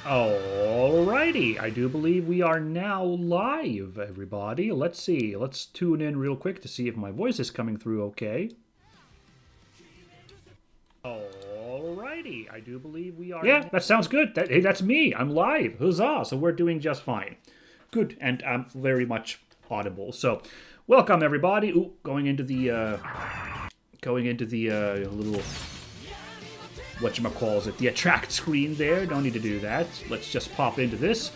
Alrighty, I do believe we are now live, everybody. Let's see. Let's tune in real quick to see if my voice is coming through okay. Alrighty, I do believe we are... Yeah, that sounds good. Hey, that's me. I'm live. Huzzah! So we're doing just fine. Good, and I'm very much audible. So, welcome, everybody. Ooh, going into the little... whatchamacallit, the attract screen there. Don't need to do that. Let's just pop into this.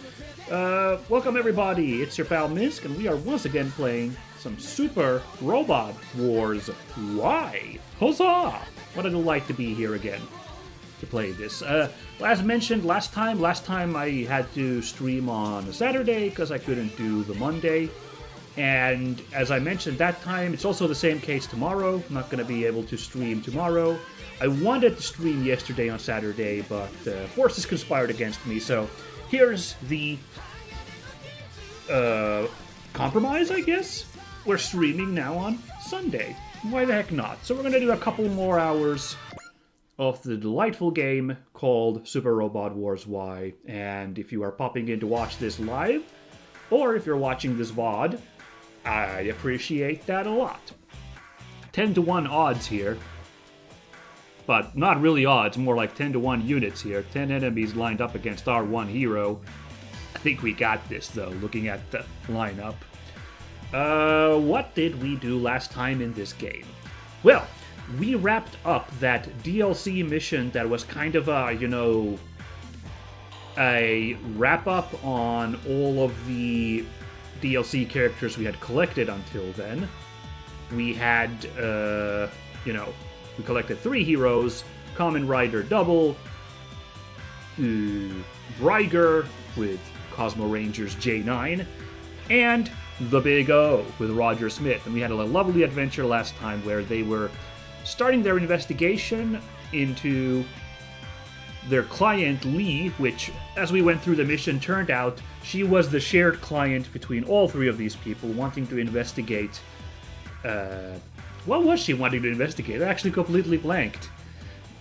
Welcome everybody, it's your pal Misk, and we are once again playing some Super Robot Wars Y. Huzzah! What a delight to be here again to play this. As mentioned last time I had to stream on a Saturday because I couldn't do the Monday. And as I mentioned that time, it's also the same case tomorrow. I'm not going to be able to stream tomorrow. I wanted to stream yesterday on Saturday, but forces conspired against me, so here's the compromise, I guess? We're streaming now on Sunday. Why the heck not? So we're going to do a couple more hours of the delightful game called Super Robot Wars Y, and if you are popping in to watch this live, or if you're watching this VOD, I appreciate that a lot. 10-to-1 odds here. But not really odds, more like 10-to-1 units here. 10 enemies lined up against our one hero. I think we got this, though, looking at the lineup. What did we do last time in this game? Well, we wrapped up that DLC mission that was kind of a, a wrap-up on all of the DLC characters we had collected until then. We had, we collected 3 heroes, Kamen Rider Double, Bryger with Cosmo Rangers J9, and the Big O with Roger Smith. And we had a lovely adventure last time where they were starting their investigation into their client Lee, which, as we went through the mission, turned out she was the shared client between all 3 of these people, wanting to investigate... what was she wanting to investigate? I actually completely blanked.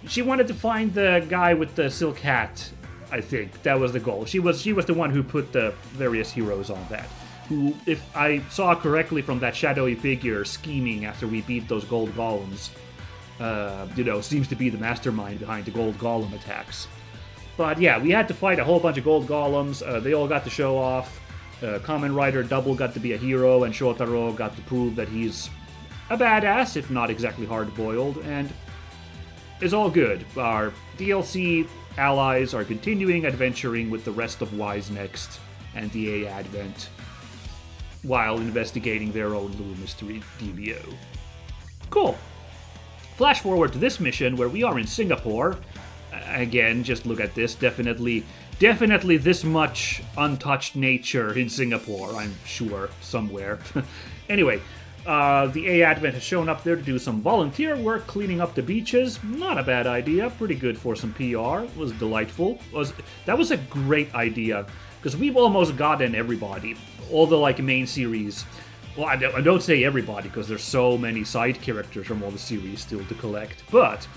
She wanted to find the guy with the silk hat, I think. That was the goal. She was the one who put the various heroes on that. Who, if I saw correctly from that shadowy figure scheming after we beat those gold golems, seems to be the mastermind behind the gold golem attacks. But yeah, we had to fight a whole bunch of gold golems. They all got to show off. Kamen Rider Double got to be a hero, and Shotaro got to prove that he's a badass, if not exactly hard-boiled, and it's all good. Our DLC allies are continuing adventuring with the rest of Y's Next and the A Advent, while investigating their own little mystery DBO. Cool. Flash forward to this mission where we are in Singapore. Again, just look at this. Definitely this much untouched nature in Singapore, I'm sure, somewhere. Anyway, the A Advent has shown up there to do some volunteer work cleaning up the beaches. Not a bad idea. Pretty good for some PR. It was delightful. That was a great idea, because we've almost gotten everybody. All the main series. Well, I don't say everybody, because there's so many side characters from all the series still to collect. But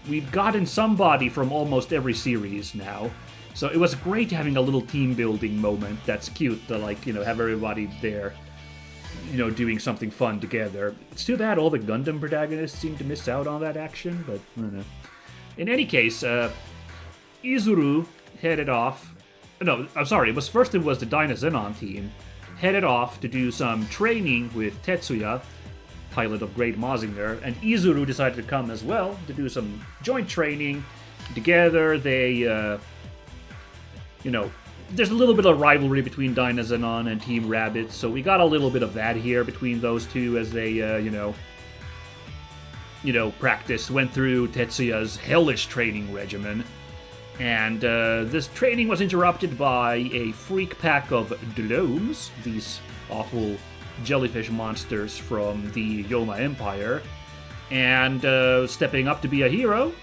we've gotten somebody from almost every series now. So it was great having a little team building moment. That's cute to have everybody there, doing something fun together. It's too bad all the Gundam protagonists seem to miss out on that action, but I don't know. In any case, Izuru headed off. No, I'm sorry. It was the Dynazenon team headed off to do some training with Tetsuya, pilot of Great Mazinger, and Izuru decided to come as well to do some joint training. Together, they, there's a little bit of rivalry between Dynazenon and Team Rabbit, so we got a little bit of that here between those two as they, went through Tetsuya's hellish training regimen. And this training was interrupted by a freak pack of Dolomes, these awful jellyfish monsters from the Yoma Empire. And stepping up to be a hero,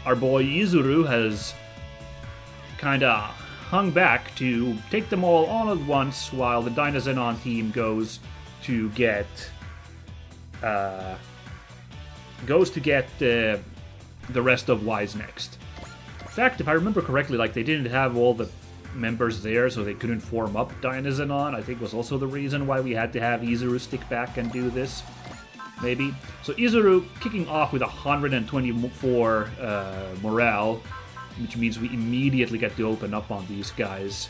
our boy Izuru has kind of hung back to take them all at once while the Dynazenon team goes to get the rest of Y's next. In fact, if I remember correctly, like they didn't have all the members there, so they couldn't form up Dynazenon. I think was also the reason why we had to have Izuru stick back and do this. Maybe. So Izuru kicking off with 124 morale, which means we immediately get to open up on these guys.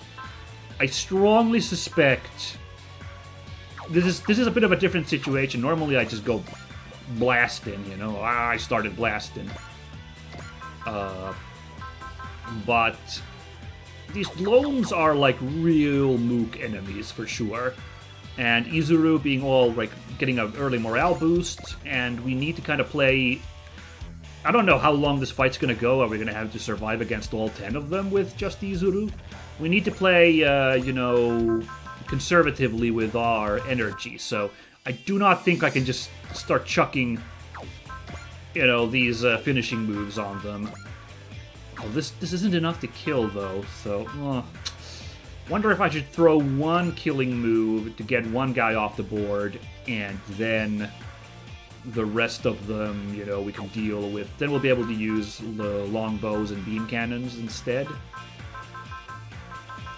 I strongly suspect this is a bit of a different situation. Normally I just go blasting, you know. I started blasting. But these Gloams are like real mook enemies for sure. And Izuru being all like getting an early morale boost, and we need to kind of play. I don't know how long this fight's gonna go. Are we gonna have to survive against all 10 of them with just Izuru? We need to play, you know, conservatively with our energy. So I do not think I can just start chucking, you know, these finishing moves on them. Oh, this isn't enough to kill though. So. Wonder if I should throw one killing move to get one guy off the board, and then the rest of them, you know, we can deal with. Then we'll be able to use the longbows and beam cannons instead.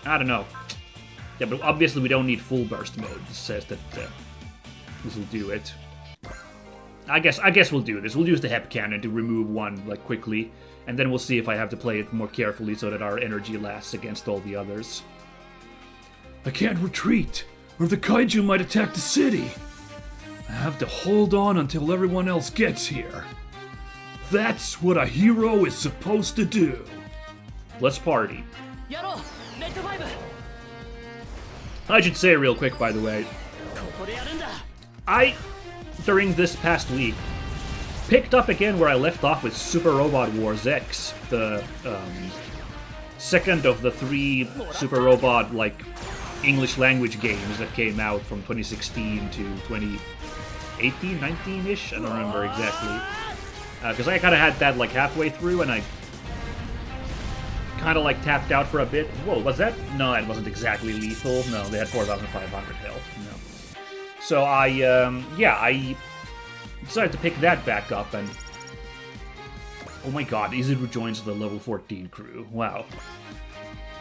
I don't know. Yeah, but obviously we don't need full burst mode. This says that this will do it. I guess we'll do this. We'll use the Hep Cannon to remove one, like, quickly, and then we'll see if I have to play it more carefully so that our energy lasts against all the others. I can't retreat, or the kaiju might attack the city. I have to hold on until everyone else gets here. That's what a hero is supposed to do. Let's party. I should say real quick, by the way, I, during this past week, picked up again where I left off with Super Robot Wars X, the second of the 3 Super Robot, like, English language games that came out from 2016 to 2018, 19-ish? I don't remember exactly. Because I kind of had that, like, halfway through, and I kind of, like, tapped out for a bit. Whoa, was that? No, it wasn't exactly lethal. No, they had 4,500 health. No. So I decided to pick that back up, and oh my god, Izuru joins the level 14 crew. Wow.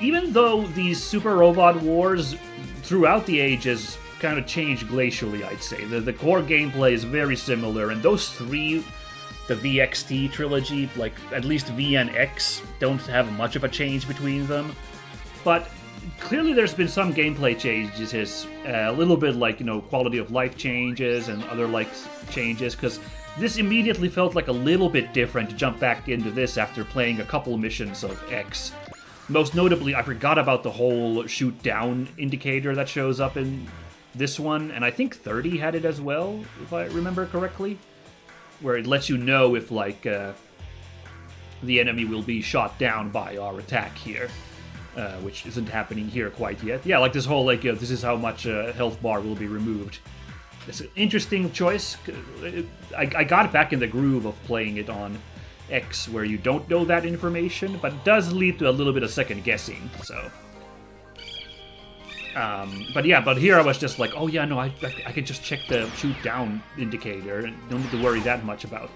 Even though these Super Robot Wars throughout the ages kind of changed glacially, I'd say. The core gameplay is very similar, and those 3, the VXT trilogy, like at least V and X, don't have much of a change between them. But clearly there's been some gameplay changes, a little bit like, you know, quality of life changes and other like changes, because this immediately felt like a little bit different to jump back into this after playing a couple missions of X. Most notably, I forgot about the whole shoot down indicator that shows up in this one, and I think 30 had it as well, if I remember correctly, where it lets you know if, like, the enemy will be shot down by our attack here, which isn't happening here quite yet. Yeah, like this whole, like, this is how much health bar will be removed. It's an interesting choice. I got back in the groove of playing it on X, where you don't know that information, but it does lead to a little bit of second guessing, so. But here I was just like, oh yeah, no, I can just check the shoot down indicator and don't need to worry that much about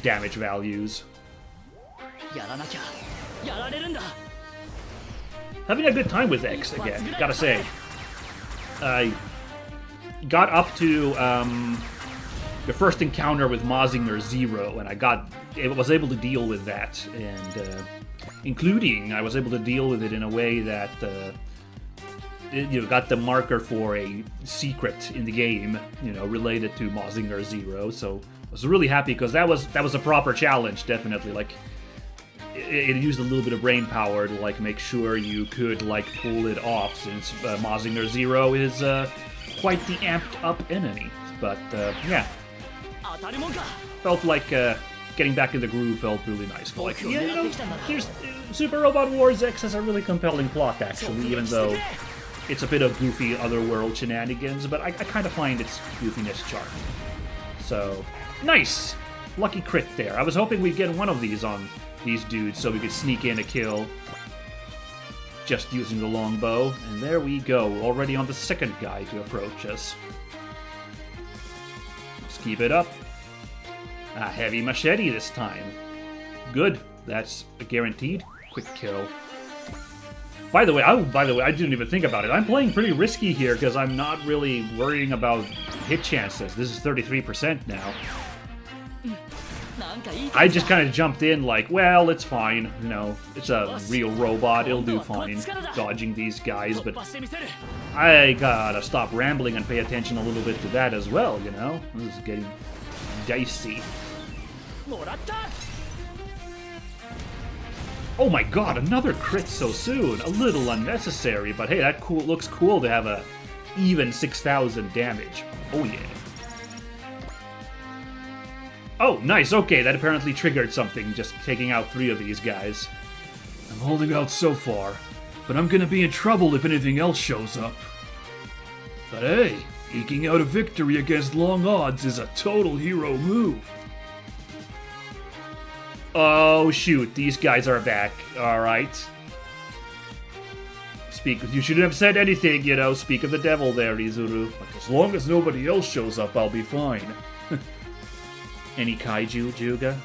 damage values. Having a good time with X again, gotta say. I got up to the first encounter with Mazinger Zero, and I was able to deal with that, and including I was able to deal with it in a way that got the marker for a secret in the game, related to Mazinger Zero. So I was really happy because that was a proper challenge, definitely. Like it used a little bit of brain power to like make sure you could like pull it off, since Mazinger Zero is quite the amped up enemy. But yeah. Felt like getting back in the groove felt really nice. Like, there's Super Robot Wars X has a really compelling plot, actually, even though it's a bit of goofy otherworld shenanigans, but I kind of find its goofiness charming. So, nice! lucky crit there. I was hoping we'd get one of these on these dudes so we could sneak in a kill. Just using the longbow. And there we go, already on the second guy to approach us. Let's keep it up. A heavy machete this time. Good. That's a guaranteed quick kill. By the way, I didn't even think about it. I'm playing pretty risky here because I'm not really worrying about hit chances. This is 33% now. I just kind of jumped in like, well, it's fine. You know, it's a real robot. It'll do fine dodging these guys. But I gotta stop rambling and pay attention a little bit to that as well, you know? This is getting dicey. Oh my god, another crit so soon. A little unnecessary, but hey, that looks cool to have a even 6,000 damage. Oh yeah. Oh, nice, okay, that apparently triggered something, just taking out 3 of these guys. I'm holding out so far, but I'm gonna be in trouble if anything else shows up. But hey, eking out a victory against long odds is a total hero move. Oh, shoot. These guys are back. Alright. You shouldn't have said anything, you know. Speak of the devil there, Izuru. But as long as nobody else shows up, I'll be fine. Any kaiju, Juga?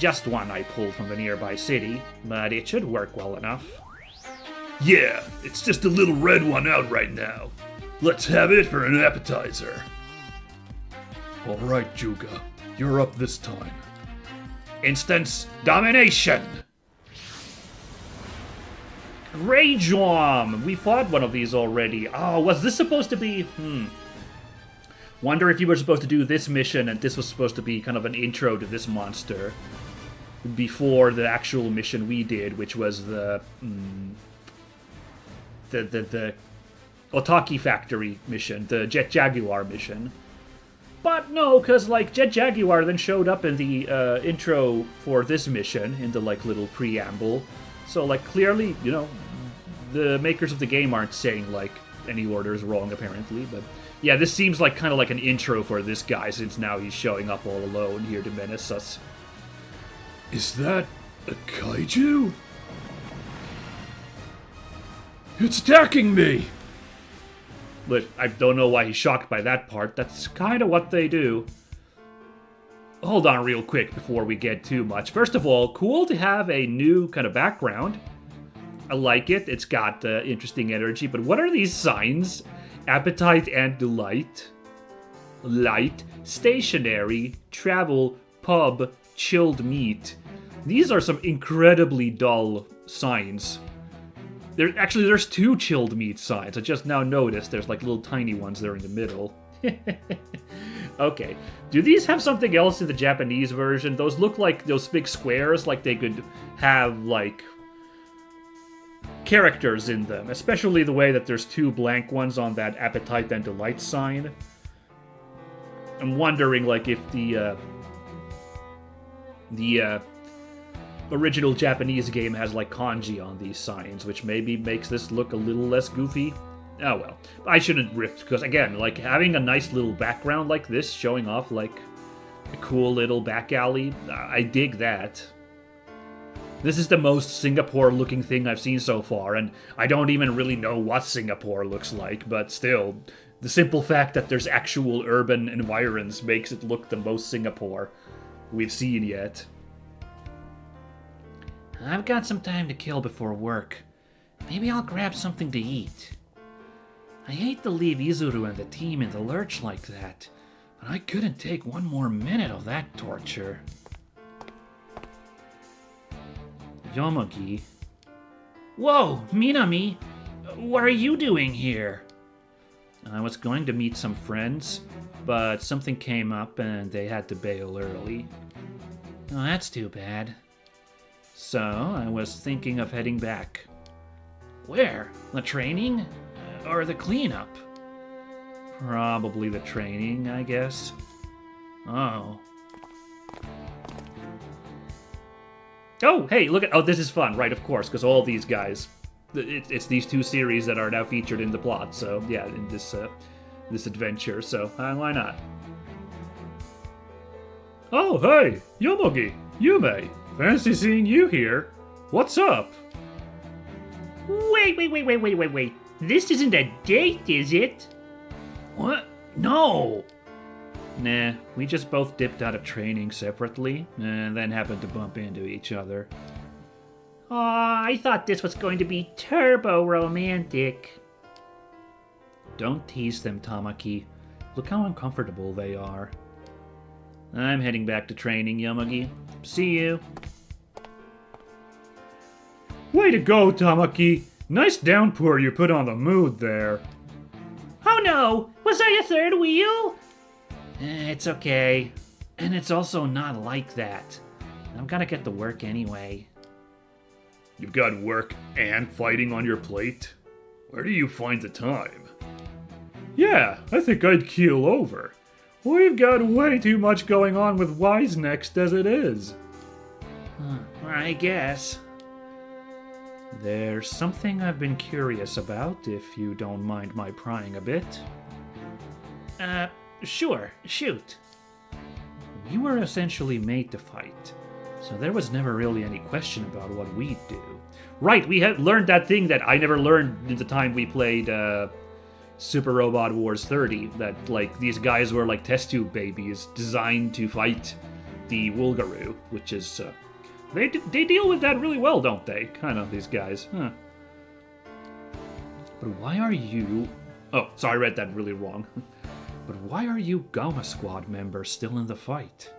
Just one I pulled from the nearby city, but it should work well enough. Yeah, it's just a little red one out right now. Let's have it for an appetizer. Alright, Juga. You're up this time. Instance domination! Rage Worm! We fought one of these already. Oh, was this supposed to be... Wonder if you were supposed to do this mission and this was supposed to be kind of an intro to this monster. Before the actual mission we did, which was the Otaki Factory mission, the Jet Jaguar mission. But no, because, like, Jet Jaguar then showed up in the intro for this mission, in the, like, little preamble. So, like, clearly, you know, the makers of the game aren't saying, like, any order is wrong, apparently. But, yeah, this seems like kind of like an intro for this guy, since now he's showing up all alone here to menace us. Is that a kaiju? It's attacking me! But I don't know why he's shocked by that part. That's kind of what they do. Hold on real quick before we get too much. First of all, cool to have a new kind of background. I like it. It's got interesting energy. But what are these signs? Appetite and delight. Light. Stationary. Travel. Pub. Chilled meat. These are some incredibly dull signs. There's 2 chilled meat signs. I just now noticed there's like little tiny ones there in the middle. Okay. Do these have something else in the Japanese version? Those look like those big squares, like they could have like characters in them. Especially the way that there's 2 blank ones on that appetite and delight sign. I'm wondering like if the original Japanese game has like kanji on these signs, which maybe makes this look a little less goofy. Oh well. I shouldn't rift, because again, like having a nice little background like this, showing off like a cool little back alley, I dig that. This is the most Singapore looking thing I've seen so far, and I don't even really know what Singapore looks like, but still, the simple fact that there's actual urban environs makes it look the most Singapore we've seen yet. I've got some time to kill before work. Maybe I'll grab something to eat. I hate to leave Izuru and the team in the lurch like that, but I couldn't take one more minute of that torture. Yomogi. Whoa, Minami! What are you doing here? I was going to meet some friends, but something came up and they had to bail early. Oh, that's too bad. So, I was thinking of heading back. Where? The training? Or the cleanup? Probably the training, I guess. Oh. Oh, hey, look at... Oh, this is fun, right, of course, because all these guys... It's these 2 series that are now featured in the plot, so, yeah, in this adventure, so why not? Oh, hey, Yomogi, Yume. Fancy seeing you here. What's up? Wait. This isn't a date, is it? What? No. Nah, we just both dipped out of training separately and then happened to bump into each other. Aw, I thought this was going to be turbo romantic. Don't tease them, Tamaki. Look how uncomfortable they are. I'm heading back to training, Yomogi. See you. Way to go, Tamaki. Nice downpour you put on the mood there. Oh no! Was I a third wheel? It's okay. And it's also not like that. I've got to get to work anyway. You've got work and fighting on your plate? Where do you find the time? Yeah, I think I'd keel over. We've got way too much going on with Wise Next as it is. I guess. There's something I've been curious about, if you don't mind my prying a bit. Sure, shoot. You were essentially made to fight, so there was never really any question about what we'd do. Right, we had learned that thing that I never learned in the time we played Super Robot Wars 30, that like these guys were like test tube babies designed to fight the Wulgaroo, which is they deal with that really well, don't they? Kind of, these guys. Huh. But why are you... Oh, sorry, I read that really wrong. But why are you Gauma Squad members still in the fight?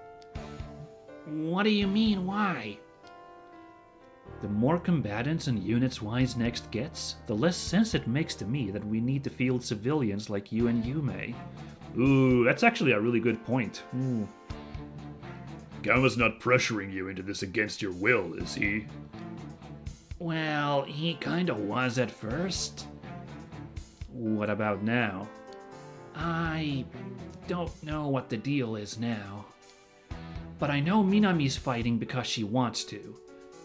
What do you mean, why? The more combatants and units Wise Next gets, the less sense it makes to me that we need to field civilians like you and Yume. Ooh, that's actually a really good point. Ooh. Gauma's not pressuring you into this against your will, is he? Well, he kinda was at first. What about now? I don't know what the deal is now. But I know Minami's fighting because she wants to.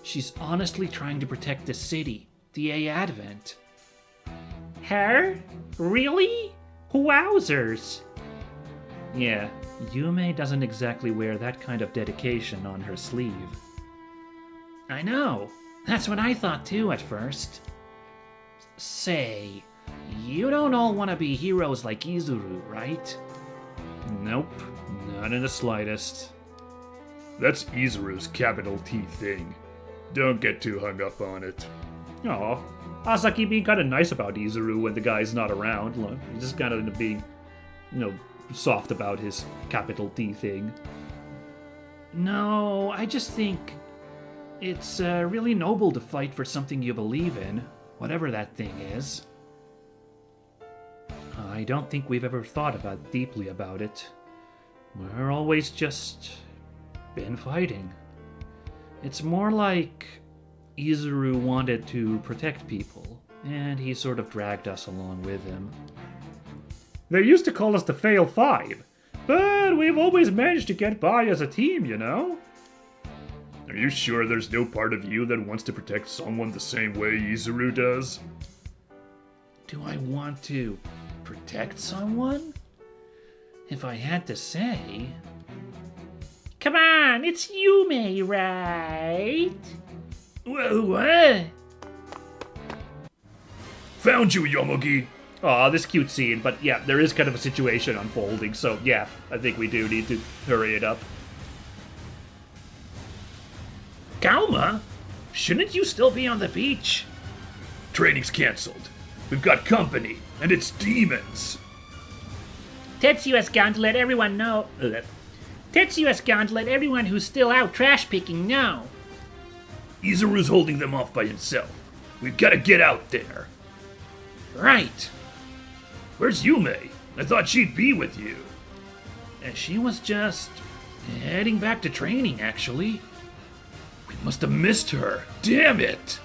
She's honestly trying to protect the city, the A Advent. Her? Really? Wowzers! Yeah, Yume doesn't exactly wear that kind of dedication on her sleeve. I know. That's what I thought too at first. Say, you don't all want to be heroes like Izuru, right? Nope, not in the slightest. That's Izuru's capital T thing. Don't get too hung up on it. Aw, Asaki being kind of nice about Izuru when the guy's not around. Look, he's just kind of being, soft about his capital T thing. No, I just think it's really noble to fight for something you believe in, whatever that thing is. I don't think we've ever thought deeply about it. We're always just been fighting. It's more like Izuru wanted to protect people, and he sort of dragged us along with him. They used to call us the Fail Five, but we've always managed to get by as a team, you know? Are you sure there's no part of you that wants to protect someone the same way Izuru does? Do I want to protect someone? If I had to say... Come on, it's Yume, right? What? Found you, Yomogi! Aw, this cute scene, but yeah, there is kind of a situation unfolding, so yeah, I think we do need to hurry it up. Gauma? Shouldn't you still be on the beach? Training's cancelled. We've got company, and it's demons! Tetsuya has gone to let everyone know... Tetsuya has gone to let everyone who's still out trash picking know. Izuru's holding them off by himself. We've got to get out there. Right. Where's Yume? I thought she'd be with you. She was just heading back to training, actually. We must have missed her. Damn it!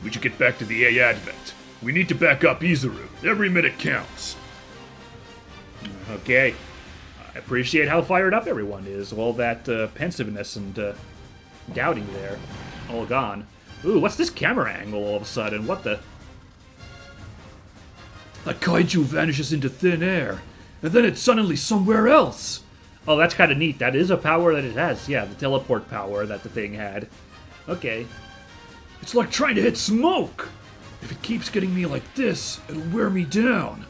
We should get back to the A Advent. We need to back up Izuru. Every minute counts. Okay. I appreciate how fired up everyone is. All that pensiveness and doubting there. All gone. Ooh, what's this camera angle all of a sudden? What the... A kaiju vanishes into thin air, and then it's suddenly somewhere else. Oh, that's kind of neat. That is a power that it has. Yeah, the teleport power that the thing had. Okay. It's like trying to hit smoke. If it keeps getting me like this, it'll wear me down.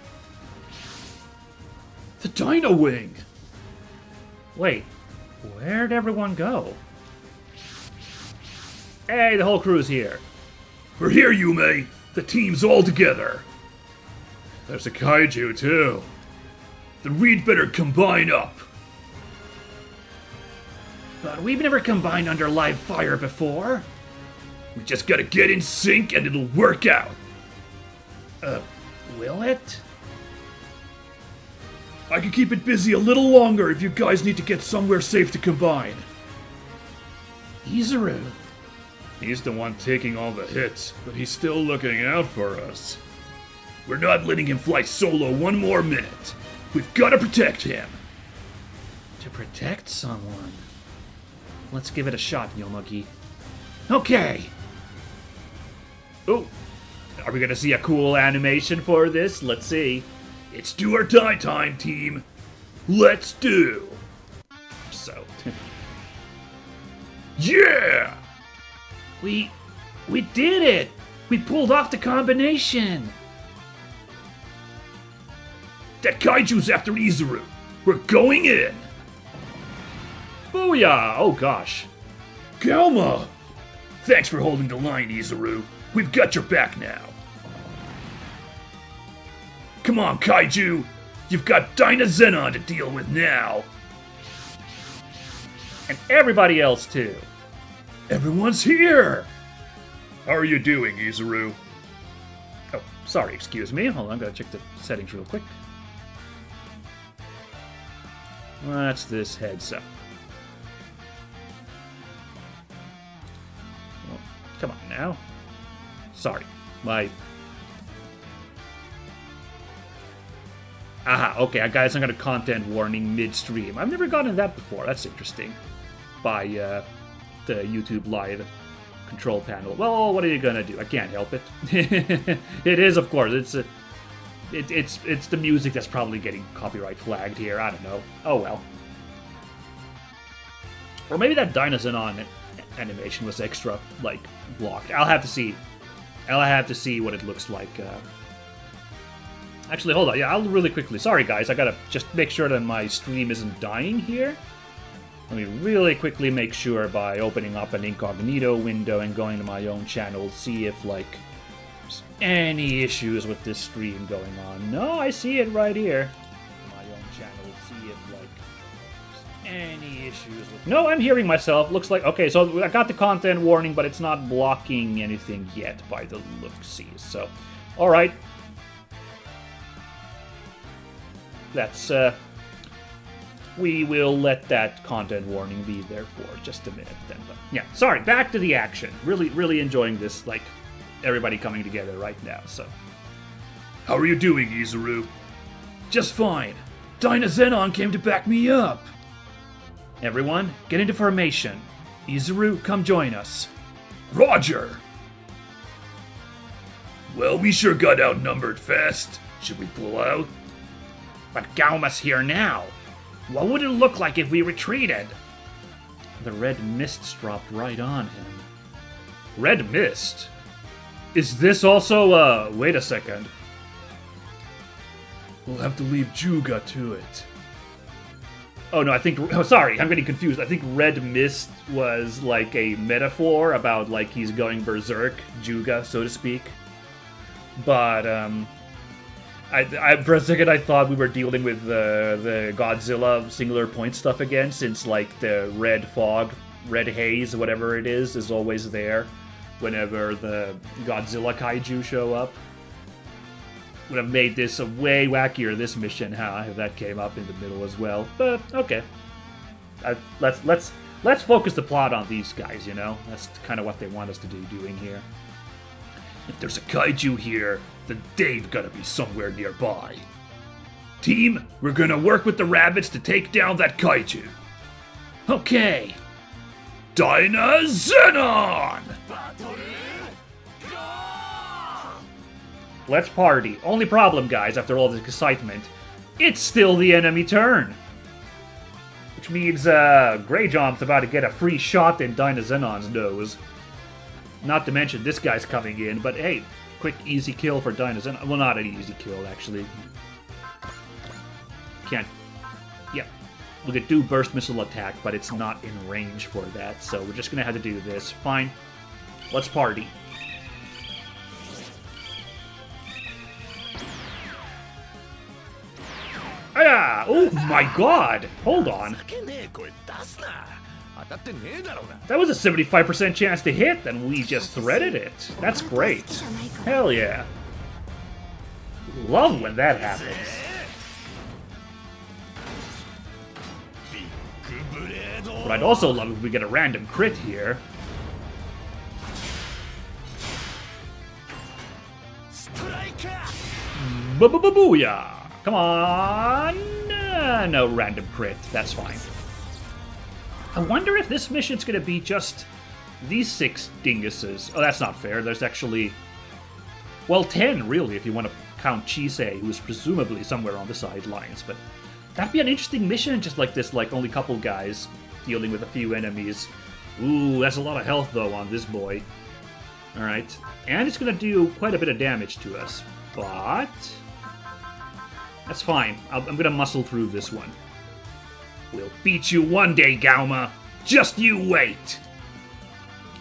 The Dino Wing. Wait, where'd everyone go? Hey, the whole crew's here. We're here, Yume. The team's all together. There's a kaiju, too. Then we'd better combine up. But we've never combined under live fire before. We just gotta get in sync and it'll work out. Will it? I can keep it busy a little longer if you guys need to get somewhere safe to combine. Izuru. He's the one taking all the hits, but he's still looking out for us. We're not letting him fly solo one more minute. We've gotta protect him. To protect someone. Let's give it a shot, Yomogi. Okay. Oh, are we gonna see a cool animation for this? Let's see. It's do or die time, team. Let's do. So, Yeah! We did it! We pulled off the combination! That kaiju's after Izuru. We're going in. booyah! Oh gosh. Gauma! Thanks for holding the line, Izuru. We've got your back now. Come on, kaiju. You've got Dynazenon to deal with now. And everybody else too. Everyone's here. How are you doing, Izuru? Oh, sorry, excuse me. Hold on, I'm gonna check the settings real quick. What's this heads up? Oh, come on now. Sorry, my... Aha, okay, guys, I got a content warning midstream. I've never gotten that before. That's interesting. By the YouTube Live control panel. Well, what are you gonna do? I can't help it. It is, of course. It's the music that's probably getting copyright flagged here. I don't know. Oh well. Or maybe that Dynazenon animation was extra, like, blocked. I'll have to see. I'll have to see what it looks like. Actually, hold on. Yeah, I'll really quickly. Sorry, guys. I gotta just make sure that my stream isn't dying here. Let me really quickly make sure by opening up an incognito window and going to my own channel, see if, like, there's any issues with this stream going on. No, I see it right here. My own channel, see if, like, there's any issues with... No, I'm hearing myself. Looks like... Okay, so I got the content warning, but it's not blocking anything yet by the look-see. So, alright. That's, we will let that content warning be there for just a minute then. But yeah, sorry, back to the action. Really enjoying this, like, everybody coming together right now, so. How are you doing, Izuru? Just fine. Dynazenon came to back me up. Everyone, get into formation. Izuru, come join us. Roger! Well, we sure got outnumbered fast. Should we pull out? But Gauma's here now. What would it look like if we retreated? The red mists dropped right on him. Red mist? Is this also, wait a second. We'll have to leave Juga to it. Oh no, I think, oh sorry, I'm getting confused. I think red mist was like a metaphor about like he's going berserk, Juga, so to speak. But, I for a second I thought we were dealing with the Godzilla singular point stuff again, since like the red fog, red haze, whatever it is always there whenever the Godzilla kaiju show up. Would have made this a way wackier, this mission, huh? If that came up in the middle as well. But okay, let's focus the plot on these guys. You know, that's kind of what they want us to be doing here. If there's a kaiju here, then they've got to be somewhere nearby. Team, we're gonna work with the rabbits to take down that kaiju. Okay. Dynazenon! Let's party. Only problem, guys, after all this excitement, it's still the enemy turn. Which means Greyjomp's about to get a free shot in Dynazenon's nose. Not to mention this guy's coming in, but hey, quick easy kill for Dynazenon. Well, not an easy kill, actually. Can't... Yeah. We could do burst missile attack, but it's not in range for that, so we're just gonna have to do this. Fine. Let's party. Ah! Oh my god! Hold on. That was a 75% chance to hit, and we just threaded it. That's great. Hell yeah. Love when that happens. But I'd also love if we get a random crit here. Booyah! Come on! No random crit. That's fine. I wonder if this mission's gonna be just these 6 dinguses. Oh, that's not fair. There's actually... Well, 10, really, if you want to count Chisei, who's presumably somewhere on the sidelines. But that'd be an interesting mission, just like this, like only couple guys dealing with a few enemies. Ooh, that's a lot of health, though, on this boy. Alright. And it's gonna do quite a bit of damage to us. But... that's fine. I'm gonna muscle through this one. We'll beat you one day, Gauma. Just you wait.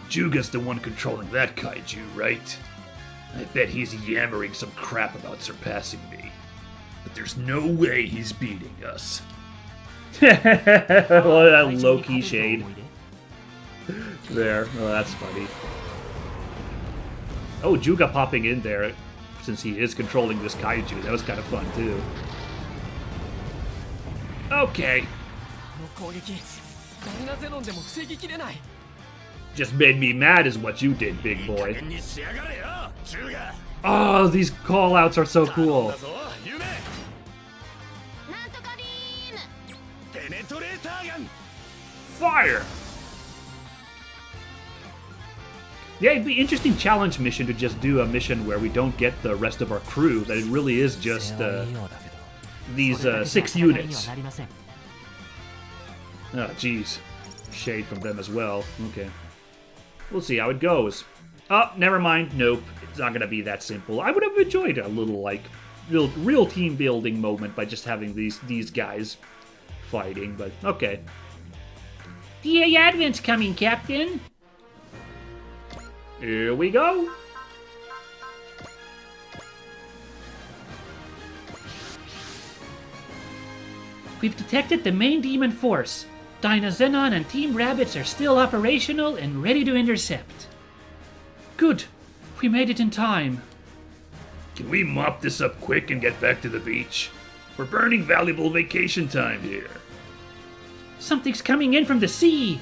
Juga's the one controlling that kaiju, right? I bet he's yammering some crap about surpassing me. But there's no way he's beating us. Well, that low-key shade. There. Oh, that's funny. Oh, Juga popping in there, since he is controlling this kaiju. That was kind of fun, too. Okay. Just made me mad is what you did, big boy. Oh, these call-outs are so cool. Fire! Yeah, it'd be an interesting challenge mission to just do a mission where we don't get the rest of our crew, that it really is just these 6 units. Oh, jeez. Shade from them as well. Okay. We'll see how it goes. Oh, never mind. Nope. It's not gonna be that simple. I would have enjoyed a little, like, real team building moment by just having these guys fighting, but okay. The Advent's coming, Captain. Here we go. We've detected the main demon force. Dynazenon and Team Rabbits are still operational and ready to intercept. Good. We made it in time. Can we mop this up quick and get back to the beach? We're burning valuable vacation time here. Something's coming in from the sea.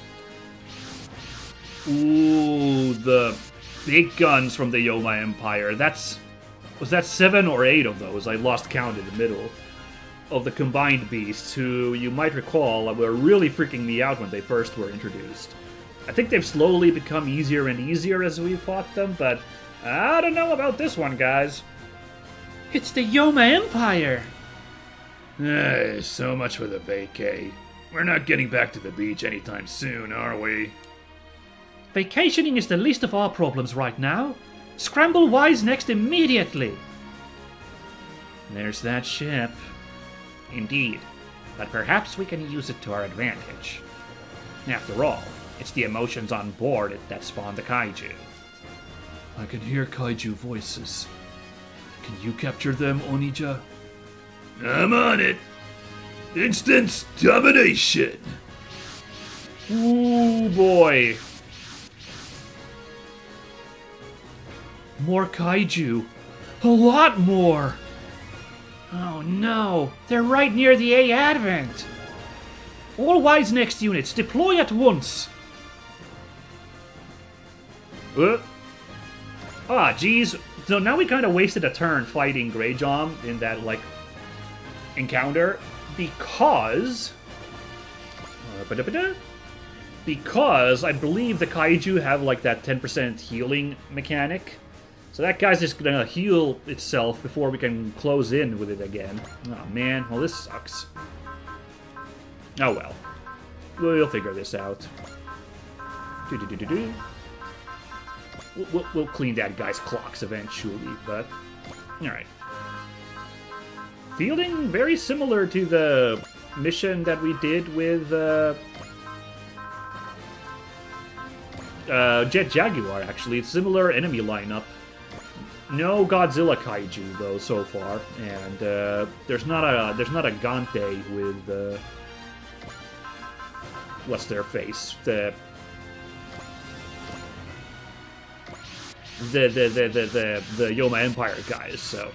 Ooh, the big guns from the Yoma Empire. Was that 7 or 8 of those? I lost count in the middle. Of the combined beasts, who you might recall were really freaking me out when they first were introduced. I think they've slowly become easier and easier as we fought them, but I don't know about this one, guys. It's the Yoma Empire! So much for the vacay. We're not getting back to the beach anytime soon, are we? Vacationing is the least of our problems right now. Scramble Y's next immediately! There's that ship. Indeed, but perhaps we can use it to our advantage. After all, it's the emotions on board that spawn the kaiju. I can hear kaiju voices. Can you capture them, Onija? I'm on it! Instant domination! Ooh, boy. More kaiju. A lot more! Oh no, they're right near the A Advent! All Y's next units, deploy at once! Geez. So now we kind of wasted a turn fighting Greyjomp in that, like, encounter, because... because I believe the kaiju have, like, that 10% healing mechanic. So that guy's just gonna heal itself before we can close in with it again. Oh man, well this sucks. Oh well. We'll figure this out. We'll clean that guy's clocks eventually, but... Alright. Feeling very similar to the mission that we did with Jet Jaguar, actually. It's similar enemy lineup. No Godzilla kaiju though so far, and there's not a Gante with what's their face, the Yoma Empire guys. So,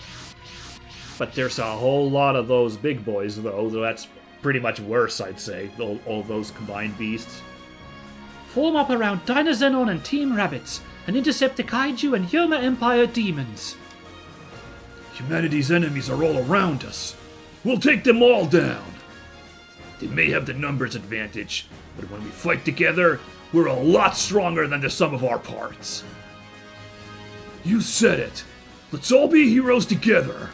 but there's a whole lot of those big boys though. That's pretty much worse, I'd say. All those combined beasts. Form up around Dinozenon and Team Rabbits and intercept the kaiju and Yoma Empire demons. Humanity's enemies are all around us. We'll take them all down. They may have the numbers advantage, but when we fight together, we're a lot stronger than the sum of our parts. You said it. Let's all be heroes together.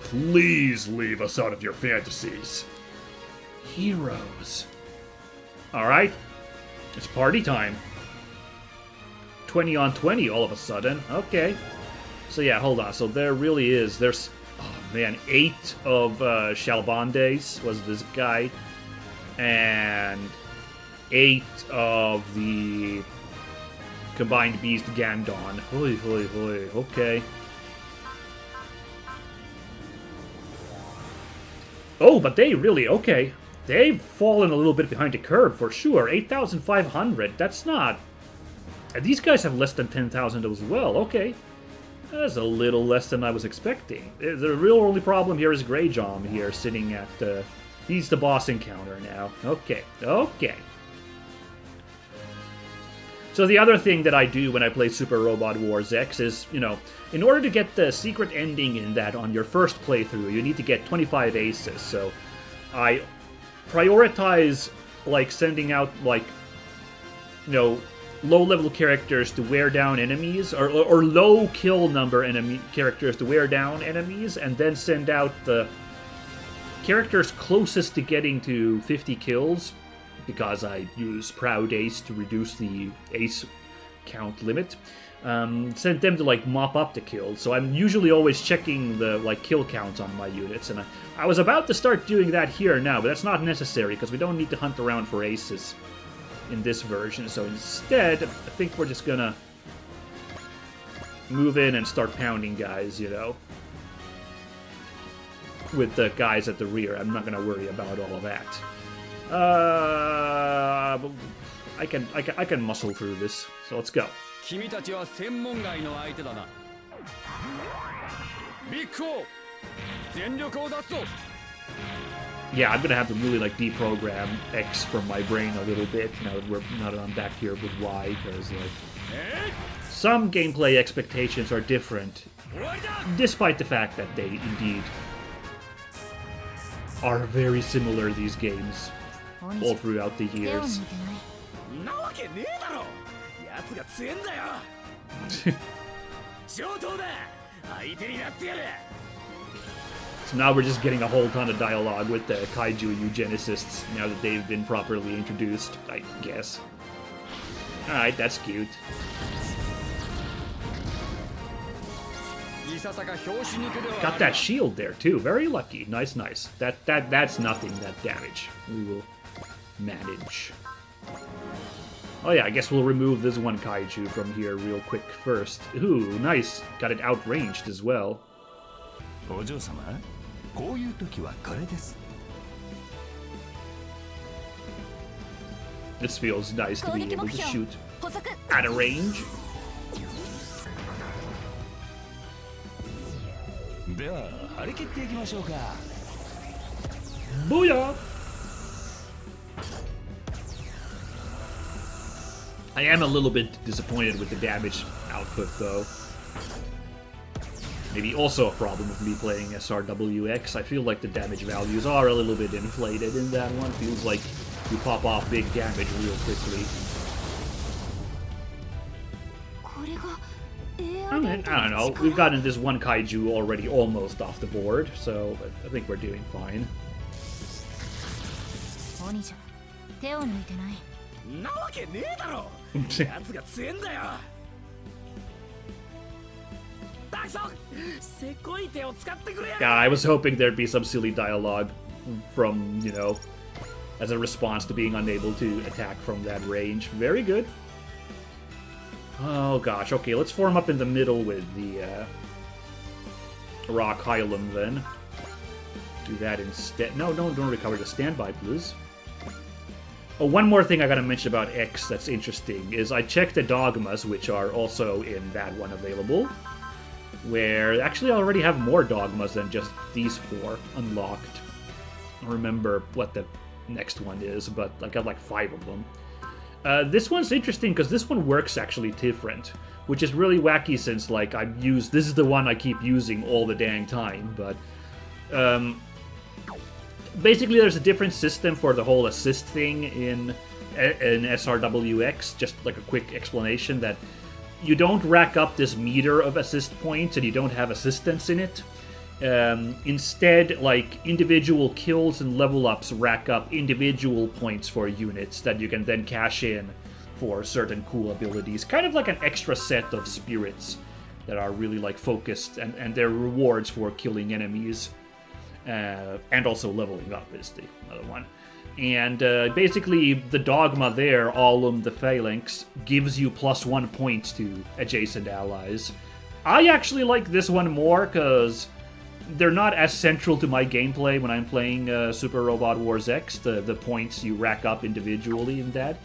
Please leave us out of your fantasies. Heroes. Alright. It's party time. 20 on 20 all of a sudden. Okay. So yeah, hold on. So there really is. There's, oh man, 8 of Shalbandes was this guy. And 8 of the combined beast Gandon. Hoi, hoi, hoi. Okay. Oh, but they really, okay. They've fallen a little bit behind the curve for sure. 8,500. That's not... These guys have less than 10,000 as well. Okay. That's a little less than I was expecting. The real only problem here is Greyjom here sitting at... he's the boss encounter now. Okay. Okay. So the other thing that I do when I play Super Robot Wars X is, you know, in order to get the secret ending in that on your first playthrough, you need to get 25 aces. So I prioritize, like, sending out, like, you know, low-level characters to wear down enemies, or low kill number enemy characters to wear down enemies, and then send out the characters closest to getting to 50 kills, because I use Proud Ace to reduce the ace count limit. Send them to, like, mop up the kills. So I'm usually always checking the, like, kill counts on my units, and I was about to start doing that here now, but that's not necessary, because we don't need to hunt around for aces in this version. So instead, I think we're just gonna move in and start pounding guys, you know, with the guys at the rear. I'm not gonna worry about all of that. I can muscle through this. So let's go. Yeah, I'm gonna have to really, like, deprogram X from my brain a little bit now that I'm back here with Y, because, like, some gameplay expectations are different, despite the fact that they indeed are very similar, these games, all throughout the years. So now we're just getting a whole ton of dialogue with the kaiju eugenicists now that they've been properly introduced, I guess. Alright, that's cute. Got that shield there too, very lucky. Nice, nice. That's nothing, that damage. We will manage. Oh yeah, I guess we'll remove this one kaiju from here real quick first. Ooh, nice. Got it outranged as well. This feels nice to be able to shoot at a range. Booyah! I am a little bit disappointed with the damage output, though. Maybe also a problem with me playing SRWX. I feel like the damage values are a little bit inflated in that one. Feels like you pop off big damage real quickly. I mean, I don't know. We've gotten this one kaiju already almost off the board, so I think we're doing fine. 手を抜いてない。んなわけねえだろ。やつが強えんだよ。たくそせこい手を使ってくれや。 Yeah, I was hoping there'd be some silly dialogue from, you know, as a response to being unable to attack from that range. Very good. Oh gosh, okay, let's form up in the middle with the Rock Hylium then. Do that instead. No, don't recover the standby, please. Oh, one more thing I gotta mention about X that's interesting is I checked the dogmas, which are also in that one available, where actually I already have more dogmas than just these 4 unlocked. I don't remember what the next one is, but I got like 5 of them. This one's interesting because this one works actually different, which is really wacky since like this is the one I keep using all the dang time, but basically there's a different system for the whole assist thing in SRWX. Just like a quick explanation that you don't rack up this meter of assist points and you don't have assistance in it. Instead, like, individual kills and level ups rack up individual points for units that you can then cash in for certain cool abilities. Kind of like an extra set of spirits that are really, like, focused, and they're rewards for killing enemies. And also leveling up is the other one. And basically, the dogma there, Alum the Phalanx, gives you +1 points to adjacent allies. I actually like this one more because they're not as central to my gameplay when I'm playing Super Robot Wars X, the points you rack up individually in that.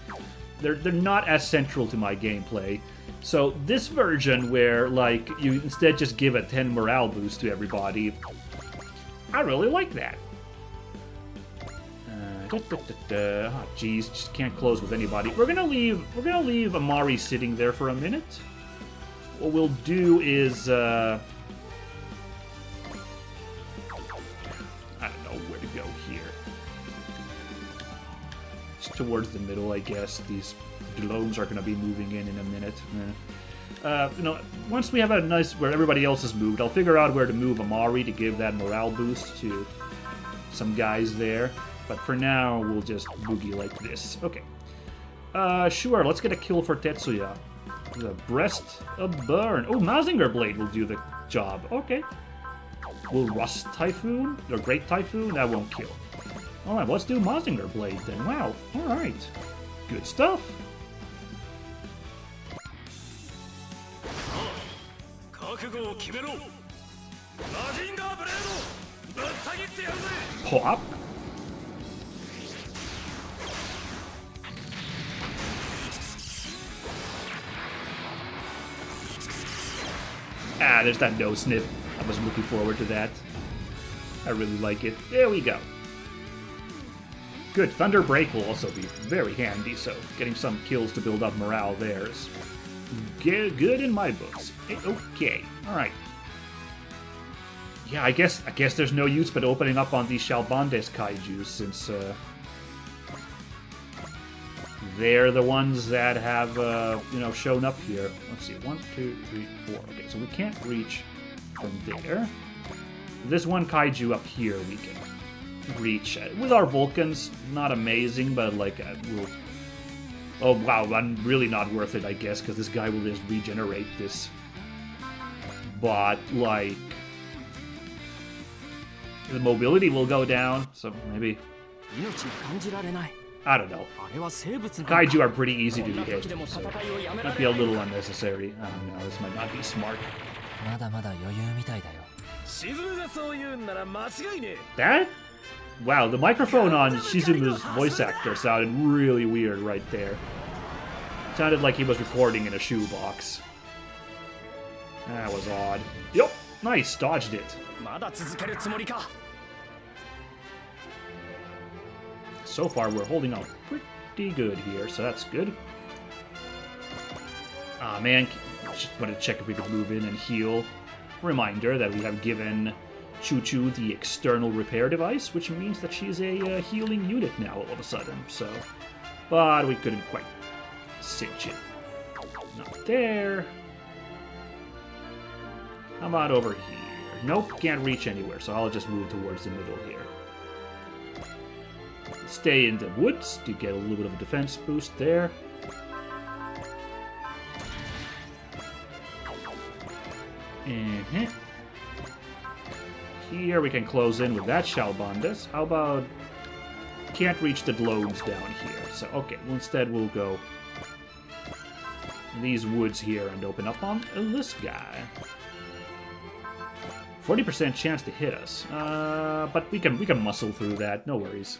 They're not as central to my gameplay. So this version where, like, you instead just give a 10 morale boost to everybody, I really like that. Oh, geez, just can't close with anybody. We're gonna leave Amari sitting there for a minute. What we'll do is I don't know where to go here. Just towards the middle, I guess. These gnomes are going to be moving in a minute. You know, once we have a nice where everybody else has moved, I'll figure out where to move Amari to give that morale boost to some guys there. But for now, we'll just boogie like this. Okay. Sure, let's get a kill for Tetsuya. The Breast of Burn. Oh, Mazinger Blade will do the job. Okay. Will Rust Typhoon? Or Great Typhoon? That won't kill. Alright, let's do Mazinger Blade then. Wow. Alright. Good stuff. Pop. Ah, there's that no sniff. I was looking forward to that. I really like it. There we go. Good. Thunder Break will also be very handy, so getting some kills to build up morale there is good in my books. Okay. Alright. Yeah, I guess there's no use but opening up on these Shalbandes kaijus since they're the ones that have shown up here. Let's see. 1, 2, 3, 4. Okay, so we can't reach from there. This one kaiju up here we can reach with our Vulcans. Not amazing, but like we'll. Oh wow, really not worth it, I guess, because this guy will just regenerate this. But like, the mobility will go down, so maybe. I don't know. Kaiju are pretty easy to hit, so it might be a little unnecessary. I don't know, this might not be smart. That? Wow, the microphone on Shizumu's voice actor sounded really weird right there. Sounded like he was recording in a shoebox. That was odd. Yup, nice, dodged it. So far, we're holding out pretty good here, so that's good. Ah, man, just wanted to check if we could move in and heal. Reminder that we have given Choo-Choo the external repair device, which means that she's a healing unit now all of a sudden, so... But we couldn't quite cinch it. Not there. How about over here? Nope, can't reach anywhere, so I'll just move towards the middle here. stay in the woods to get a little bit of a defense boost there. Here we can close in with that Shalbandas. How about... Can't reach the globes down here. So, okay, well, instead we'll go these woods here and open up on this guy. 40% chance to hit us. But we can muscle through that, no worries.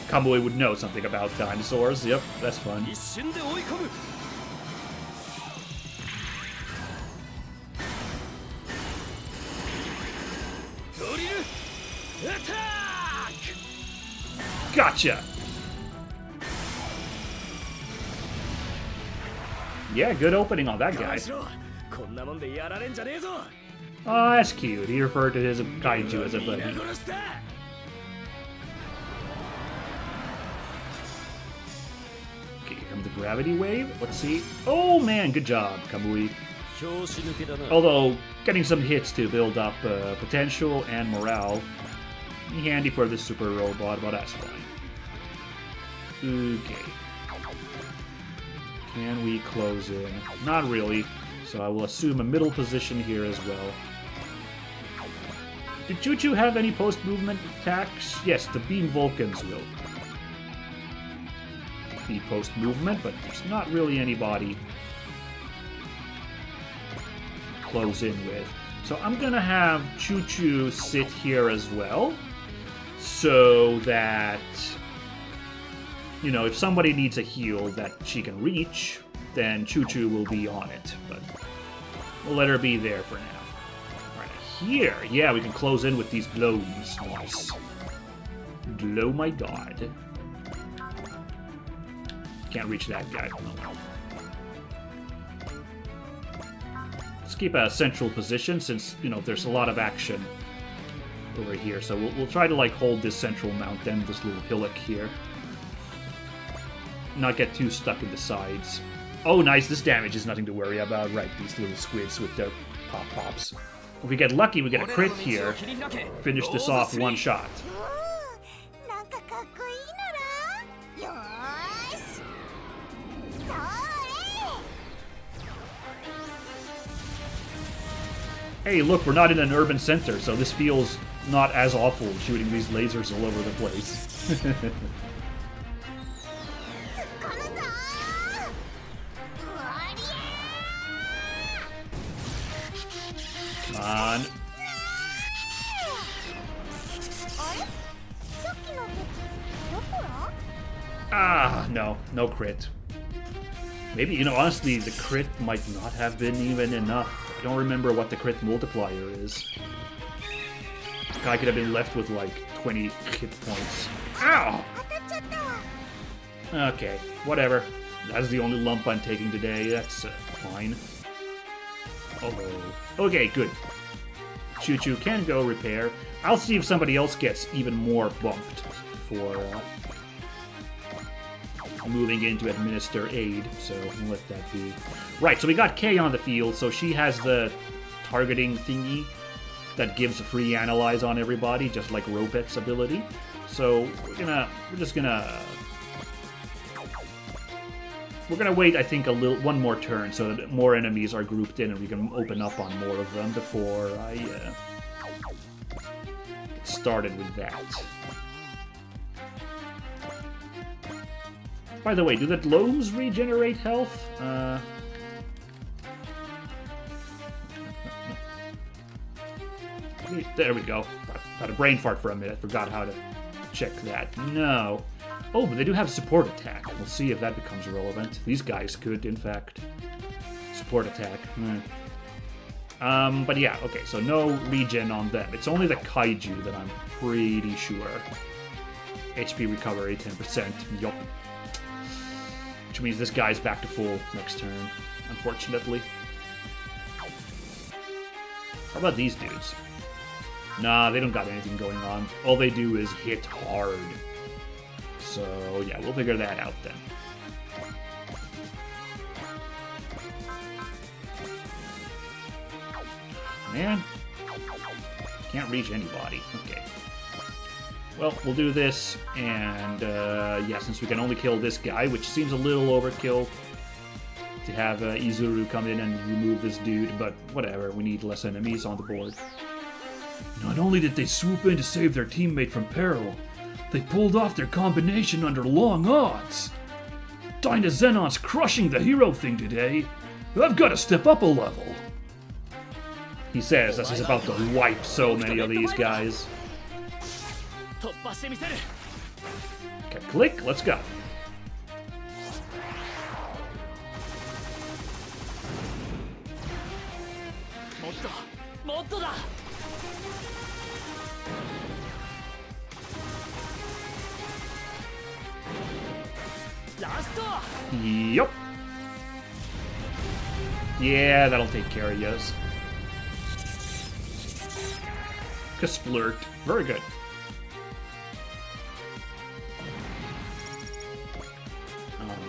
Kamui would know something about dinosaurs. Yep, that's fun. Gotcha! Yeah, good opening on that guy. Oh, that's cute. He referred to his kaiju as a buddy. Okay, here comes the gravity wave. Let's see. Oh man, good job, Kamui. Although, getting some hits to build up potential and morale. Handy for this super robot, but that's fine. Okay. Can we close in? Not really, so I will assume a middle position here as well. Did Choo Choo have any post-movement attacks? Yes, the Beam Vulcans will be post-movement, but there's not really anybody close in with. So I'm gonna have Choo Choo sit here as well, so that, you know, if somebody needs a heal that she can reach, then Choo Choo will be on it, but we'll let her be there for now. Alright, here, yeah, we can close in with these blows. Nice. Glow my god. Can't reach that guy. Let's keep a central position since, you know, there's a lot of action over here. So we'll try to, like, hold this central mountain, this little hillock here. Not get too stuck in the sides. Oh, nice. This damage is nothing to worry about. Right, these little squids with their pop-pops. If we get lucky, we get a crit here. Finish this off one shot. Hey, look, we're not in an urban center, so this feels not as awful shooting these lasers all over the place. Come on. Ah, no crit. Maybe, you know, honestly, the crit might not have been even enough. I don't remember what the crit multiplier is. The guy could have been left with like 20 hit points. Ow! Okay, whatever. That's the only lump I'm taking today. That's fine. Oh, okay, good. Choo Choo can go repair. I'll see if somebody else gets even more bumped for moving in to administer aid, so we'll let that be. Right, so we got Kay on the field, so she has the targeting thingy that gives a free analyze on everybody, just like Robet's ability. So we're gonna wait, I think, one more turn so that more enemies are grouped in and we can open up on more of them before I get started with that. By the way, do the globes regenerate health? There we go. Got a brain fart for a minute. Forgot how to check that. No. Oh, but they do have support attack. We'll see if that becomes relevant. These guys could, in fact. Support attack. But yeah, okay, so no regen on them. It's only the kaiju that I'm pretty sure. HP recovery, 10%. Yup. Which means this guy's back to full next turn, unfortunately. How about these dudes? Nah, they don't got anything going on. All they do is hit hard. So, yeah, we'll figure that out then. Man. Can't reach anybody. Okay. Well, we'll do this, and yeah, since we can only kill this guy, which seems a little overkill to have Izuru come in and remove this dude, but whatever, we need less enemies on the board. Not only did they swoop in to save their teammate from peril, they pulled off their combination under long odds. Dynazenon's crushing the hero thing today. I've got to step up a level. He says as he's about to wipe so many of these guys. 突破してみせる Okay, click, let's go. もっともっとだラスト Yup. Yeah, that'll take care of yous. Kasplurt. Very good.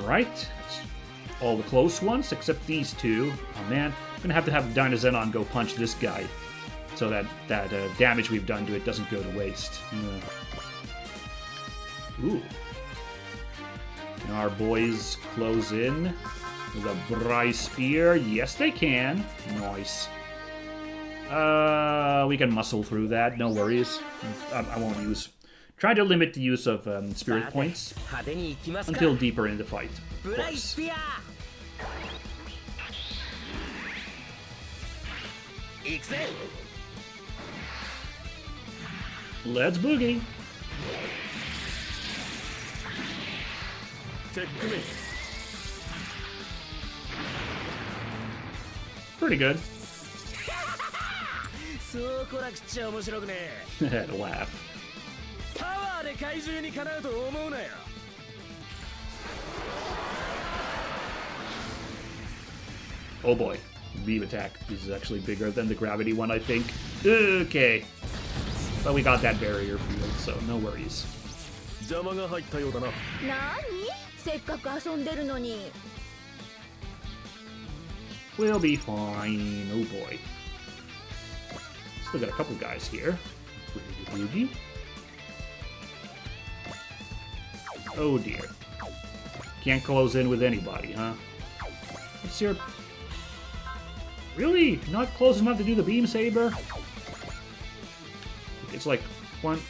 Alright. All the close ones, except these two. Oh man, I'm gonna have Dynazenon go punch this guy, so that damage we've done to it doesn't go to waste. Ooh. Now our boys close in with a Bry Spear. Yes, they can. Nice. We can muscle through that. No worries. I won't use. Try to limit the use of spirit points 派手に行きますか until deeper in the fight. ブライスピア行くぜ Let's boogie. チェックメイ Pretty good. そうこなくっちゃ面白くね Had a laugh. パワーで怪獣にかなうと思うなよ Oh boy. Beam attack. This is actually bigger than the gravity one, I think. Okay. But we got that barrier field, so no worries. 邪魔が入ったようだななにせっかく遊んでるのに We'll be fine. Oh boy. Still got a couple guys here. Boogie boogie. Oh dear. Can't close in with anybody, huh? What's your... Really? Not close enough to do the beam saber? It's like 1,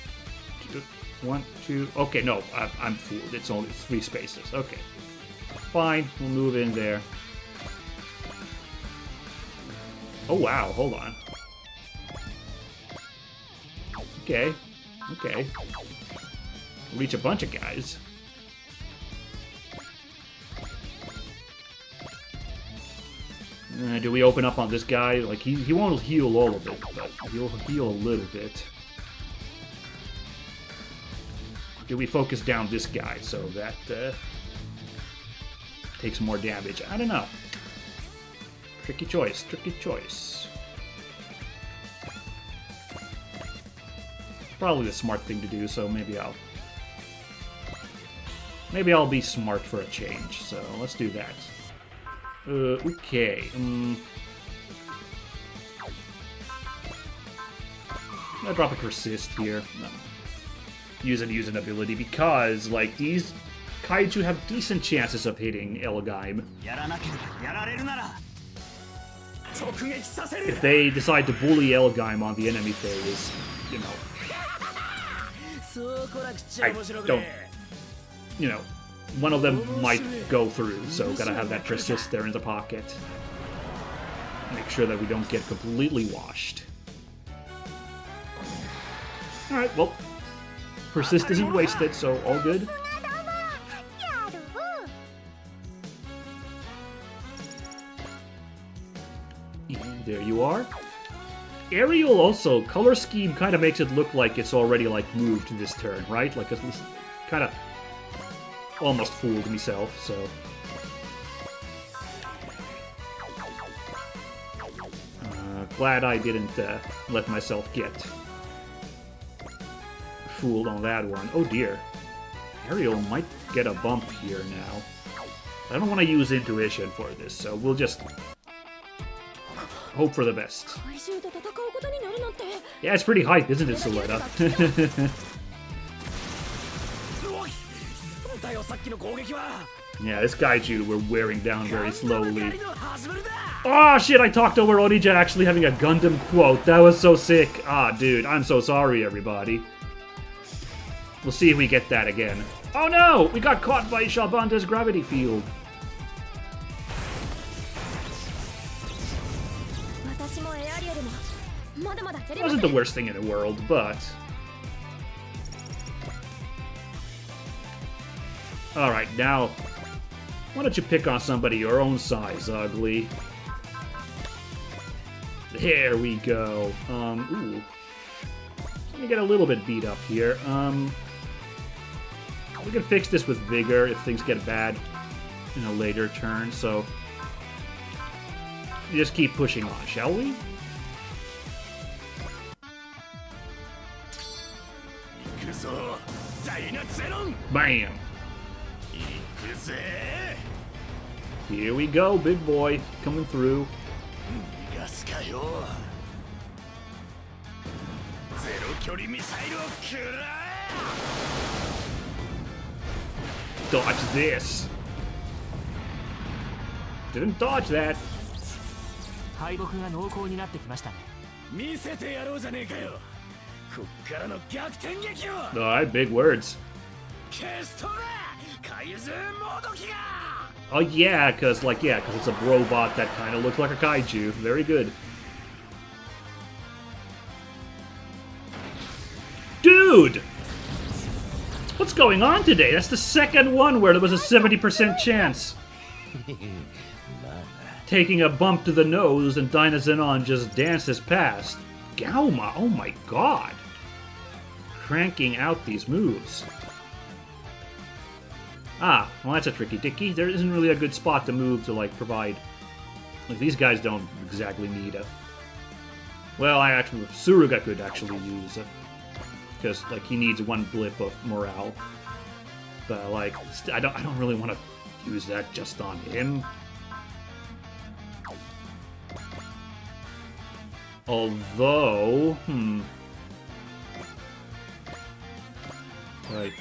2, 1, 2... Okay, no, I'm fooled. It's only 3 spaces. Okay. Fine, we'll move in there. Oh wow, hold on. Okay. Okay. Reach a bunch of guys. Do we open up on this guy? Like, he won't heal all of it, but he'll heal a little bit. Do we focus down this guy so that takes more damage? I don't know. Tricky choice, tricky choice. Probably the smart thing to do, so maybe I'll be smart for a change, so let's do that. Okay. I'll drop a persist here. No. Use an ability because, like, these kaiju have decent chances of hitting Elgaim. やらなければやられるなら直撃させる If they decide to bully Elgaim on the enemy phase, you know, そうこなくっちゃ I 面白く don't, ね you know, one of them might go through, so gotta have that persist there in the pocket. Make sure that we don't get completely washed. Alright, well, persist isn't wasted, so all good. And there you are. Aerial also, color scheme kind of makes it look like it's already, like, moved this turn, right? Like, it's kind of almost fooled myself, so... glad I didn't let myself get fooled on that one. Oh dear. Ariel might get a bump here now. I don't want to use intuition for this, so we'll just hope for the best. 怪獣と戦うことになるなんて Yeah, it's pretty hype, isn't it, Soleta? なんだよさっきの攻撃は Yeah, this kaiju we're wearing down very や slowly. りの始まりだ Oh shit, I talked over Onija actually having a Gundam quote. That was so sick. Ah, dude, I'm so sorry, everybody. We'll see if we get that again. Oh no! We got caught by Shalbanda's gravity field. 私もエアリアルもまだまだや It りませ wasn't ん the worst thing in the world, but... Alright, now... Why don't you pick on somebody your own size, Ugly? There we go. Ooh. Let me get a little bit beat up here. We can fix this with Vigor if things get bad in a later turn, so... We just keep pushing on, shall we? 行くぞダイナゼロン Bam! 行くぜ Here we go, big boy. Coming through. 逃がすかよゼロ距離ミサイルを食らえ Dodge this. Didn't dodge that. 敗北が濃厚になってきましたね。見せてやろうじゃねえかよこっからの逆転劇を Alright, big words. 消しとれ怪獣もどきが Oh yeah, cause it's a robot that kind of looks like a kaiju. Very good. Dude! What's going on today? That's the second one where there was a 70% chance. Taking a bump to the nose and Dynazenon just dances past. Gauma, oh my god. Cranking out these moves. Ah, well that's a tricky dicky. There isn't really a good spot to move to like provide... Like these guys don't exactly need a... Well, Suruga could actually use it. Because like he needs one blip of morale. But like, I don't really want to use that just on him. Although, like,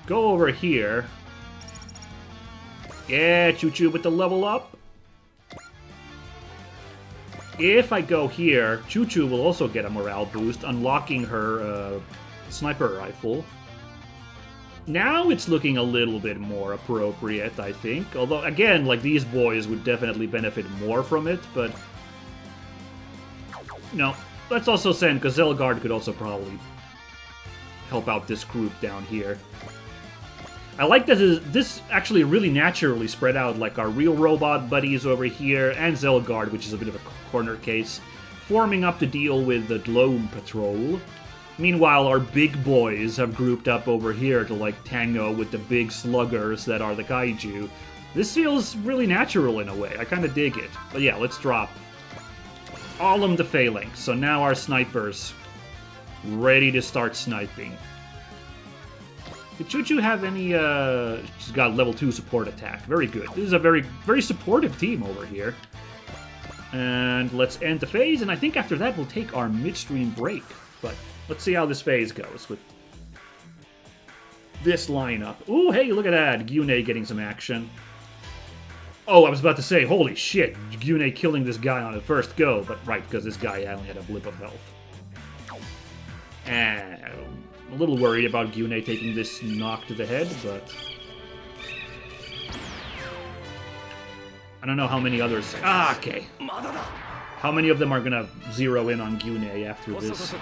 go over here. Yeah, Choo-Choo with the level up. If I go here, Choo-Choo will also get a morale boost, unlocking her sniper rifle. Now it's looking a little bit more appropriate, I think. Although, again, like, these boys would definitely benefit more from it, but... No, let's also send, because Zelgard could also probably help out this group down here. I like that this actually really naturally spread out, like our real robot buddies over here, and Zelgard, which is a bit of a corner case, forming up to deal with the Gloam Patrol. Meanwhile, our big boys have grouped up over here to, like, tango with the big sluggers that are the kaiju. This feels really natural in a way. I kind of dig it. But yeah, let's drop all of them to phalanx. So now our snipers ready to start sniping. Did Choo-Choo have any, she's got level 2 support attack. Very good. This is a very, very supportive team over here. And let's end the phase, and I think after that we'll take our midstream break. But let's see how this phase goes with this lineup. Ooh, hey, look at that. Gyune getting some action. Oh, I was about to say, holy shit, Gyune killing this guy on the first go. But right, because this guy only had a blip of health. And I'm a little worried about Gyune taking this knock to the head, but... I don't know how many others... Ah, okay. How many of them are gonna zero in on Gyune after this?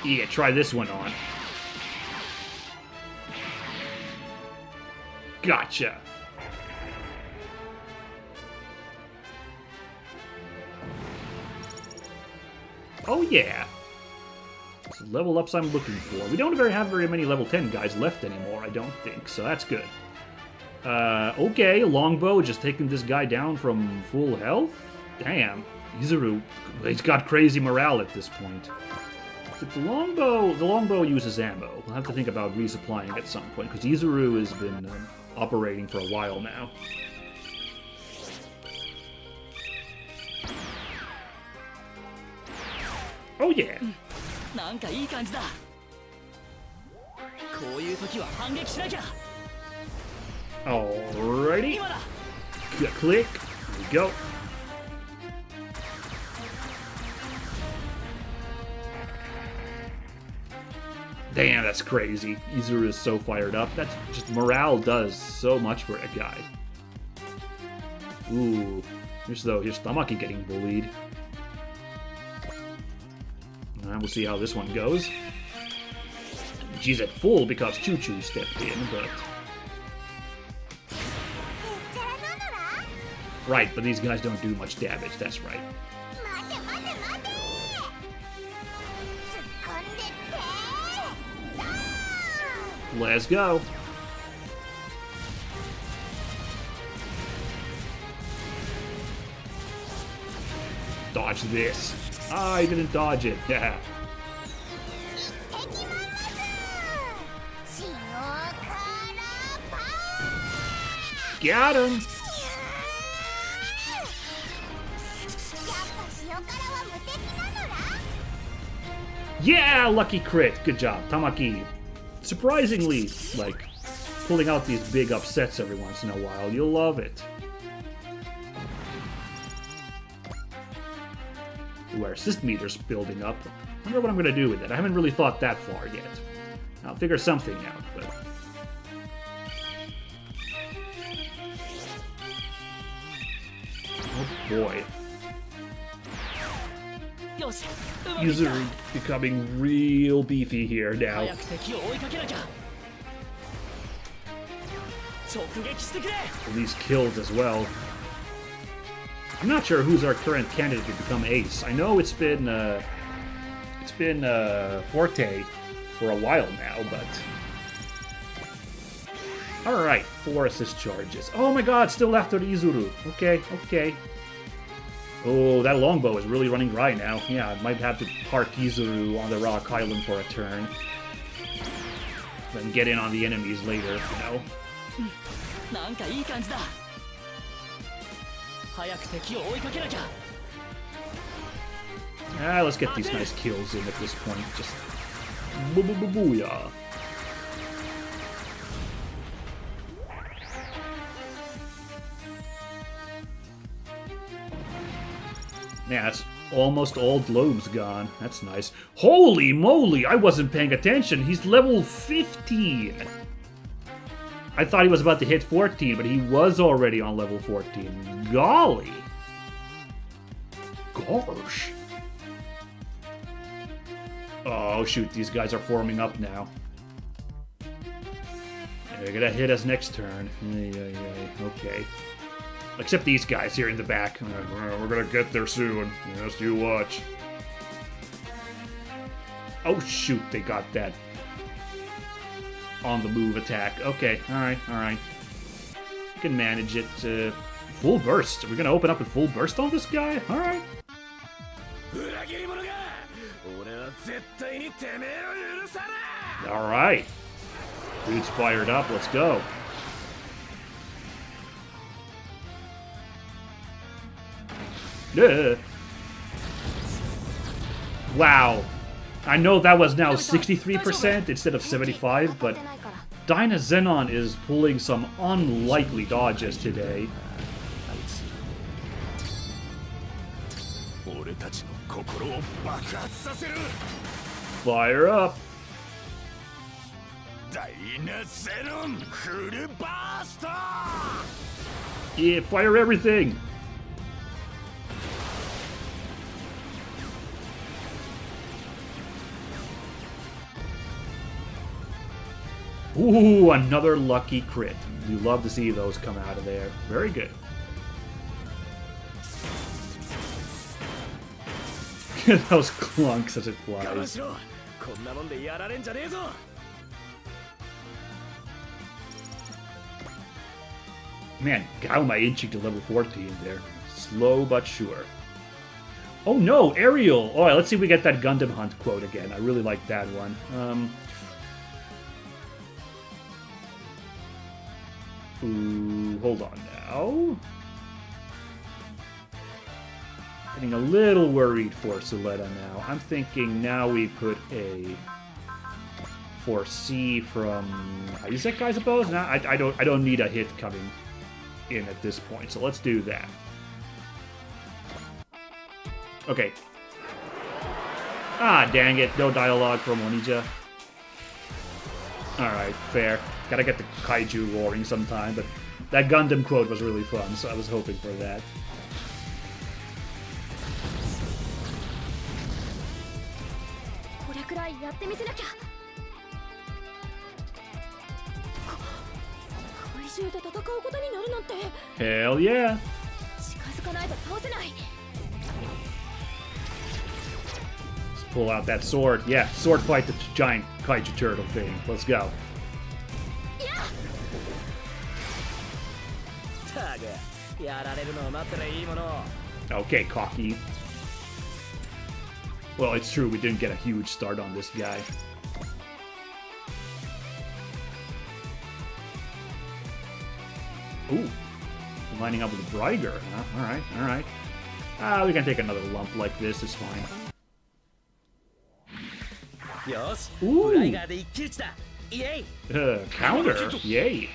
Yeah, try this one on. Gotcha. Oh yeah. So level ups I'm looking for. We don't have very many level 10 guys left anymore, I don't think, so that's good. Okay, Longbow just taking this guy down from full health? Damn. Izuru, he's got crazy morale at this point. The longbow uses ammo. We'll have to think about resupplying at some point, because Izuru has been operating for a while now. Oh yeah. なんかいい感じだ。こういう時は反撃しなきゃ。 Alrighty. 今だ。 Click. There we go. Damn, that's crazy. Izuru is so fired up. That's just morale does so much for a guy. Ooh. Here's Tamaki getting bullied. We'll see how this one goes. She's at full because Choo Choo stepped in, but... Right, but these guys don't do much damage, that's right. Let's go. Dodge this. I didn't dodge it. Yeah. Got him. Yeah, lucky crit. Good job, Tamaki. Surprisingly, like, pulling out these big upsets every once in a while. You'll love it. Ooh, our assist meter's building up. I wonder what I'm gonna do with it. I haven't really thought that far yet. I'll figure something out, but... Oh boy. Izuru becoming real beefy here now. These kills as well. I'm not sure who's our current candidate to become ace. I know it's been Forte for a while now, but all right, 4 assist charges. Oh my God, still after Izuru. Okay, okay. Oh, that longbow is really running dry now. Yeah, I might have to park Izuru on the Rock Island for a turn, then get in on the enemies later. You know. Let's get these nice kills in at this point. Just boo-boo-boo-booyah. Yeah, that's almost all globes gone. That's nice. Holy moly, I wasn't paying attention. He's level 15. I thought he was about to hit 14, but he was already on level 14. Golly. Gosh. Oh, shoot, these guys are forming up now. They're gonna hit us next turn. Okay. Except these guys here in the back. We're gonna get there soon. Yes, you watch. Oh, shoot, they got that on the move attack. Okay, alright. You can manage it. Full burst. Are we gonna open up with full burst on this guy? Alright. Alright. Dude's fired up. Let's go. Yeah. Wow. I know that was now 63% instead of 75, but Dyna Zenon is pulling some unlikely dodges today. Fire up. Yeah, fire everything. Ooh, another lucky crit. You love to see those come out of there. Very good. Look at those clunks as it flies. Man, Gauma inching to level 14 there. Slow but sure. Oh no, Ariel! Alright, let's see if we get that Gundam Hunt quote again. I really like that one. Ooh, hold on now. Getting a little worried for Suleta now. I'm thinking now we put a 4C from Isaac, I suppose. Now I don't need a hit coming in at this point, so let's do that. Okay. Ah, dang it! No dialogue from Onija. All right, fair. Gotta get the kaiju roaring sometime, but that Gundam quote was really fun, so I was hoping for that. Hell yeah! Let's pull out that sword. Yeah, sword fight the giant kaiju turtle thing. Let's go. Okay, cocky. Well, it's true, we didn't get a huge start on this guy. Ooh, lining up with a Bryger, huh? Alright, alright. We can take another lump like this, it's fine. Ooh! Counter! Yay!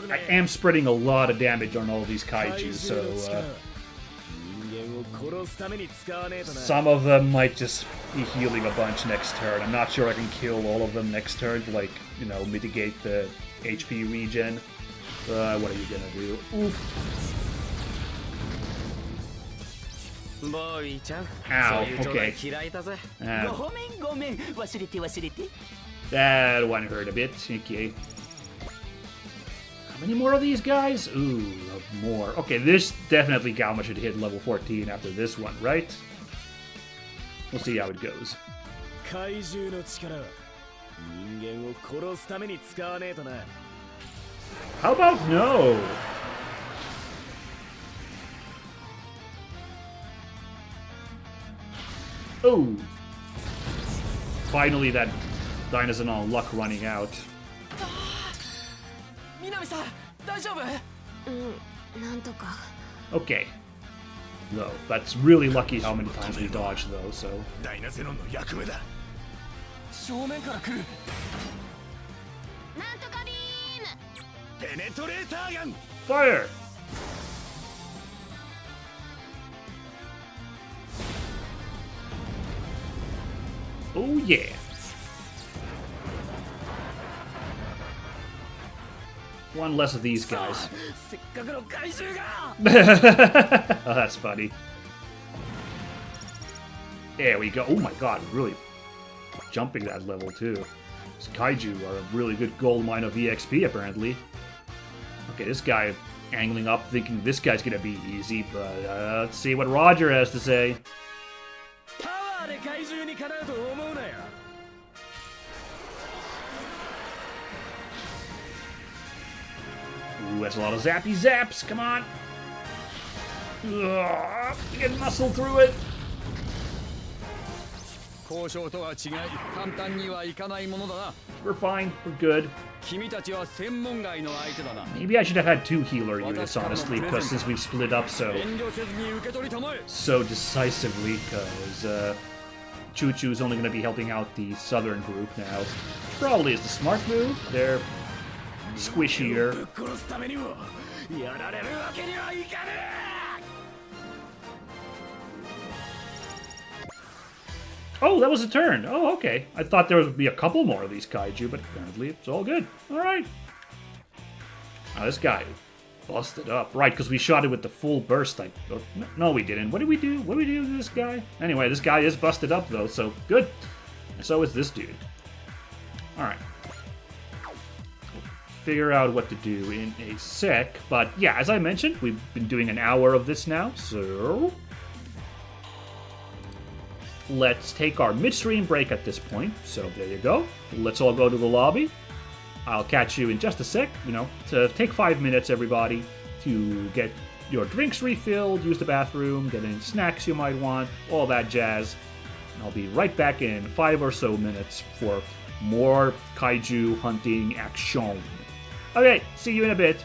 I am spreading a lot of damage on all these kaiju, so some of them might just be healing a bunch next turn. I'm not sure I can kill all of them next turn to, like, you know, mitigate the HP regen. What are you gonna do? Oof. Ow, okay. That one hurt a bit. Okay. How many more of these guys? Ooh, more. Okay, this definitely Gauma should hit level 14 after this one, right? We'll see how it goes. How about no? Oh! Finally, that Dinosaur luck running out. Okay. No, that's really lucky how many times we dodged, though, so... Fire! Oh, yeah. One less of these guys. Oh, that's funny. There we go. Oh my god, really jumping that level too. These kaiju are a really good gold mine of EXP apparently. Okay, this guy angling up thinking this guy's gonna be easy, but let's see what Roger has to say. Ooh, that's a lot of zappy zaps. Come on. Ugh, you can muscle through it. We're fine. We're good. Maybe I should have had 2 healer units, honestly, because since we've split up so decisively, because Choo-Choo's only going to be helping out the southern group now. Which probably is the smart move. They're squishier. Oh, that was a turn. Oh, okay. I thought there would be a couple more of these kaiju, but apparently it's all good. All right. Now this guy busted up. Right, because we shot it with the full burst. No, we didn't. What did we do? What did we do to this guy? Anyway, this guy is busted up, though, so good. And so is this dude. All right. Figure out what to do in a sec. But yeah, as I mentioned, we've been doing an hour of this now, so... let's take our midstream break at this point. So there you go. Let's all go to the lobby. I'll catch you in just a sec, you know, to take 5 minutes, everybody, to get your drinks refilled, use the bathroom, get any snacks you might want, all that jazz. And I'll be right back in 5 or so minutes for more kaiju hunting action. Okay, see you in a bit.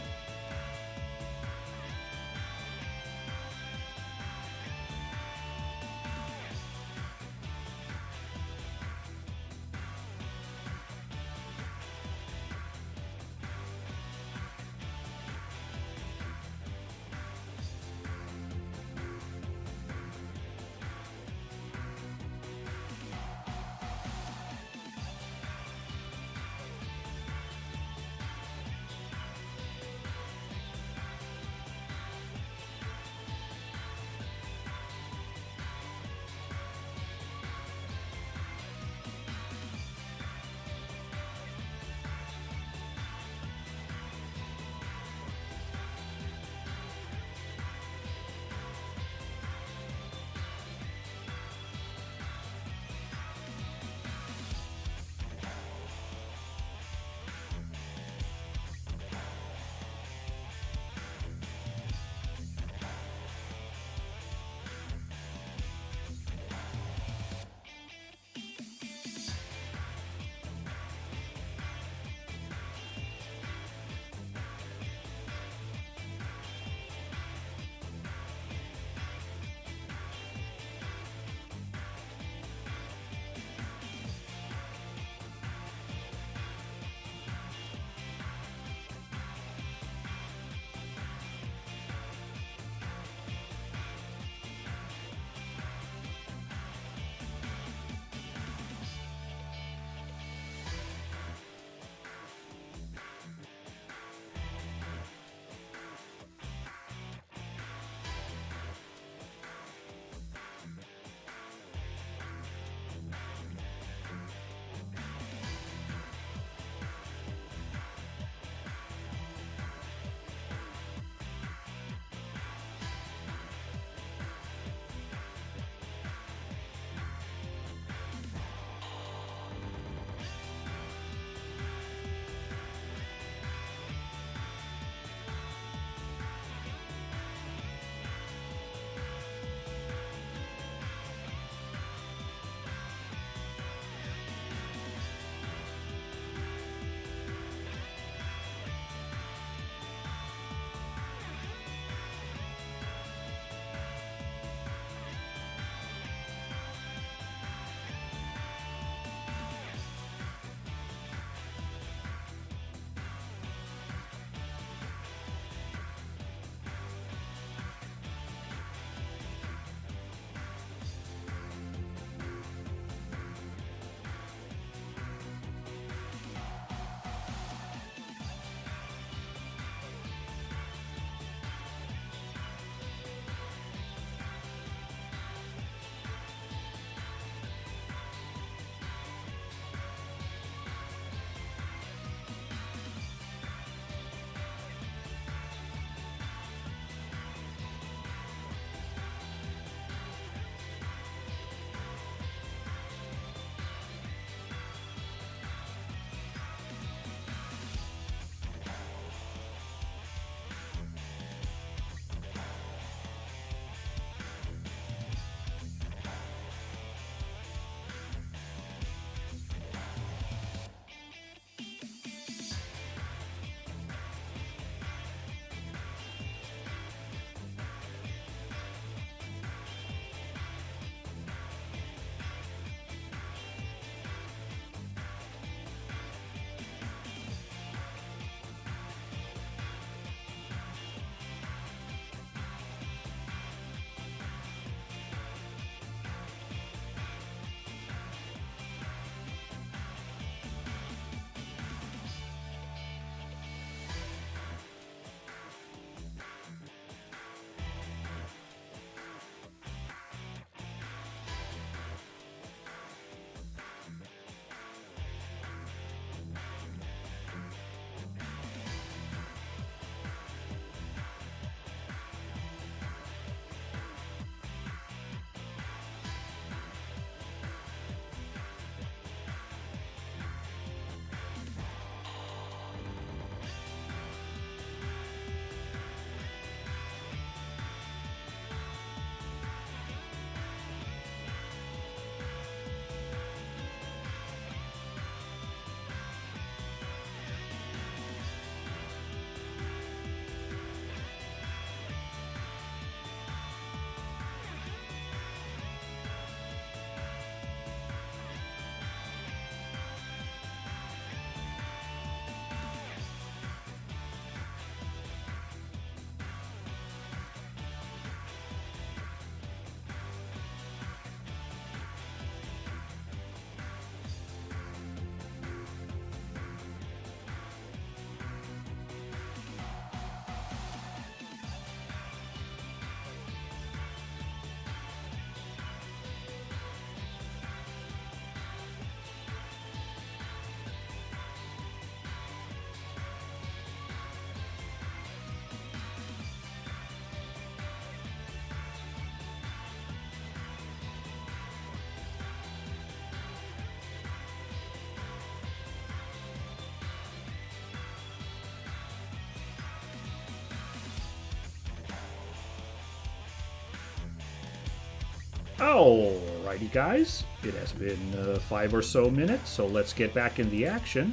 Alrighty, guys. It has been 5 or so minutes, so let's get back in the action.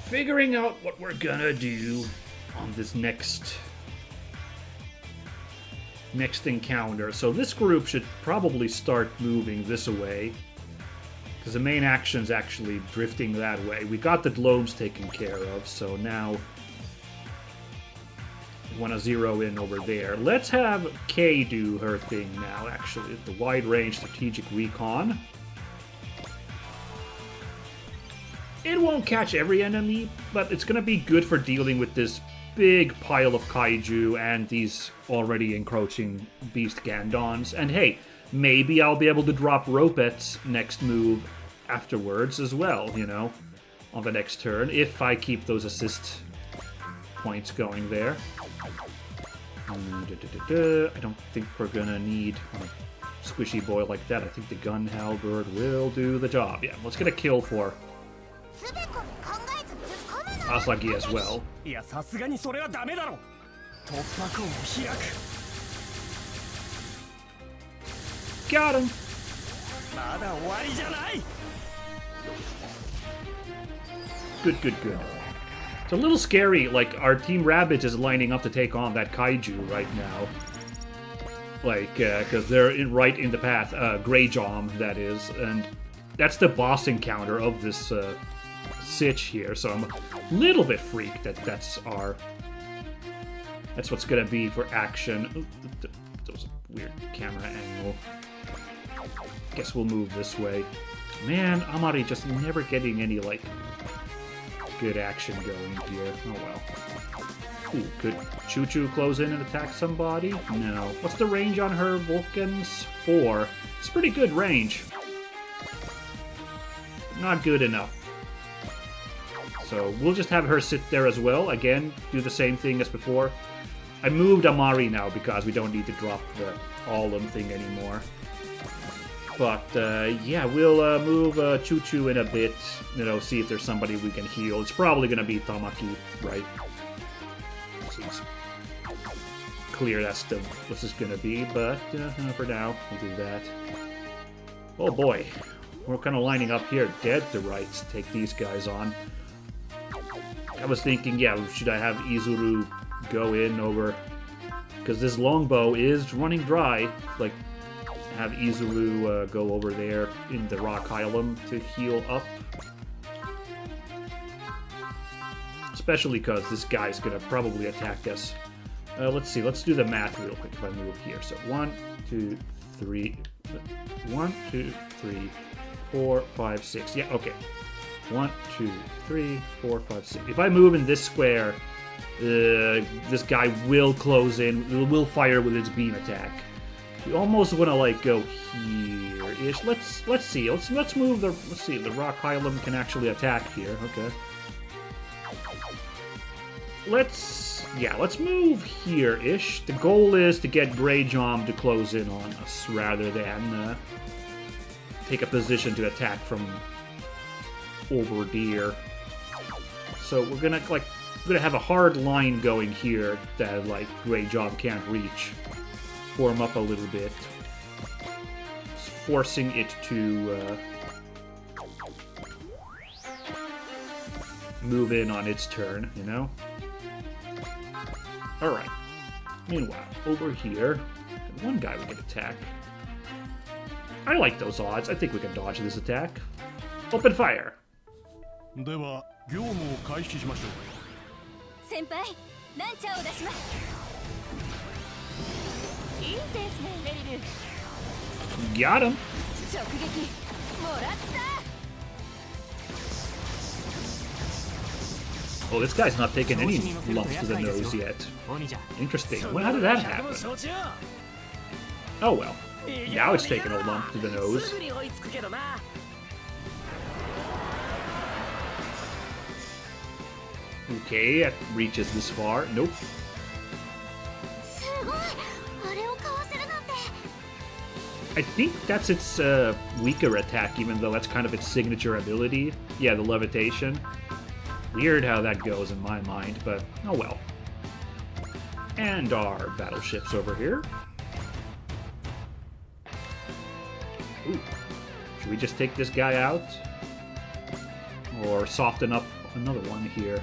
Figuring out what we're gonna do on this next encounter. So this group should probably start moving this way, because the main action's actually drifting that way. We got the globes taken care of, so now we want to zero in over there. Let's have Kay do her thing now, actually. The wide-range strategic recon. It won't catch every enemy, but it's going to be good for dealing with this big pile of kaiju and these already encroaching beast Gandons. And hey, maybe I'll be able to drop Ropet's next move afterwards as well, you know, on the next turn, if I keep those assist points going there. I don't think we're gonna need a squishy boy like that. I think the gun halberd will do the job. Yeah, let's get a kill for Asagi as well. いやさすがにそれはダメだろ突破口を開く Got him! まだ終わりじゃない Good, good, good. It's a little scary, like, our Team Rabbids is lining up to take on that kaiju right now. Like, because they're right in the path. Greyjom, that is. And that's the boss encounter of this sitch here, so I'm a little bit freaked that that's what's gonna be for action. Ooh, that was a weird camera angle. Guess we'll move this way. Man, Amari just never getting any, like, good action going here. Oh well. Ooh, could Choo-Choo close in and attack somebody? No. What's the range on her Vulcans? 4. It's pretty good range. Not good enough. So we'll just have her sit there as well. Again, do the same thing as before. I moved Amari now because we don't need to drop the all-in thing anymore. But, yeah, we'll move Choo-Choo in a bit, you know, see if there's somebody we can heal. It's probably going to be Tamaki, right? Seems clear that's what this is going to be, but for now, we'll do that. Oh boy, we're kind of lining up here, dead to rights, to take these guys on. I was thinking, yeah, should I have Izuru go in over... Because this longbow is running dry, like... Have Izuru go over there in the rock island to heal up. Especially because this guy's gonna probably attack us. Let's see, let's do the math real quick if I move here. So 1, 2, 3, 1, 2, 3, 4, 5, 6. Yeah, okay. 1, 2, 3, 4, 5, 6. If I move in this square, this guy will close in, will fire with its beam attack. We almost want to like go here-ish. Let's see. Let's move the. Let's see. The rock Hylam can actually attack here. Okay. Let's move here-ish. The goal is to get Greyjom to close in on us rather than take a position to attack from over there. So we're gonna have a hard line going here that like Greyjom can't reach. Form up a little bit, forcing it to move in on its turn, you know? Alright. Meanwhile, over here, one guy we can attack. I like those odds. I think we can dodge this attack. Open fire! では業務を開始しましょう先輩ランチャーを出しますいいですねメリル Got him! 直撃もらった Oh, this guy's not taking any lumps to the nose yet. Interesting. Well, how did that happen? Oh well. Now it's taking a lump to the nose. Okay, it reaches this far. Nope. I think that's its weaker attack, even though that's kind of its signature ability. Yeah, the levitation. Weird how that goes in my mind, but oh well. And our battleships over here. Ooh. Should we just take this guy out? Or soften up another one here?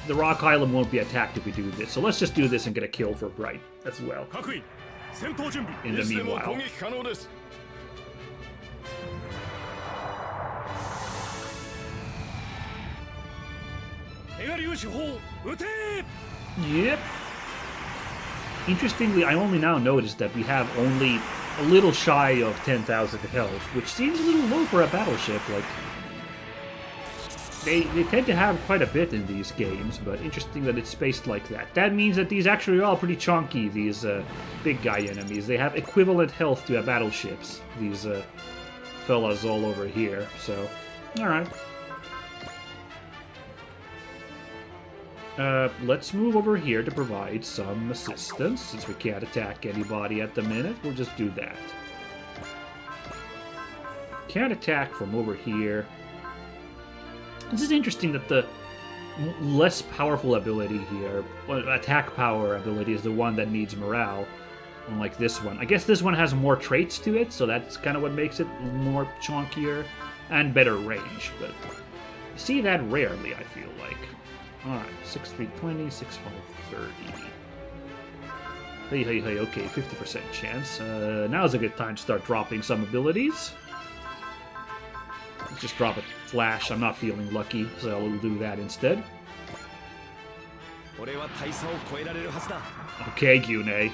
The Rock Island won't be attacked if we do this, so let's just do this and get a kill for Bright as well. In the meanwhile. Yep. Interestingly, I only now noticed that we have only a little shy of 10,000 health, which seems a little low for a battleship. Like, they tend to have quite a bit in these games, but interesting that it's spaced like that. That means that these actually are all pretty chunky, these big guy enemies. They have equivalent health to battleships, these fellas all over here, so alright. Let's move over here to provide some assistance. Since we can't attack anybody at the minute, we'll just do that. Can't attack from over here. This is interesting that the less powerful ability here, attack power ability, is the one that needs morale, unlike this one. I guess this one has more traits to it, so that's kind of what makes it more chunkier and better range, but you see that rarely, I feel like. Alright, 6,320, 6,530. Hey, okay, 50% chance. Now's a good time to start dropping some abilities. Let's just drop a flash. I'm not feeling lucky, so I'll do that instead. Okay, Gyune.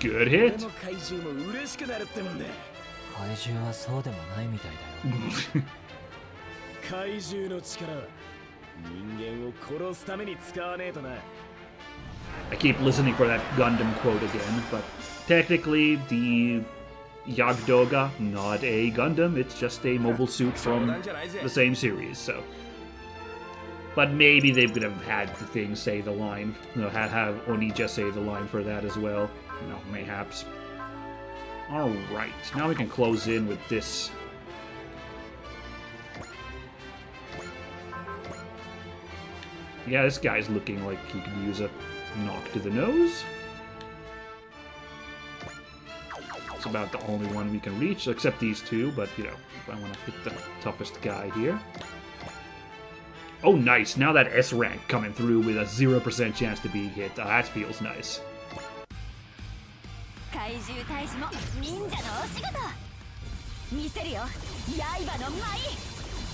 Good hit. 怪獣はそうでもないみたいだよ。怪獣の力は人間を殺すために使わねえとな。 I keep listening for that Gundam quote again, but technically the Yagdoga, not a Gundam, it's just a mobile suit from the same series, so. But maybe they would have had the thing say the line, you know, have Onija say the line for that as well, you know, mayhaps. Alright, now we can close in with this. Yeah, this guy's looking like he could use a knock to the nose. It's about the only one we can reach, except these two, but, you know, I want to hit the toughest guy here. Oh, nice. Now that S rank coming through with a 0% chance to be hit. That feels nice.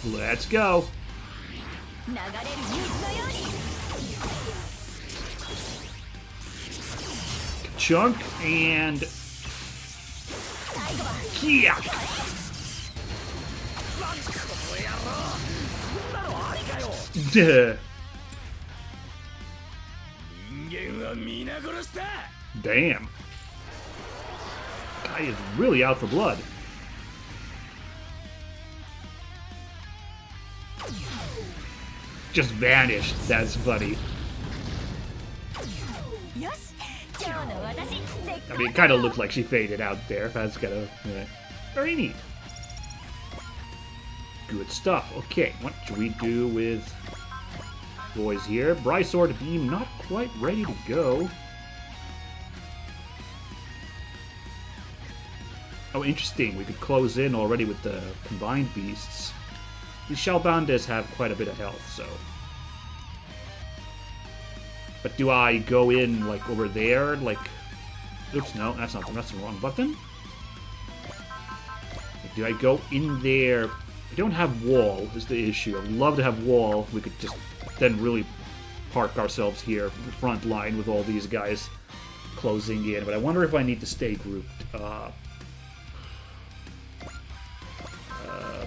Let's go. Chunk and... Yeah. Damn. Guy is really out for blood. Just vanished. That's funny. I mean, it kind of looked like she faded out there. That's kind of very neat. Good stuff. Okay, what should we do with boys here? Brysword Beam not quite ready to go. Oh, interesting. We could close in already with the combined beasts. These Shellbounders have quite a bit of health, so... But do I go in, like, over there? Like... Oops, no, that's not... That's the wrong button. Do I go in there? I don't have wall, is the issue. I'd love to have wall. We could just then really park ourselves here in the front line with all these guys closing in. But I wonder if I need to stay grouped.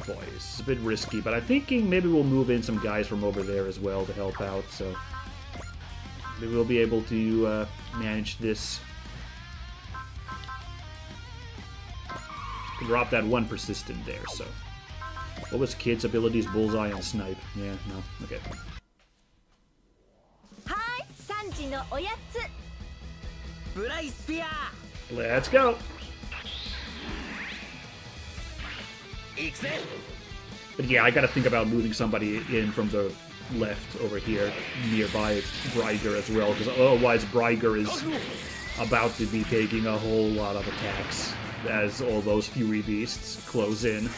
Boy, it's a bit risky, but I'm thinking maybe we'll move in some guys from over there as well to help out, so maybe we'll be able to manage this. Drop that one persistent there, so. What was Kid's abilities? Bullseye and Snipe. Yeah, no, okay. Hi, 3時のおやつ。ブライスピアー Let's go! But yeah, I gotta think about moving somebody in from the left over here, nearby Bryger as well, because otherwise Bryger is about to be taking a whole lot of attacks as all those Fury Beasts close in.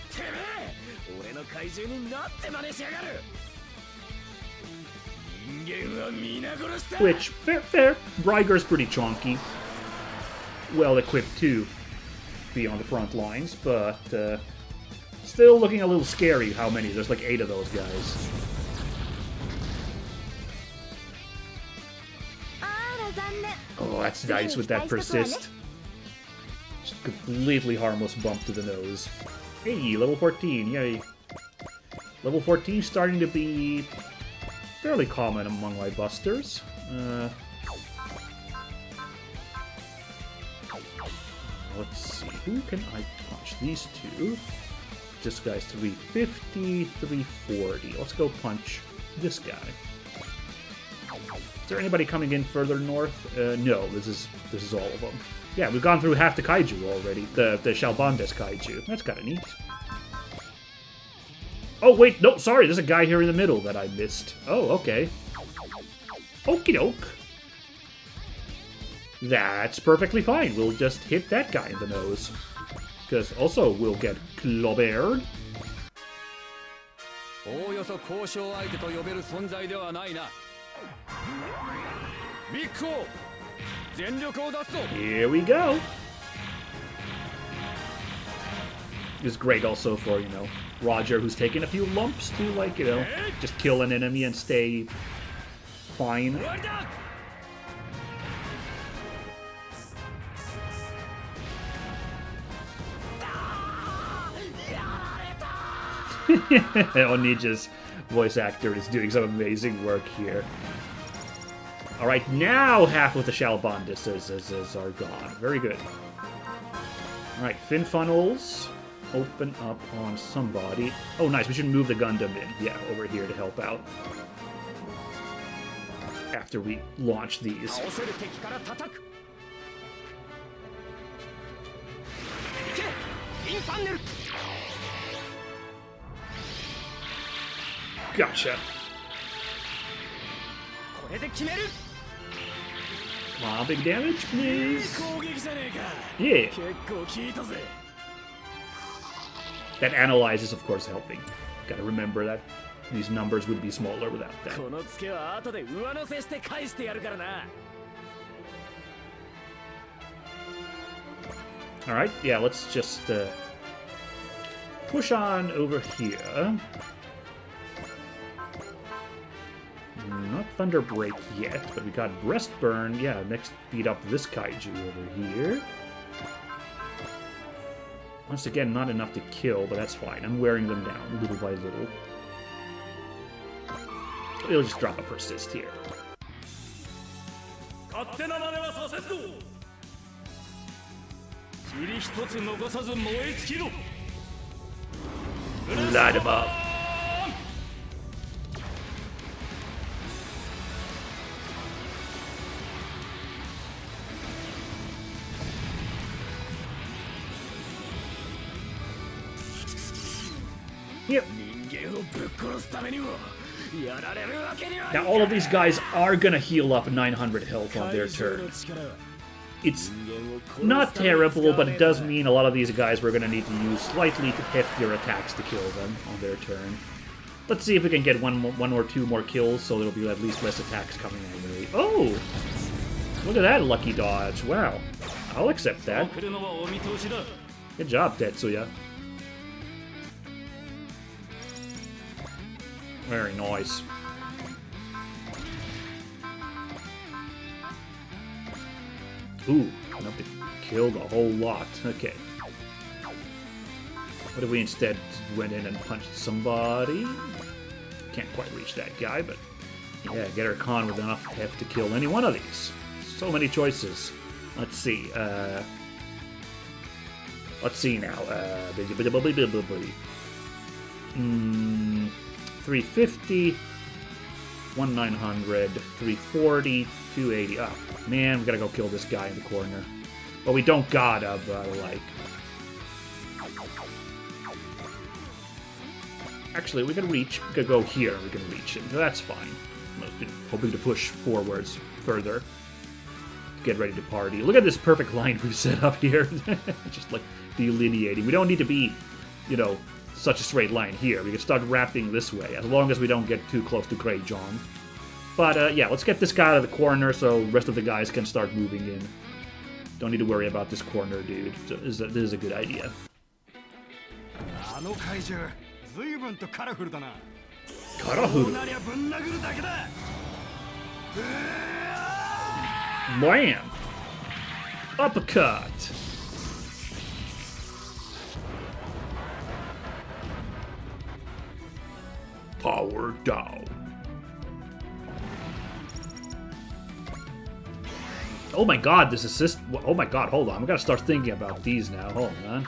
てめえ俺の怪獣になって真似しやがる人間は皆殺しだ Which, fair. Bryger's pretty chonky. Well equipped to be on the front lines, but still looking a little scary how many. There's like 8 of those guys. あら残念 Oh, that's nice with that persist. Just completely harmless bump to the nose. Hey, level 14, yay. Level 14 starting to be fairly common among my busters. Let's see, who can I punch? These two. This guy's 350, 340. Let's go punch this guy. Is there anybody coming in further north? No, this is all of them. Yeah, we've gone through half the kaiju already. The Shalbandes kaiju. That's kind of neat. Oh, wait, no, sorry, there's a guy here in the middle that I missed. Oh, okay. Okie doke. That's perfectly fine. We'll just hit that guy in the nose. Because also we'll get clobbered. おおよそ交渉相手と呼べる存在ではないな。ビッグオー、全力を出すぞ。 Here we go. It's great also for, Roger, who's taken a few lumps to, just kill an enemy and stay fine. Onija's voice actor is doing some amazing work here. Alright, now half of the Shalbandises are gone. Very good. Alright, fin funnels. Open up on somebody. Oh, nice. We should move the Gundam in. Yeah, over here to help out. After we launch these. Gotcha. Come on, big damage, please. Yeah. That analyze is, of course, helping. Gotta remember that these numbers would be smaller without that. このツケは後で上乗せして返してやるからな Alright, yeah, let's just push on over here. Not Thunder Break yet, but we got Breast Burn. Yeah, next beat up this kaiju over here. Once again, not enough to kill, but that's fine. I'm wearing them down little by little. We'll just drop a persist here. Light him up. Yep. Now all of these guys are gonna heal up 900 health on their turn. It's not terrible, but it does mean a lot of these guys we're gonna need to use slightly heftier attacks to kill them on their turn. Let's see if we can get one or two more kills, so there'll be at least less attacks coming our way. Oh! Look at that lucky dodge. Wow. I'll accept that. Good job, Tetsuya. Very nice. Ooh, enough to kill the whole lot. Okay. What if we instead went in and punched somebody? Can't quite reach that guy, but yeah, get our con with enough heft to kill any one of these. So many choices. Let's see. Let's see now. 350, 1900, 340, 280. Ah, man, we gotta go kill this guy in the corner. But we don't gotta, but like. Actually, we could go here and we can reach it. That's fine. I'm hoping to push forwards further. Get ready to party. Look at this perfect line we've set up here. Just like delineating. We don't need to be, you know, such a straight line here. We can start wrapping this way, as long as we don't get too close to Grey John. But yeah, let's get this guy out of the corner so the rest of the guys can start moving in. Don't need to worry about this corner, dude. This is a good idea. あの怪獣随分とカラフルだな。カラフル。こうなりゃぶん殴るだけだ。Blam! Uppercut! Power down. Oh my god, this assist... Oh my god, hold on. We gotta start thinking about these now. Hold on.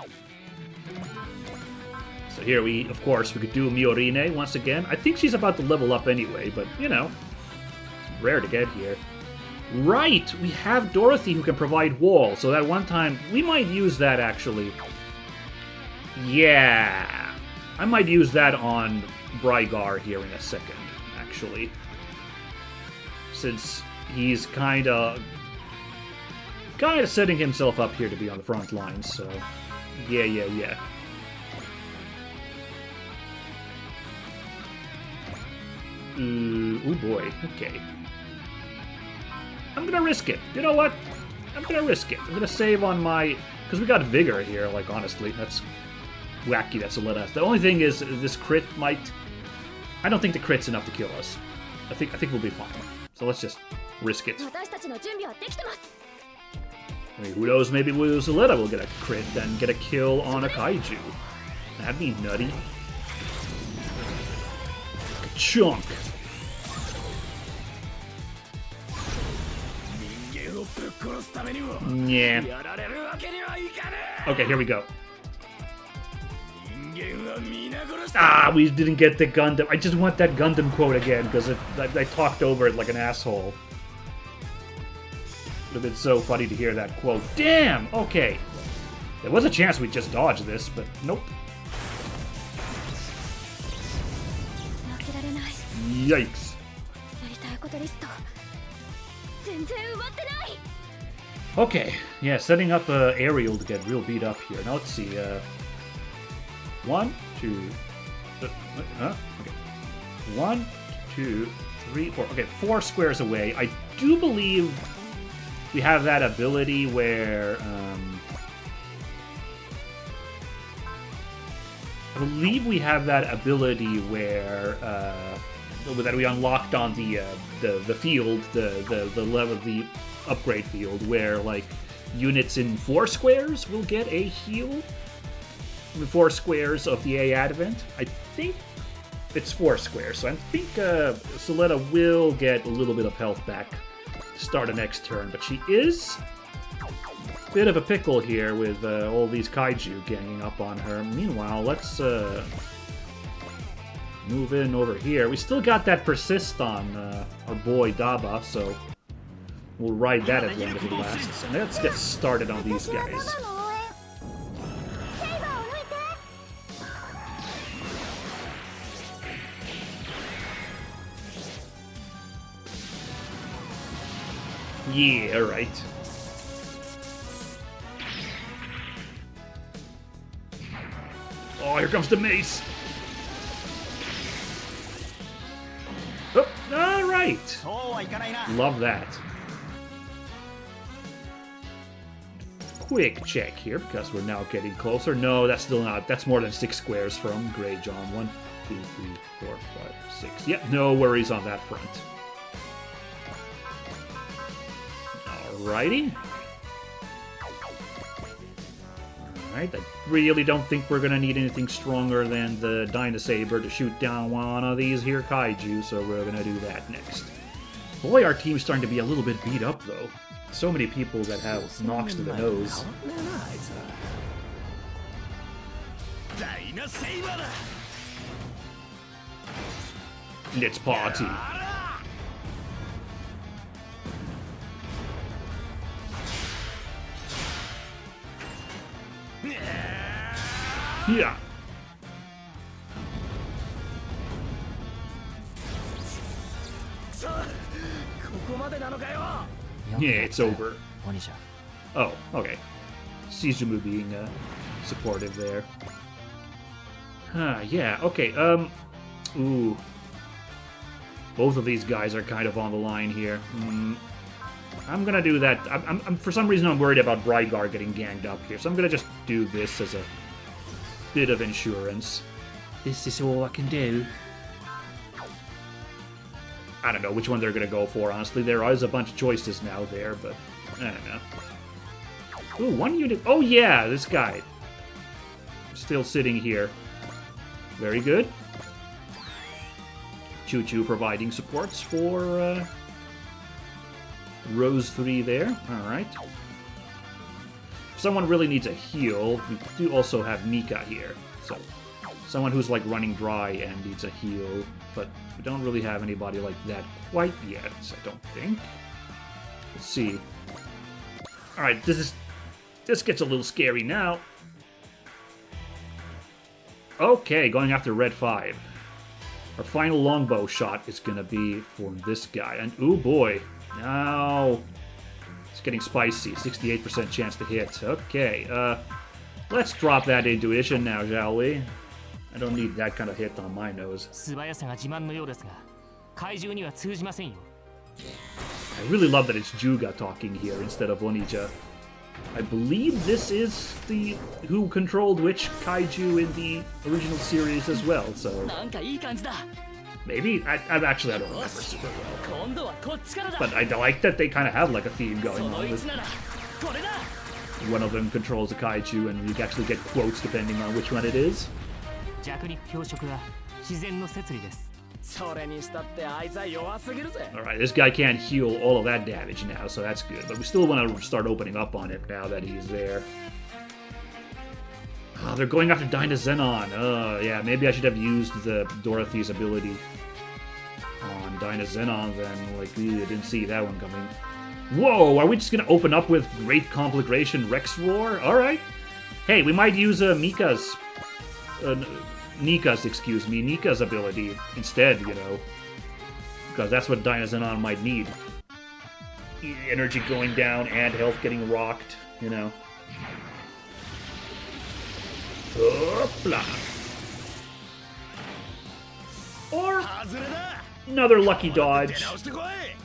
So here we, of course, we could do Miorine once again. I think she's about to level up anyway, but, you know, rare to get here. Right! We have Dorothy who can provide wall, so that one time, we might use that, actually. Yeah! I might use that on Brygar here in a second, actually. Since he's kind of setting himself up here to be on the front lines, so... Yeah. Oh boy, okay. I'm gonna risk it. You know what? I'm gonna risk it. I'm gonna save on my... Because we got Vigor here, like, honestly. That's wacky, that's a let us. The only thing is, this crit might... I don't think the crit's enough to kill us. I think we'll be fine. So let's just risk it. 私たちの準備はできてます I mean, who knows, maybe Zaletta will get a crit and get a kill on a kaiju. That'd be nutty. Chunk. Yeah. Okay, here we go. Ah, we didn't get the Gundam. I just want that Gundam quote again, because I talked over it like an asshole. Would have been so funny to hear that quote. Damn! Okay. There was a chance we'd just dodge this, but nope. 負けられない Yikes. やりたいことリスト全然埋まってない Okay, yeah, setting up Ariel to get real beat up here. Now let's see. 1, 2. Okay. 1, 2, 3, 4. Okay, 4 squares away. I do believe we have that ability where. I believe we have that ability where that we unlocked on the field, the level of the upgrade field, where like units in 4 squares will get a heal. 4 squares of the A Advent. I think it's 4 squares, so I think Zaletta will get a little bit of health back to start the next turn, but she is a bit of a pickle here with all these kaiju ganging up on her. Meanwhile, let's move in over here. We still got that persist on our boy Daba, so we'll ride that at the end of the last. And let's get started on these guys. セイバーを抜いて Yeah, right. Oh, here comes the mace. Oh, all right. そうはいかないな。 Love that. Quick check here because we're now getting closer. No, that's still not. That's more than 6 squares from Grey John. 1, 2, 3, 4, 5, 6. Yep, no worries on that front. Alrighty. Alright, I really don't think we're gonna need anything stronger than the Dinosaber to shoot down one of these here kaiju, so we're gonna do that next. Boy, our team's starting to be a little bit beat up, though. So many people that have knocks to the nose. ダイナセイバーだ。 Let's party. Yeah. Yeah, it's over. 鬼じゃ Oh, okay. Shizumu being supportive there. Yeah, okay, ooh. Both of these guys are kind of on the line here. I'm gonna do that. I'm for some reason I'm worried about Brygar getting ganged up here, so I'm gonna just do this as a bit of insurance. This is all I can do. I don't know which one they're gonna go for, honestly. There is a bunch of choices now there, but I don't know. Ooh, one unit. Oh yeah, this guy. Still sitting here. Very good. Choo-Choo providing supports for Rose 3 there. Alright. If someone really needs a heal, we do also have Mika here. So, someone who's like running dry and needs a heal, but we don't really have anybody like that quite yet, I don't think. Let's see. Alright, this gets a little scary now. Okay, going after Red 5. Our final longbow shot is gonna be for this guy. And ooh boy. Now it's getting spicy. 68% chance to hit. Okay, let's drop that intuition now, shall we? I don't need that kind of hit on my nose. 素早さが自慢のようですが怪獣には通じませんよ I really love that it's Juga talking here instead of Onija. I believe this is the who controlled which kaiju in the original series as well, so なんかいい感じだ maybe? I actually I don't remember super well. 今度はこっちからだ But I like that they kind of have like a theme going その on 位 with 置ならこれだ one of them controls a kaiju and you actually get quotes depending on which one it is. 弱肉強食は自然の摂理です それにしたってあいつは弱すぎるぜ Alright, this guy can't heal all of that damage now, so that's good. But we still want to start opening up on it now that he's there. Oh, they're going after Dynazenon. Yeah, maybe I should have used the Dorothy's ability on Dynazenon then. Like, I didn't see that one coming. Whoa, are we just going to open up with Great Conflagration Rex Roar? Alright. Hey, we might use Nika's ability instead, you know. Because that's what Dynazenon might need. Energy going down and health getting rocked, you know. Hoopla. Or another lucky dodge.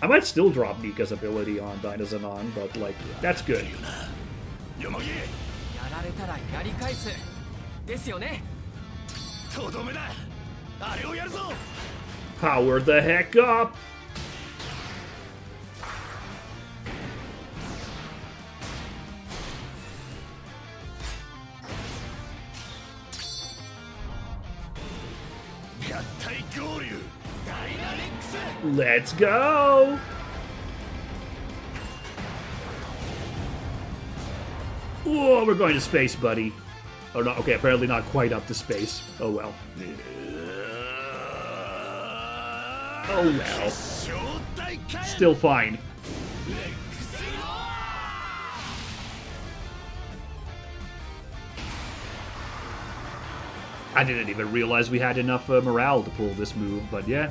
I might still drop Nika's ability on Dynazenon, but like, that's good. やられたらやり返すですよね とどめだあれをやるぞ Power the heck up! Let's go! Whoa, we're going to space, buddy. Oh, no, okay, apparently not quite up to space. Oh, well. Oh, well. Still fine. I didn't even realize we had enough morale to pull this move, but yeah.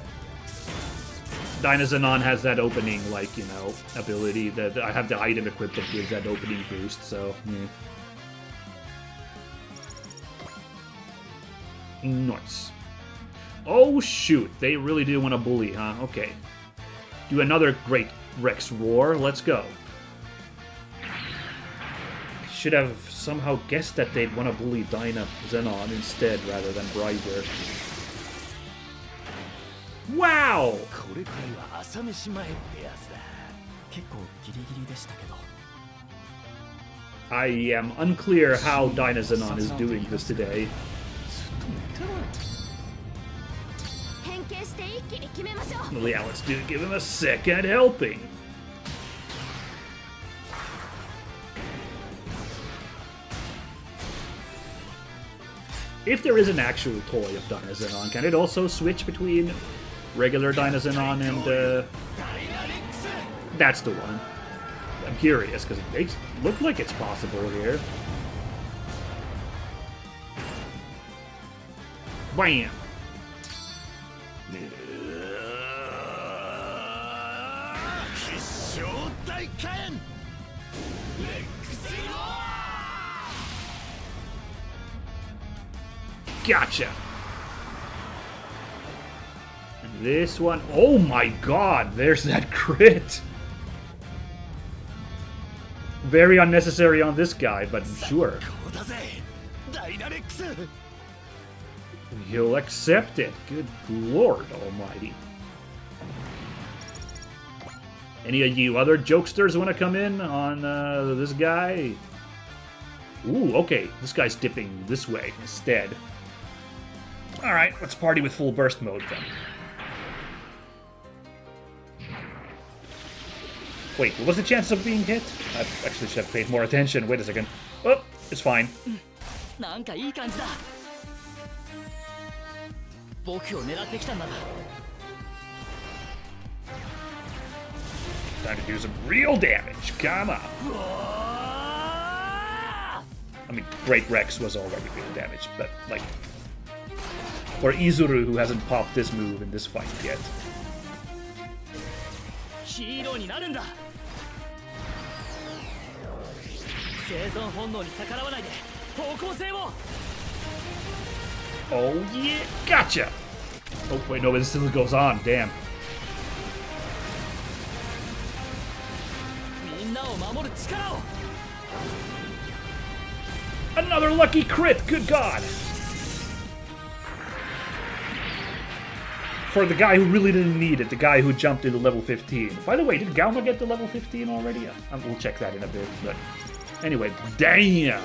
Dynazenon has that opening, like, you know, ability. That I have the item equipped that gives that opening boost, so, yeah. Nice. Oh, shoot. They really do want to bully, huh? Okay. Do another Great Rex Roar. Let's go. Should have somehow guessed that they'd want to bully Dynazenon instead rather than Brygar. Wow! これくらいは朝飯前ってやつだ結構ギリギリでしたけど I am unclear how Dynazenon is doing this today. 変形して一気に決めましょう Well, yeah, let's give him a second helping. If there is an actual toy of Dynazenon, can it also switch between regular Dynazenon and, that's the one. I'm curious, because it makes look like it's possible here. Bam! Gotcha! And this one... Oh my god! There's that crit! Very unnecessary on this guy, but sure. He'll accept it. Good lord almighty. Any of you other jokesters want to come in on this guy? Ooh, okay. This guy's dipping this way instead. Alright, let's party with full burst mode then. Wait, what was the chance of being hit? I actually should have paid more attention. Wait a second. Oh, it's fine. なんかいい感じだ。僕を狙ってきたんだ。 Time to do some real damage. Come on. I mean, Great Rex was already real damage, but like... Or Izuru, who hasn't popped this move in this fight yet. ヒーローになるんだ。生存本能に逆らわないで方向性を。 Oh yeah, gotcha! Oh wait, no, this still goes on, damn. みんなを守る力を。 Another lucky crit, good god! For the guy who really didn't need it, the guy who jumped into level 15. By the way, did Gauma get to level 15 already? We'll check that in a bit, but... Anyway, damn!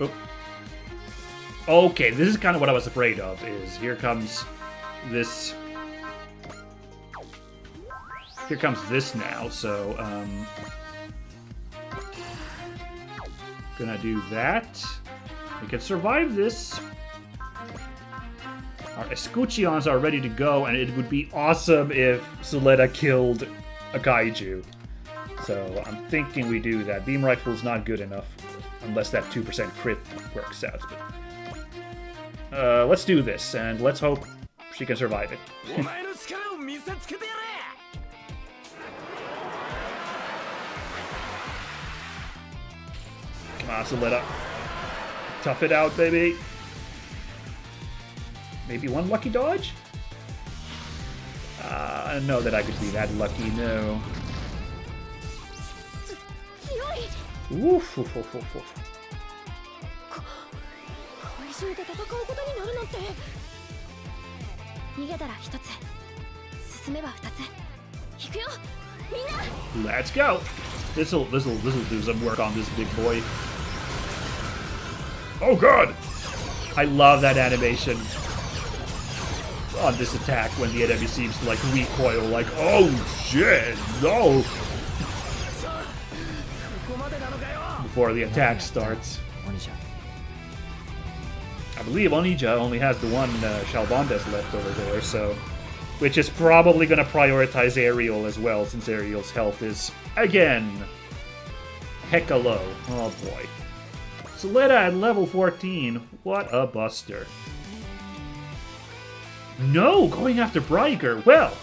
Oh. Okay, this is kind of what I was afraid of, is here comes this... Here comes this now, so, gonna do that. We can survive this. Our Escuchions are ready to go, and it would be awesome if Suletta killed a kaiju. So I'm thinking we do that. Beam Rifle is not good enough, unless that 2% crit works out. But let's do this, and let's hope she can survive it. Come on, Suletta. Tough it out, baby. Maybe one lucky dodge? I don't know that I could be that lucky, no. Oof, oof, oof, oof, oof. 怪獣と戦うことになるなんて。逃げたら一つ、進めば二つ。行くよ、みんな。 Let's go. This'll do some work on this big boy. Oh god! I love that animation on this attack when the enemy seems to like recoil, like, oh shit, no! Before the attack starts. I believe Onija only has the one Shalbandes left over there, so... Which is probably gonna prioritize Ariel as well, since Ariel's health is, again, hecka low. Oh boy. Suletta at level 14. What a buster. No, going after Breiger. Well,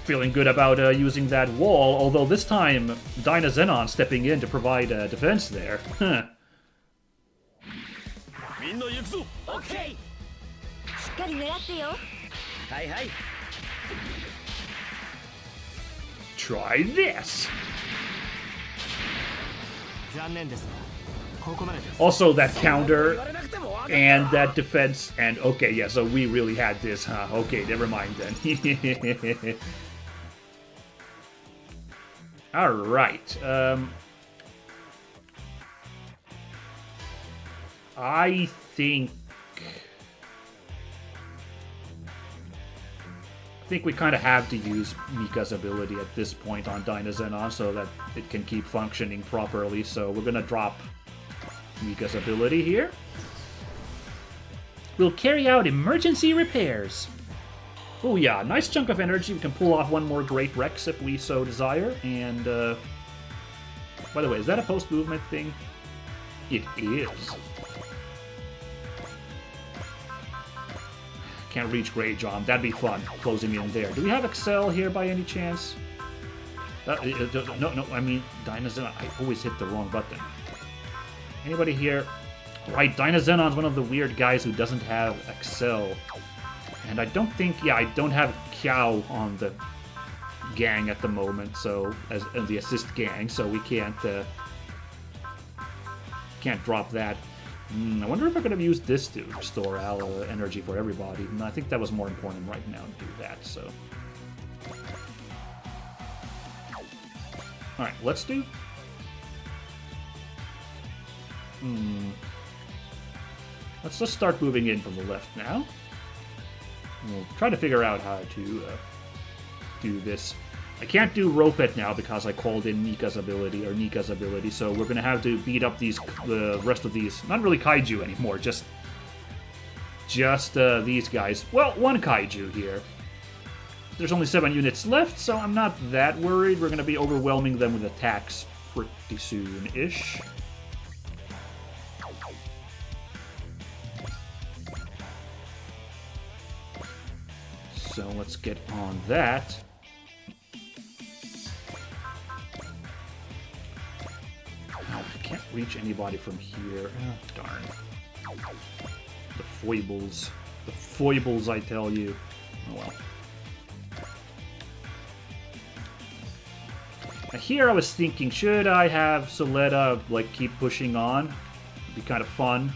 feeling good about using that wall, although this time Dyna Zenon stepping in to provide defense there. Huh. Okay. Try this. Also, that counter and that defense, and okay, yeah, so we really had this, huh? Okay, never mind then. Alright, I think we kind of have to use Mika's ability at this point on Dyna Zenon so that it can keep functioning properly, so we're gonna drop Mika's ability here. We'll carry out emergency repairs. Oh yeah, nice chunk of energy. We can pull off one more Great Rex if we so desire. And, by the way, is that a post-movement thing? It is. Can't reach Grey John. That'd be fun, closing in there. Do we have Excel here by any chance? No, I mean, Dynazenon. I always hit the wrong button. Anybody here? Right, Dynazenon's one of the weird guys who doesn't have Excel. And I don't think, yeah, I don't have Kiao on the gang at the moment, so, as the assist gang, so we can't drop that. I wonder if I could have used this to restore energy for everybody. I think that was more important right now to do that, so. Alright, let's do... Let's just start moving in from the left now. We'll try to figure out how to do this. I can't do Rope It now because I called in Nika's ability, so we're going to have to beat up the rest of these. Not really Kaiju anymore, just these guys. Well, one Kaiju here. There's only 7 units left, so I'm not that worried. We're going to be overwhelming them with attacks pretty soon-ish. So let's get on that. Oh, I can't reach anybody from here. Oh, darn. The foibles. The foibles, I tell you. Oh well. Now here I was thinking, should I have Soletta, like, keep pushing on? It'd be kind of fun.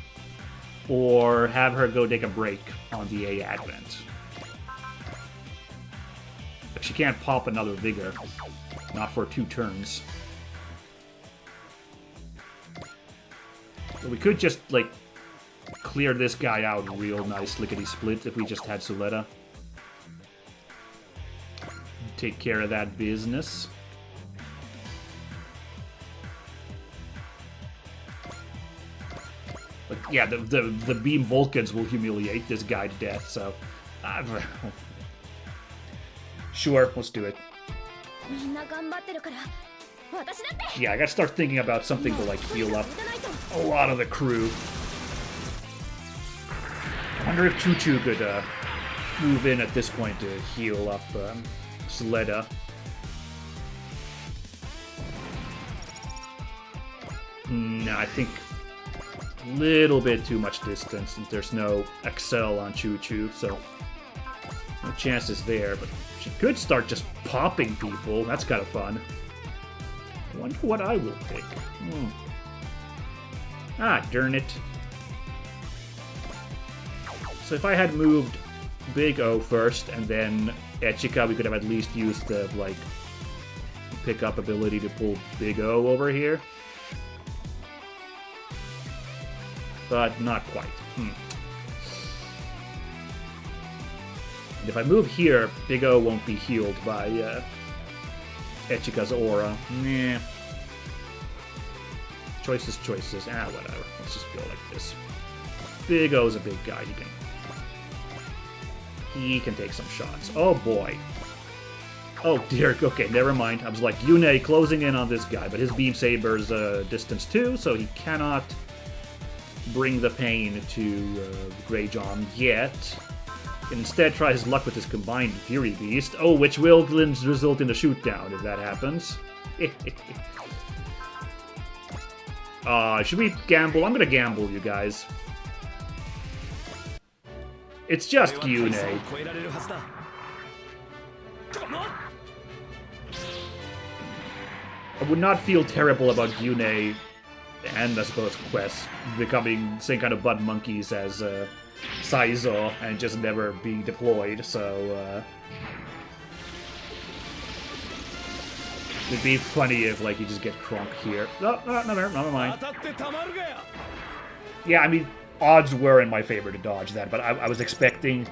Or have her go take a break on the A Advent. But she can't pop another Vigor. Not for 2 turns. So we could just, like, clear this guy out real nice, lickety-split, if we just had Soletta. Take care of that business. But yeah, the Beam Vulcans will humiliate this guy to death, so... Sure, let's do it. Yeah, I gotta start thinking about something to, like, heal up a lot of the crew. I wonder if Choo-Choo could move in at this point to heal up Soletta. No, I think a little bit too much distance, and there's no Excel on Choo-Choo, so no chances there, but she could start just popping people. That's kind of fun. I wonder what I will pick. Ah, darn it. So if I had moved Big O first, and then Echika, we could have at least used the, like, pick-up ability to pull Big O over here. But not quite. And if I move here, Big O won't be healed by Echika's aura. Nah. Choices. Ah, whatever. Let's just go like this. Big O's a big guy. He can take some shots. Oh, boy. Oh, dear. Okay, never mind. I was like, Yune closing in on this guy, but his Beam Saber's distance 2, so he cannot bring the pain to Grey John yet. Can instead try his luck with his combined Fury Beast. Oh, which will result in a shoot-down if that happens. Should we gamble? I'm gonna gamble, you guys. It's just Yune. I would not feel terrible about Yune and I suppose Quest becoming same kind of butt monkeys as Saizo and just never being deployed, so it'd be funny if, like, you just get crunk here. No, never mind. Yeah, I mean, odds were in my favor to dodge that, but I was expecting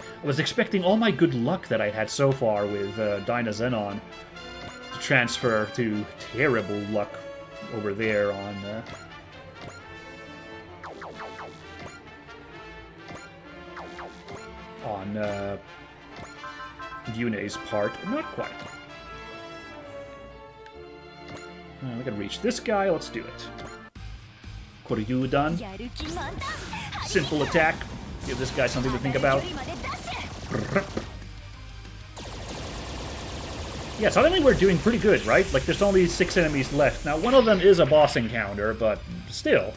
all my good luck that I had so far with Dynazenon to transfer to terrible luck over there on Yune's part, but not quite. We can reach this guy. Let's do it. Koryudan. Simple attack. Give this guy something to think about. Yeah, suddenly we're doing pretty good, right? Like, there's only 6 enemies left. Now, one of them is a boss encounter, but still.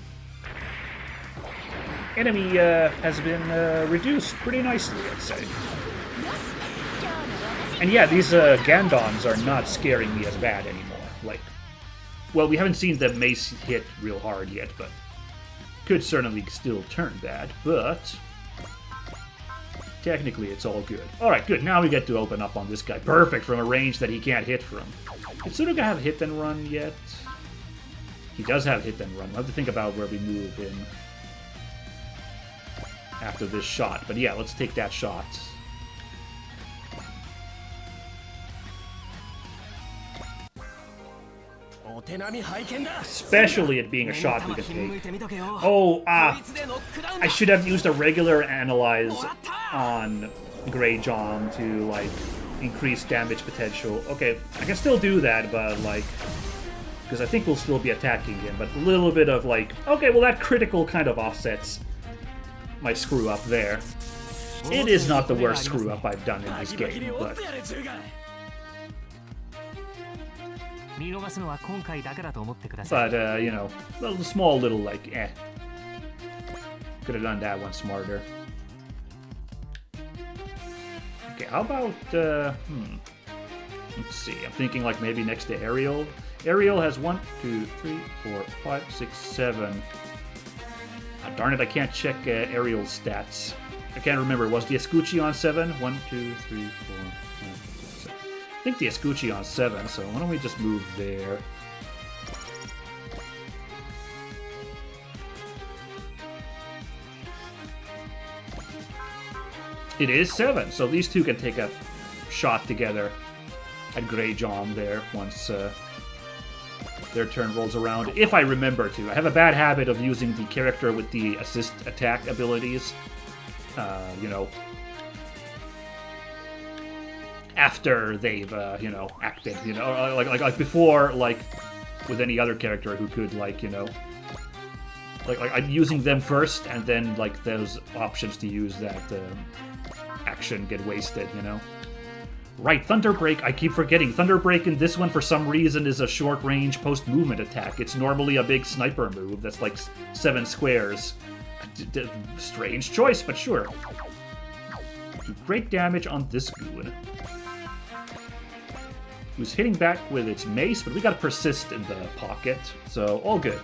Enemy has been reduced pretty nicely, I'd say. And yeah, these Gandons are not scaring me as bad anymore. Like, well, we haven't seen the mace hit real hard yet, but could certainly still turn bad, but technically it's all good. Alright, good. Now we get to open up on this guy. Perfect, from a range that he can't hit from. Did Sudoga have hit and run yet? He does have hit and run. We'll have to think about where we move in after this shot. But yeah, let's take that shot. Especially it being a shot we can take. Oh, I should have used a regular Analyze on Greyjohn to, like, increase damage potential. Okay, I can still do that, but, like, because I think we'll still be attacking him, but a little bit of, like, okay, well, that critical kind of offsets my screw-up there. It is not the worst screw-up I've done in this game, but... But, you know, a small little, like, Could have done that one smarter. Okay, how about, let's see, I'm thinking, like, maybe next to Ariel. Ariel has 1, 2, 3, 4, 5, 6, 7. Ah, darn it, I can't check Ariel's stats. I can't remember. Was the Escucci on 7? 1, 2, 3, 4, 5, 6, 7. I think the Escucci on 7, so why don't we just move there? It is 7, so these two can take a shot together at Greyjohn there once their turn rolls around, if I remember to. I have a bad habit of using the character with the assist attack abilities, you know, after they've, you know, acted, you know, like before, like, with any other character who could, like, you know, like I'm using them first, and then, like, those options to use that action get wasted, you know? Right, Thunderbreak, I keep forgetting. Thunderbreak in this one, for some reason, is a short-range post-movement attack. It's normally a big sniper move that's like 7 squares. Strange choice, but sure. Do great damage on this goon, who's hitting back with its mace, but we gotta persist in the pocket, so all good.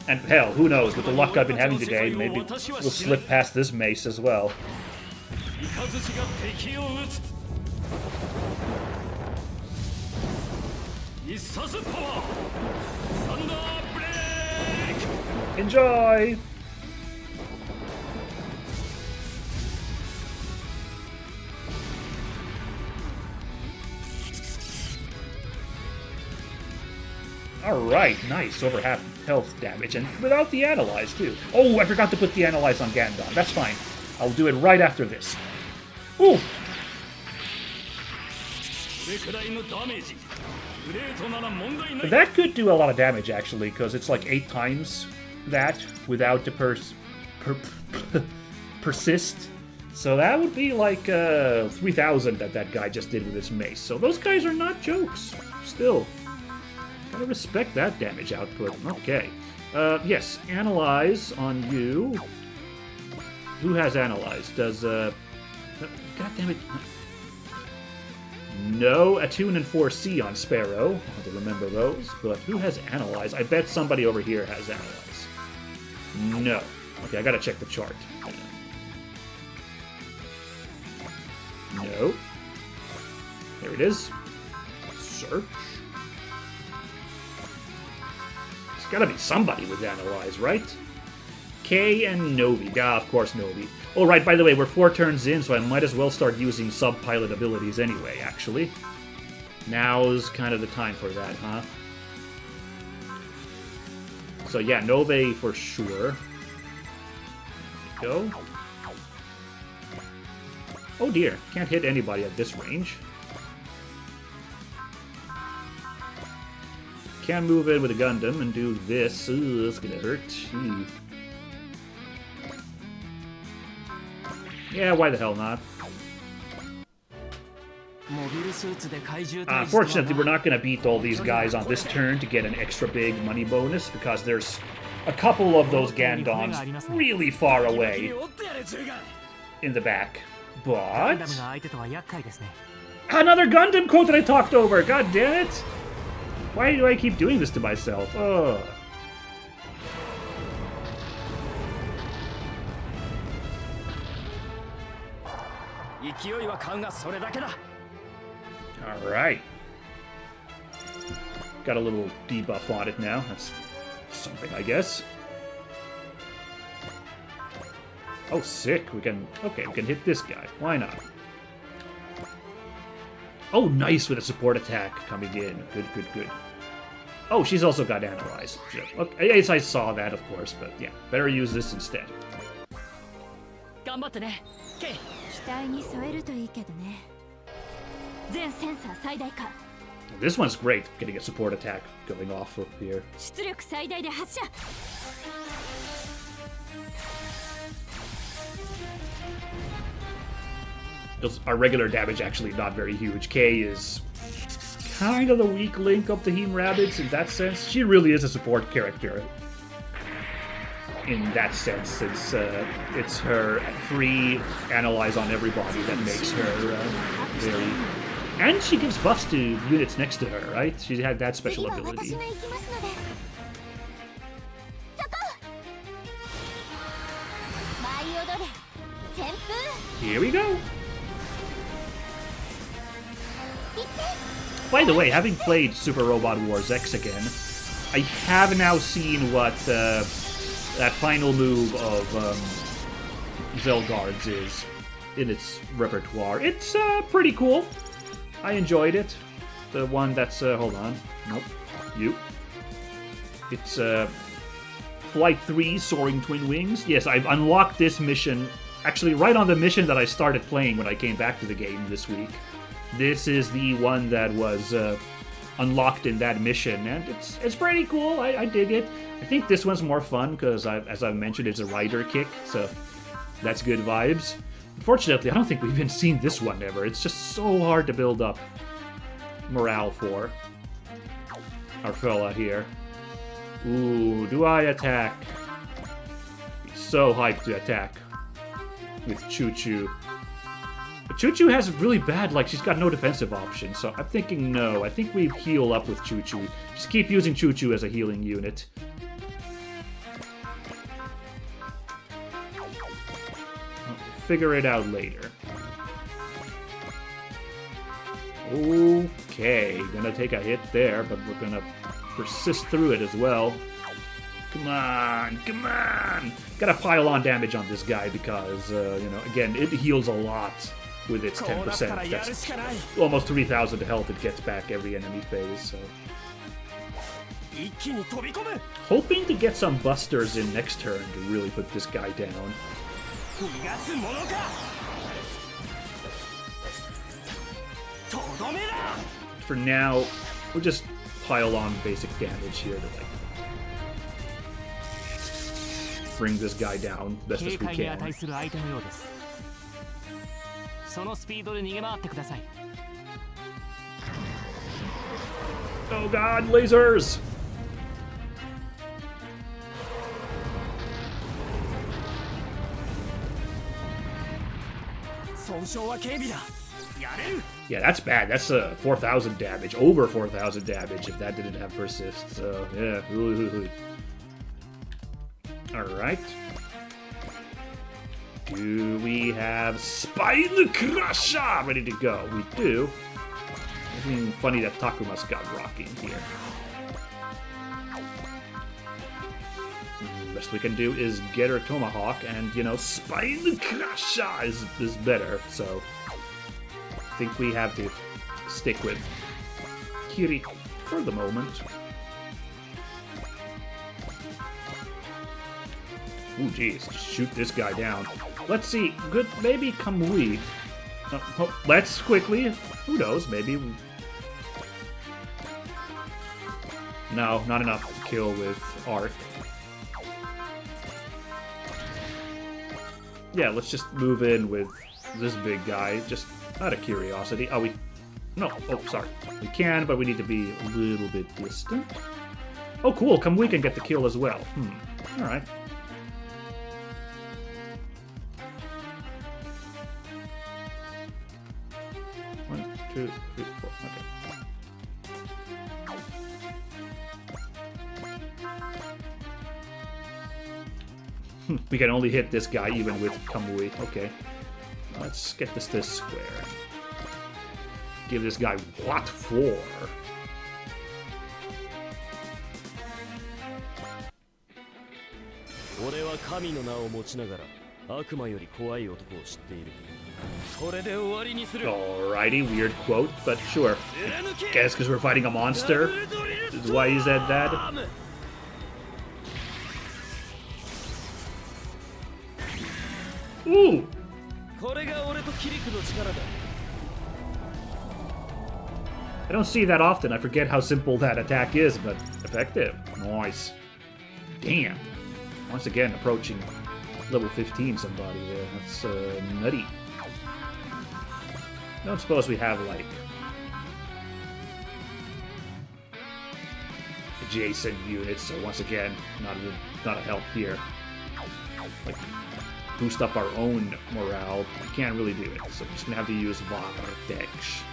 And hell, who knows, with the luck I've been having today, maybe we'll slip past this mace as well. Enjoy! Alright, nice. Over half health damage, and without the Analyze, too. Oh, I forgot to put the Analyze on Gandon. That's fine. I'll do it right after this. Ooh! That could do a lot of damage, actually, because it's like 8 times that without the persist. So that would be like 3,000 that guy just did with his mace. So those guys are not jokes. Still. Gotta respect that damage output. Okay. Yes, Analyze on you. Who has Analyze? Does, God damn it. No, Attune and 4C on Sparrow. I'll have to remember those. But who has Analyze? I bet somebody over here has Analyze. No. Okay, I gotta check the chart. No. There it is. Search. There's gotta be somebody with Analyze, right? K and Novi. Yeah, of course, Novi. Oh, right, by the way, we're 4 turns in, so I might as well start using sub-pilot abilities anyway, actually. Now's kind of the time for that, huh? So yeah, Novi for sure. There we go. Oh dear, can't hit anybody at this range. Can move in with a Gundam and do this. Ooh, that's gonna hurt. Gee. Yeah, why the hell not? Unfortunately, we're not gonna beat all these guys on this turn to get an extra big money bonus because there's a couple of those Gandons really far away in the back. But another Gundam quote that I talked over. God damn it! Why do I keep doing this to myself? Oh. Alright. Got a little debuff on it now. That's something, I guess. Oh, sick. We can hit this guy. Why not? Oh, nice with a support attack coming in. Good, good, good. Oh, she's also got Analyze. Okay, yes, I saw that, of course, but yeah, better use this instead. This one's great, getting a support attack going off up here. Our regular damage actually not very huge. Kay is kind of the weak link of the Heme Rabbits in that sense. She really is a support character in that sense, since it's her free Analyze on everybody that makes her very... And she gives buffs to units next to her, right? She had that special ability. Here we go! By the way, having played Super Robot Wars X again, I have now seen what that final move of Zelgard's is in its repertoire. It's pretty cool. I enjoyed it. The one that's... hold on. Nope. You. It's Flight 3 Soaring Twin Wings. Yes, I've unlocked this mission, actually right on the mission that I started playing when I came back to the game this week. This is the one that was unlocked in that mission, and it's pretty cool. I dig it. I think this one's more fun because, as I mentioned, it's a rider kick, so that's good vibes. Unfortunately, I don't think we've even seen this one ever. It's just so hard to build up morale for our fella here. Ooh, do I attack? So hyped to attack with Choo Choo. But Choo Choo has really bad, like, she's got no defensive option, so I'm thinking no. I think we heal up with Choo Choo. Just keep using Choo Choo as a healing unit. Figure it out later. Okay, gonna take a hit there, but we're gonna persist through it as well. Come on, come on! Gotta pile on damage on this guy because, you know, again, it heals a lot with its 10%. That's almost 3,000 health it gets back every enemy phase, so... Hoping to get some busters in next turn to really put this guy down. For now, we'll just pile on basic damage here to, like, bring this guy down best as we can. Oh god, lasers! Yeah, that's bad. That's 4,000 damage. Over 4,000 damage if that didn't have persist. So, yeah. Alright. Do we have Spine Crusher ready to go? We do. Anything funny that Takuma's got rocking here. Best we can do is get her Tomahawk, and, you know, Spine Crusher is better, so I think we have to stick with Kiri for the moment. Ooh, geez, just shoot this guy down. Let's see, good, maybe Kamui. Let's quickly. Who knows? Maybe. No, not enough to kill with arc. Yeah, let's just move in with this big guy, just out of curiosity. Oh, no, oh, sorry. We can, but we need to be a little bit distant. Oh, cool, come we can get the kill as well. Alright. One, two, three, four, okay. We can only hit this guy even with Kamui. Okay. Let's get this square. Give this guy what for? Alrighty, weird quote, but sure. Guess because we're fighting a monster is why he said that. Ooh! I don't see that often. I forget how simple that attack is, but effective. Nice. Damn. Once again, approaching level 15 somebody there. That's nutty. Don't suppose we have, like, adjacent units, so once again, not a help here. Like, boost up our own morale. We can't really do it, so we're just gonna have to use Vardex.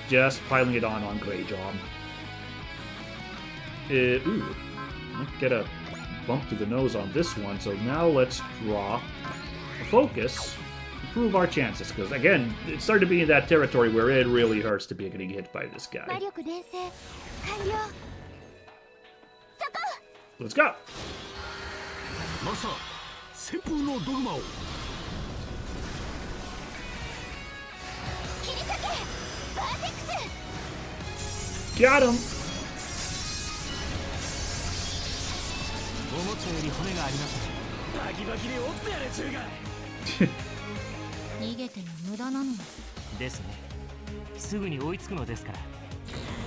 Just piling it on Greyjob. Ooh, get a bump to the nose on this one, so now let's draw a focus, improve our chances, because again, it's starting to be in that territory where it really hurts to be getting hit by this guy. Let's go! Got him!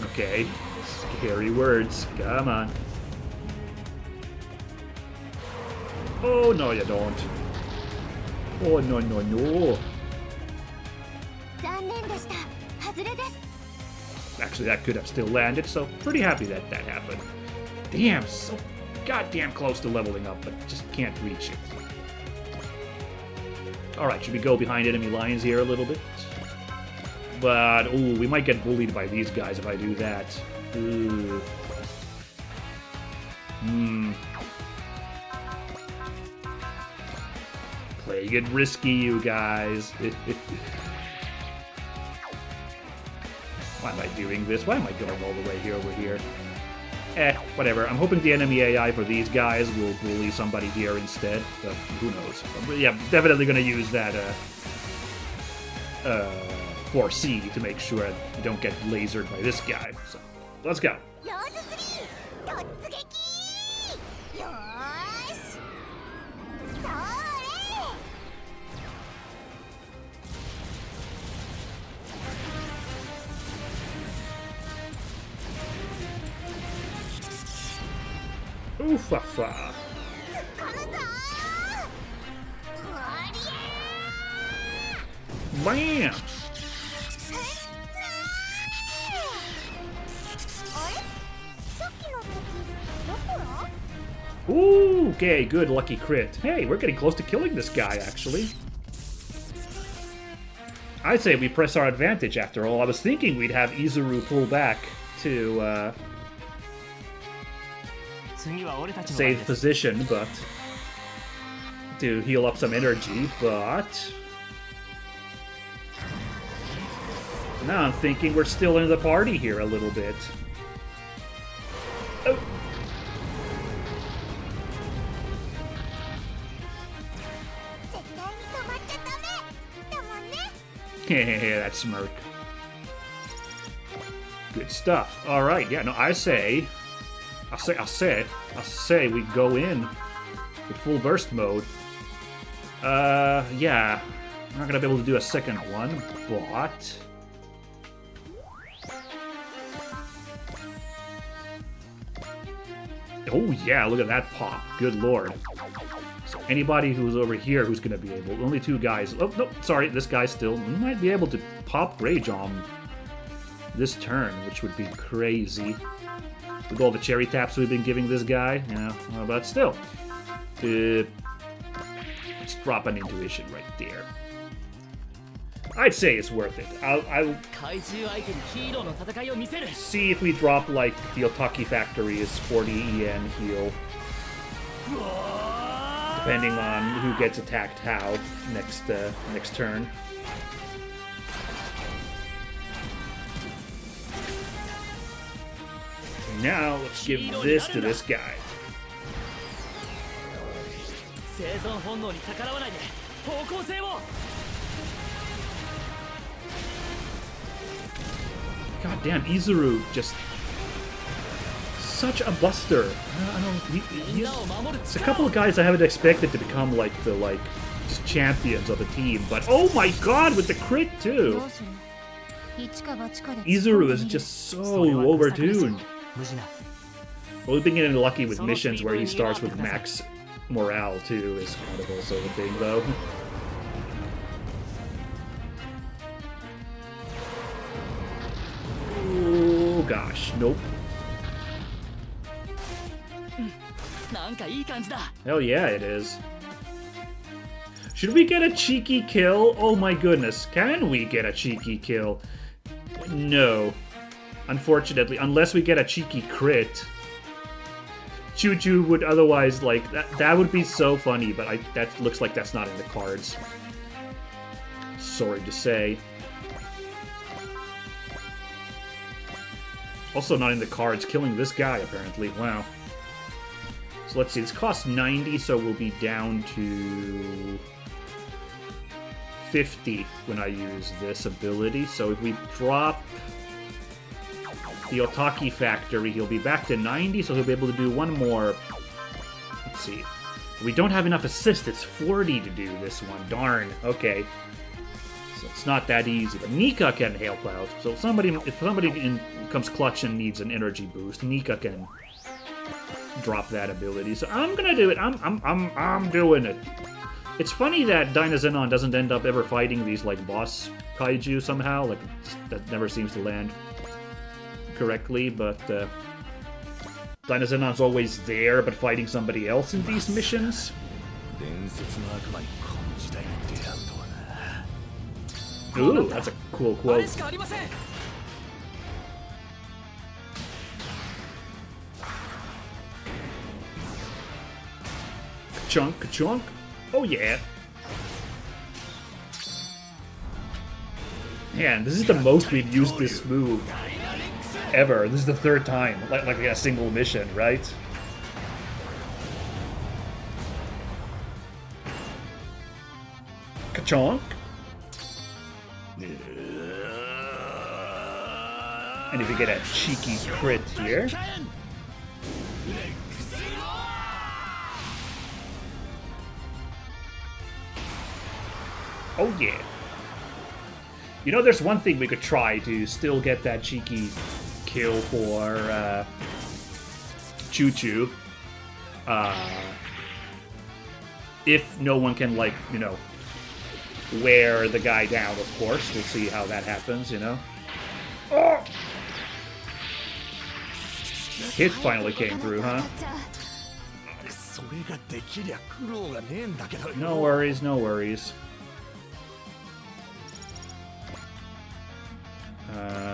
Okay, scary words. Come on. Oh, no, you don't. Oh, no, no, no. Actually, that could have still landed, so pretty happy that that happened. Damn, so goddamn close to leveling up, but just can't reach it. Alright, should we go behind enemy lines here a little bit? But, ooh, we might get bullied by these guys if I do that. Ooh. Playing it risky, you guys. Why am I doing this? Why am I going all the way here over here? Whatever. I'm hoping the enemy AI for these guys will bully somebody here instead, but who knows. But yeah, definitely gonna use that 4C to make sure you don't get lasered by this guy. So, let's go. Oof-a-fa. Bam! Ooh, okay, good, lucky crit. Hey, we're getting close to killing this guy, actually. I'd say we press our advantage after all. I was thinking we'd have Izuru pull back to, save position, but to heal up some energy, but now I'm thinking we're still in the party here a little bit. Oh. That smirk. Good stuff. Alright, yeah, no, I say I'll say we go in with full burst mode. Yeah. I'm not gonna be able to do a second one, but... Oh yeah, look at that pop. Good lord. So anybody who's over here who's gonna be able... Only 2 guys. Oh, no, sorry, this guy still might be able to pop Rage on this turn, which would be crazy. With all the cherry taps we've been giving this guy. Yeah, well, but still. Let's drop an intuition right there. I'd say it's worth it. I'll see if we drop, like, the Otaki Factory's 40 EN heal. Depending on who gets attacked how next turn. Now, let's give this to this guy. God damn, Izuru just such a buster. It's a couple of guys I haven't expected to become like the just champions of the team, but oh my god, with the crit too. Izuru is just so overtuned. Well, we've been getting lucky with missions where he starts with max morale too, is kind of also a thing though. Oh gosh, nope. Hell yeah, it is. Should we get a cheeky kill? Oh my goodness, can we get a cheeky kill? No. Unfortunately, unless we get a cheeky crit. Choo-choo would otherwise, like, that would be so funny, but that looks like that's not in the cards. Sorry to say. Also not in the cards, killing this guy, apparently. Wow. So let's see, this costs 90, so we'll be down to 50 when I use this ability. So if we drop the Otaki Factory, he'll be back to 90, so he'll be able to do one more. Let's see. We don't have enough assist, it's 40 to do this one. Darn. Okay. So it's not that easy, but Nika can help out. So if somebody comes clutch and needs an energy boost, Nika can drop that ability. So I'm gonna do it. I'm doing it. It's funny that Dynazenon doesn't end up ever fighting these like boss kaiju somehow. Like that never seems to land correctly, but Dynazenon's always there, but fighting somebody else in these missions. Ooh, that's a cool quote. Ka-chunk, ka-chunk. Oh yeah. Man, this is the most we've used this move ever. This is the 3rd time, like a single mission, right? Ka-chonk. And if we get a cheeky crit here. Oh yeah. You know, there's one thing we could try to still get that cheeky kill for Choo-Choo. If no one can, like, you know, wear the guy down, of course. We'll see how that happens, you know. Oh! Hit finally came through, huh? No worries, no worries.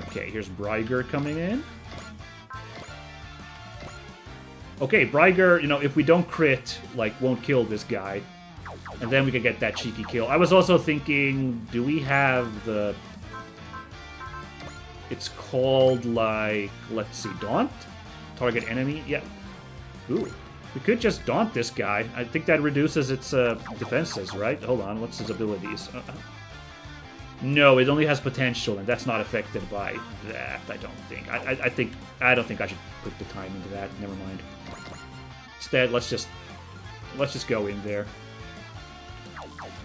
Okay, here's Bryger coming in. Okay, Bryger, you know, if we don't crit, like, won't kill this guy. And then we can get that cheeky kill. I was also thinking, do we have the... It's called, like, let's see, Daunt? Target enemy? Yeah. Ooh. We could just Daunt this guy. I think that reduces its defenses, right? Hold on, what's his abilities? No, it only has potential, and that's not affected by that, I don't think. I don't think I should put the time into that. Never mind. Instead, let's just go in there.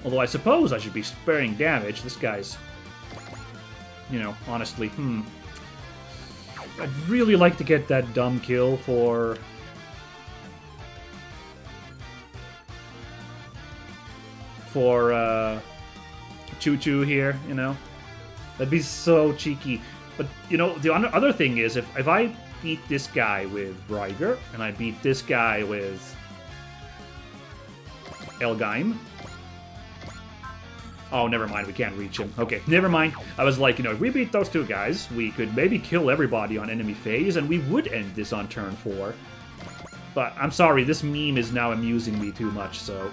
Although I suppose I should be sparing damage. This guy's, you know, honestly, I'd really like to get that dumb kill for... Choo-Choo here, you know? That'd be so cheeky. But, you know, the other thing is, if I beat this guy with Bryger, and I beat this guy with Elgaim... Oh, never mind, we can't reach him. Okay, never mind. I was like, you know, if we beat those two guys, we could maybe kill everybody on enemy phase, and we would end this on turn 4. But, I'm sorry, this meme is now amusing me too much, so...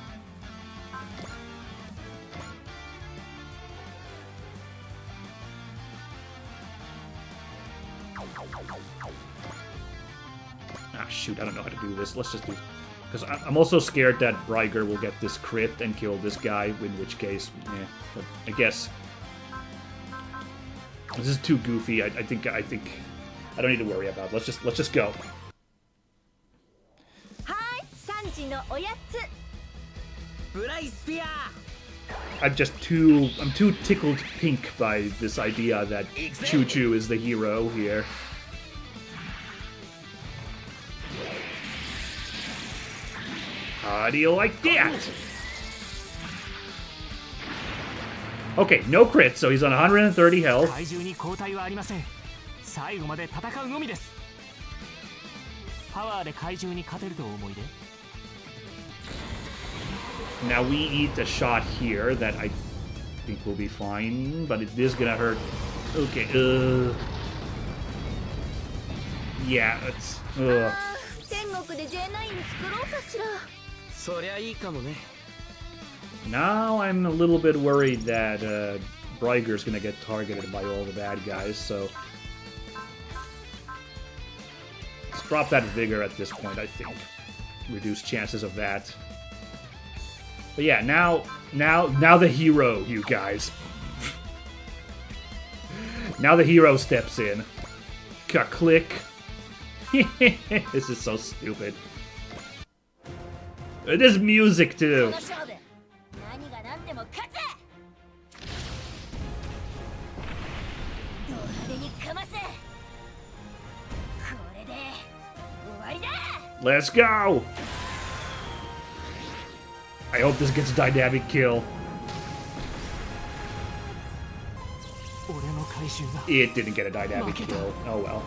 Ah, shoot, I don't know how to do this. Let's just do... Because I'm also scared that Bryger will get this crit and kill this guy, in which case, yeah. But I guess... This is too goofy. I think I don't need to worry about it. Let's just go. Hi, 3時のおやつ。ブライスピア I'm too tickled pink by this idea that Choo-Choo is the hero here. How do you like that? Okay, no crit, so he's on 130 health. 怪獣に交代はありません。最後まで戦うのみです。パワーで怪獣に勝てるとお思いで。Now we eat a shot here that I think will be fine, but it is gonna hurt. Okay, yeah, it's, 天国で J9 作ろうかしら。そりゃいいかもね。 Now I'm a little bit worried that Bryger's gonna get targeted by all the bad guys, so... Let's drop that vigor at this point, I think. Reduce chances of that. But yeah, now the hero, you guys. Now the hero steps in. Click. This is so stupid. There's music too. 何が何でも勝つ。ド派手にかませ。これで終わりだ。 Let's go! I hope this gets a dynamic kill. 俺の怪獣が。 It didn't get a dynamic kill. Oh well.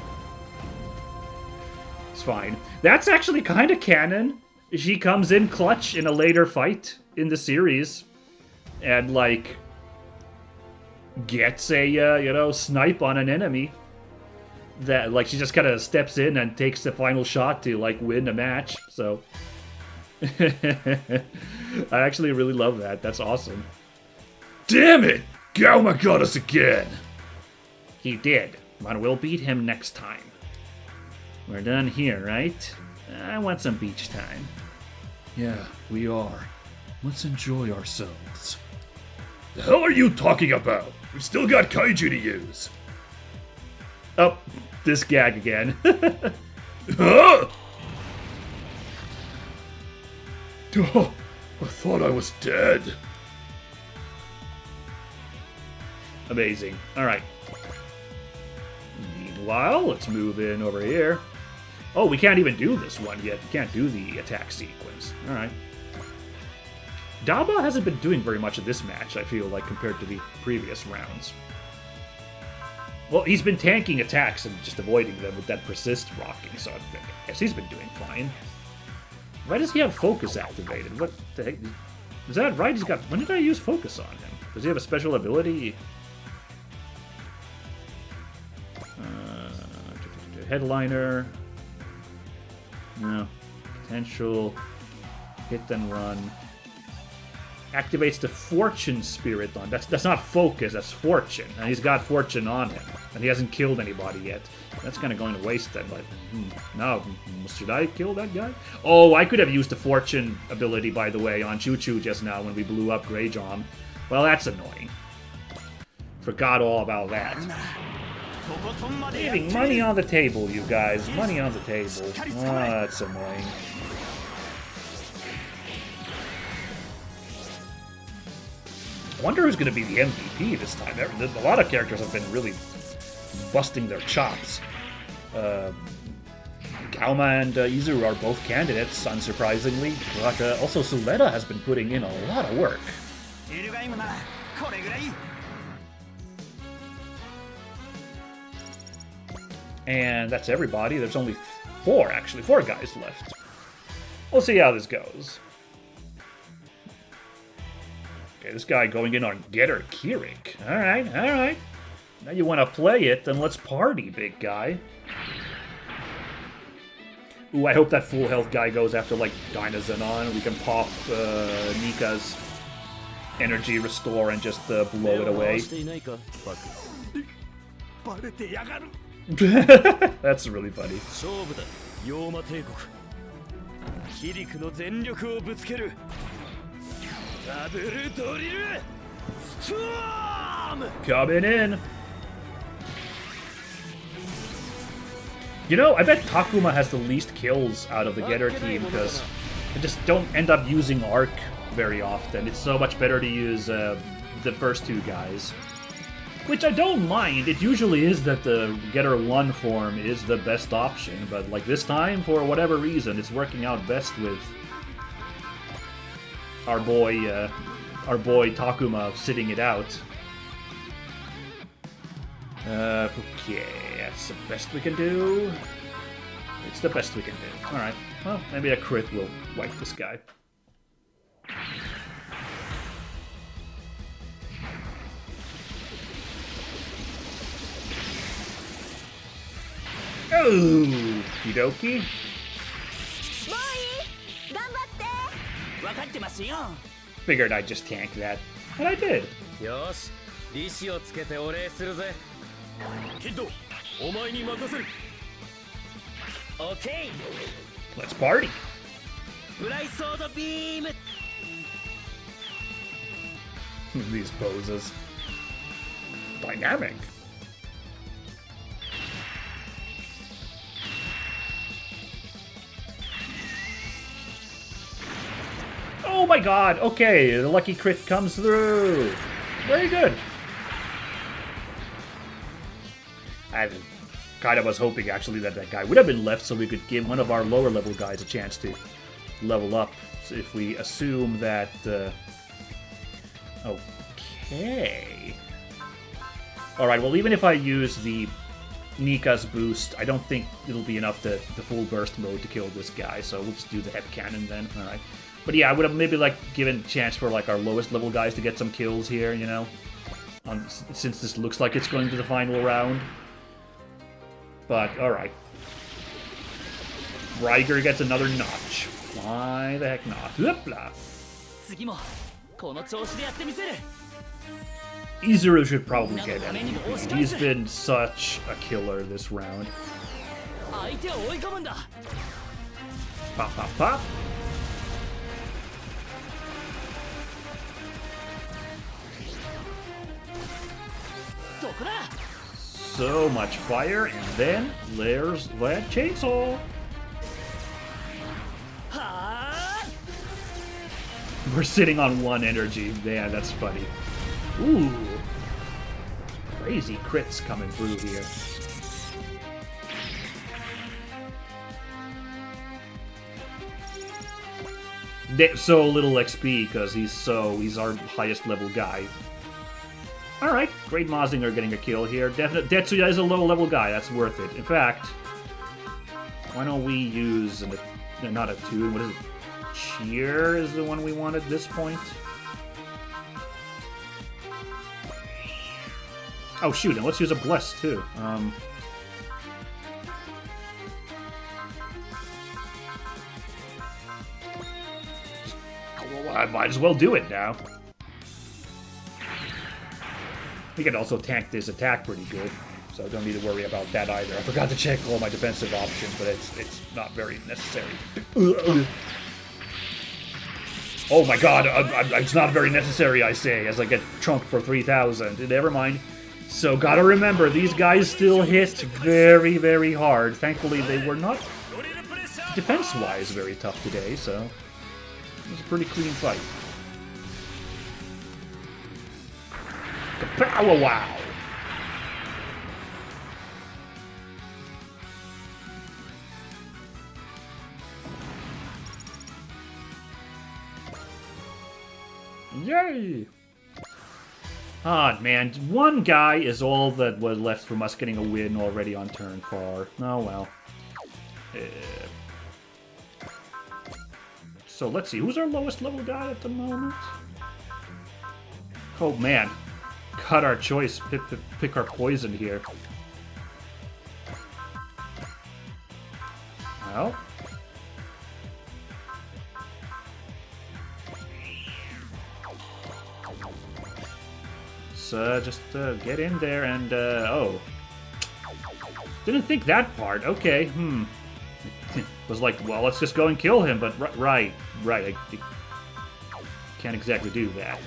It's fine. That's actually kind of canon. She comes in clutch in a later fight in the series. And, like, gets a, you know, snipe on an enemy. That, like, she just kind of steps in and takes the final shot to, like, win a match. So... I actually really love that. That's awesome. Damn it! Gauma got us again! He did, but we'll beat him next time. We're done here, right? I want some beach time. Yeah, we are. Let's enjoy ourselves. The hell are you talking about? We've still got kaiju to use. Oh, this gag again. Huh? Oh, I thought I was dead. Amazing. Alright. Meanwhile, let's move in over here. Oh, we can't even do this one yet. We can't do the attack sequence. Alright. Daba hasn't been doing very much of this match, I feel like, compared to the previous rounds. Well, he's been tanking attacks and just avoiding them with that persist rocking, so I guess he's been doing fine. Why does he have focus activated? What the heck? Is that right? He's got... When did I use focus on him? Does he have a special ability? Headliner. No. Potential. Hit and run. Activates the Fortune Spirit on. That's not focus, that's Fortune. And he's got Fortune on him. And he hasn't killed anybody yet. That's kind of going to waste then, but... Now, should I kill that guy? Oh, I could have used the Fortune ability, by the way, on Choo-Choo just now when we blew up Greyjohn. Well, that's annoying. Forgot all about that. Leaving money on the table, you guys. Money on the table. Oh, that's annoying. I wonder who's going to be the MVP this time. A lot of characters have been really busting their chops. Gauma and Izuru are both candidates, unsurprisingly. But also Suleta has been putting in a lot of work. And that's everybody. There's only four guys left. We'll see how this goes. Okay, this guy going in on Getter Keurig. Alright, alright. Now you want to play it, then let's party, big guy. Ooh, I hope that full health guy goes after, like, Dynazenon. We can pop Nika's energy restore and just blow it away. That's really funny. Coming in. You know, I bet Takuma has the least kills out of the Getter team because I just don't end up using Arc very often. It's so much better to use the first two guys. Which I don't mind. It usually is that the Getter 1 form is the best option, but like this time, for whatever reason, it's working out best with our boy Takuma sitting it out. Okay, that's the best we can do. It's the best we can do. Alright, well, maybe a crit will wipe this guy. Oh, Kidoki. Figured I'd just tank that. And I did. Okay. Let's party. These poses. Dynamic. Oh my god, okay, the lucky crit comes through. Very good. I kind of was hoping, actually, that that guy would have been left so we could give one of our lower level guys a chance to level up. So if we assume that... Okay. Alright, well, even if I use the Nika's boost, I don't think it'll be enough the full burst mode to kill this guy, so we'll just do the head cannon then. Alright. But yeah, I would have maybe like given a chance for like our lowest level guys to get some kills here, you know? Since this looks like it's going to the final round. But, alright. Riger gets another notch. Why the heck not? Hoopla! Izuru should probably get it. He's been such a killer this round. Pop, pop, pop. So much fire, and then there's that chainsaw. We're sitting on one energy. Man, that's funny. Ooh. Crazy crits coming through here. So little XP because he's our highest level guy. Alright, Great Mazinger getting a kill here. Tetsuya is a low level guy, that's worth it. In fact, why don't we use not a tune, what is it? Cheer is the one we want at this point. Oh shoot, and let's use a Bless too. Well, I might as well do it now. We can also tank this attack pretty good, so don't need to worry about that either. I forgot to check all my defensive options, but it's not very necessary. Oh my god, it's not very necessary, I say, as I get trunked for 3,000. Never mind. So gotta remember, these guys still hit very, very hard. Thankfully, they were not defense-wise very tough today, so it was a pretty clean fight. Kapow wow! Yay! Ah, man, one guy is all that was left from us getting a win already on turn 4. Oh well. So let's see, who's our lowest level guy at the moment? Oh man, cut our choice, pick our poison here. Well. Just get in there and, oh. Didn't think that part. Okay, Was like, well, let's just go and kill him, but right. I can't exactly do that.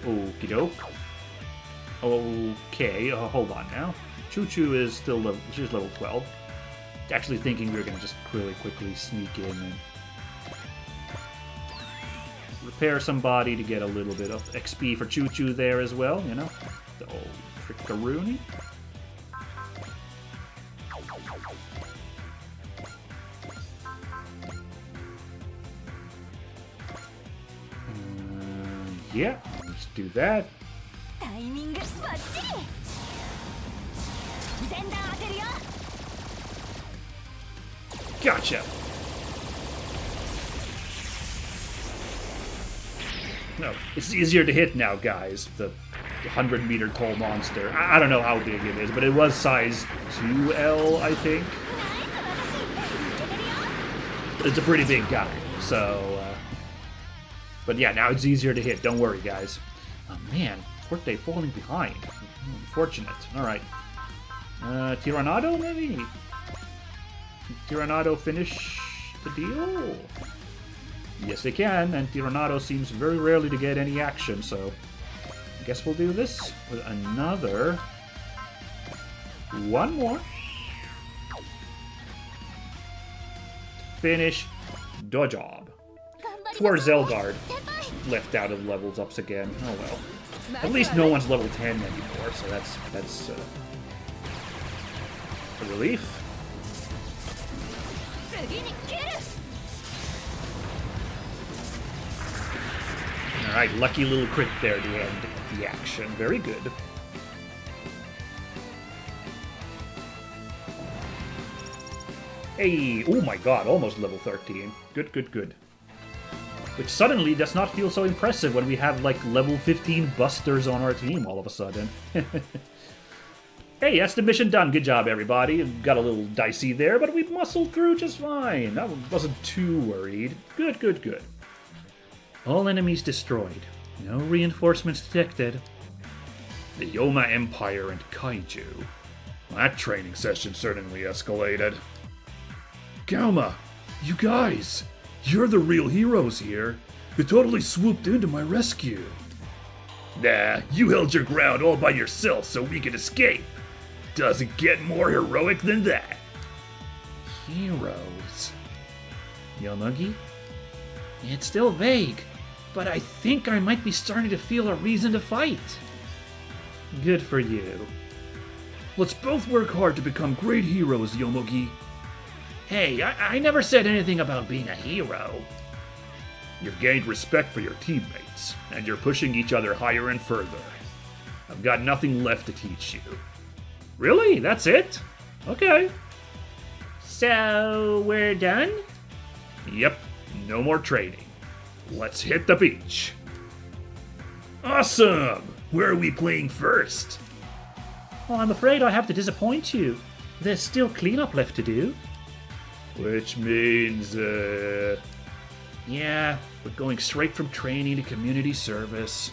Okie doke. Okay, hold on now. Choo-Choo is still level, she's level 12. Actually thinking we were gonna just really quickly sneak in and repair somebody to get a little bit of XP for Choo-Choo there as well, you know? The old Trickaroonie. Yeah, let's do that. Gotcha! No, it's easier to hit now, guys. The 100-meter tall monster. I don't know how big it is, but it was size 2L, I think. It's a pretty big guy, so... But yeah, now it's easier to hit. Don't worry, guys. Oh, man. Forte falling behind. Unfortunate. Alright. Tyrannado, maybe? Tyrannado finish the deal? Yes, they can, and Tyrannado seems very rarely to get any action, so I guess we'll do this with another... one more. Finish the job. Poor Zelgard left out of levels ups again. Oh well. At least no one's level 10 anymore, so that's a relief. Alright, lucky little crit there to end the action. Very good. Hey, oh my god, almost level 13. Good, good, good. Which suddenly does not feel so impressive when we have, like, level 15 busters on our team all of a sudden. Hey, that's the mission done. Good job, everybody. Got a little dicey there, but we muscled through just fine. I wasn't too worried. Good, good, good. All enemies destroyed. No reinforcements detected. The Gauma Empire and Kaiju. That training session certainly escalated. Gauma, you guys, you're the real heroes here. You totally swooped into my rescue. Nah, you held your ground all by yourself so we could escape. Doesn't get more heroic than that. Heroes. Yomugi? It's still vague, but I think I might be starting to feel a reason to fight. Good for you. Let's both work hard to become great heroes, Yomugi. Hey, I never said anything about being a hero. You've gained respect for your teammates, and you're pushing each other higher and further. I've got nothing left to teach you. Really? That's it? Okay. So, we're done? Yep, no more training. Let's hit the beach. Awesome! Where are we playing first? Well, I'm afraid I have to disappoint you. There's still cleanup left to do. Which means, yeah, we're going straight from training to community service.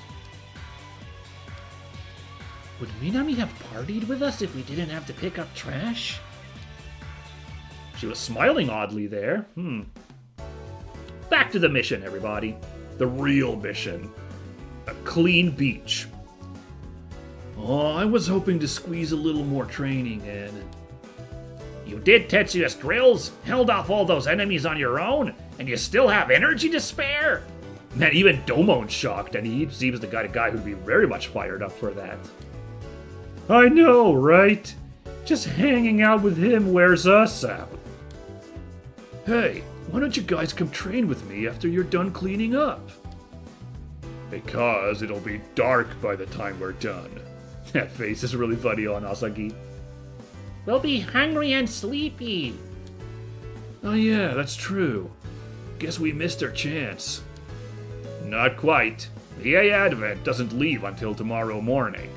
Would Minami have partied with us if we didn't have to pick up trash? She was smiling oddly there. Back to the mission, everybody. The real mission. a clean beach. Oh, I was hoping to squeeze a little more training in. You did Tetsuya's drills, held off all those enemies on your own, and you still have energy to spare? Man, even Domon's shocked, and he seems the guy who'd be very much fired up for that. I know, right? Just hanging out with him wears us out. Hey, why don't you guys come train with me after you're done cleaning up? Because it'll be dark by the time we're done. That face is really funny on Asagi. We'll be hungry and sleepy. Oh yeah, that's true. Guess we missed our chance. Not quite. The A Advent doesn't leave until tomorrow morning.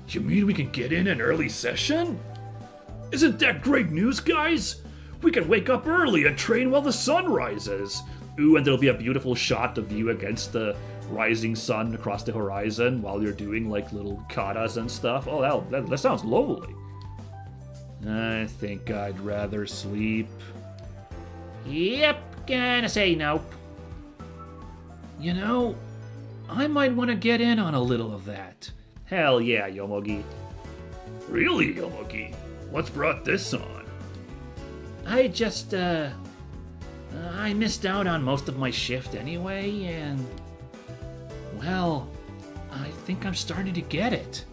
You mean we can get in an early session? Isn't that great news, guys? We can wake up early and train while the sun rises. Ooh, and there'll be a beautiful shot of you against the rising sun across the horizon while you're doing like little katas and stuff. Oh, that sounds lovely. I think I'd rather sleep. Yep, gonna say nope. You know, I might want to get in on a little of that. Hell yeah, Yomogi. Really, Yomogi? What's brought this on? I just, I missed out on most of my shift anyway, and, well, I think I'm starting to get it.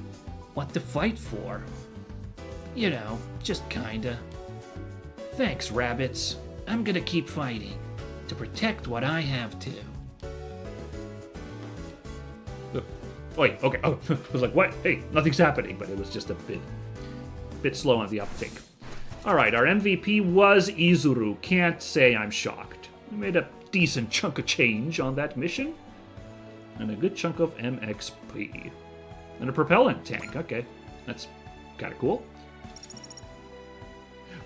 What to fight for. You know, just kinda. Thanks, rabbits. I'm gonna keep fighting to protect what I have to. Wait, okay. Oh, I was like, what? Hey, nothing's happening, but it was just a bit slow on the uptake. All right, our MVP was Izuru. Can't say I'm shocked. We made a decent chunk of change on that mission, and a good chunk of MXP, and a propellant tank. Okay, that's kind of cool.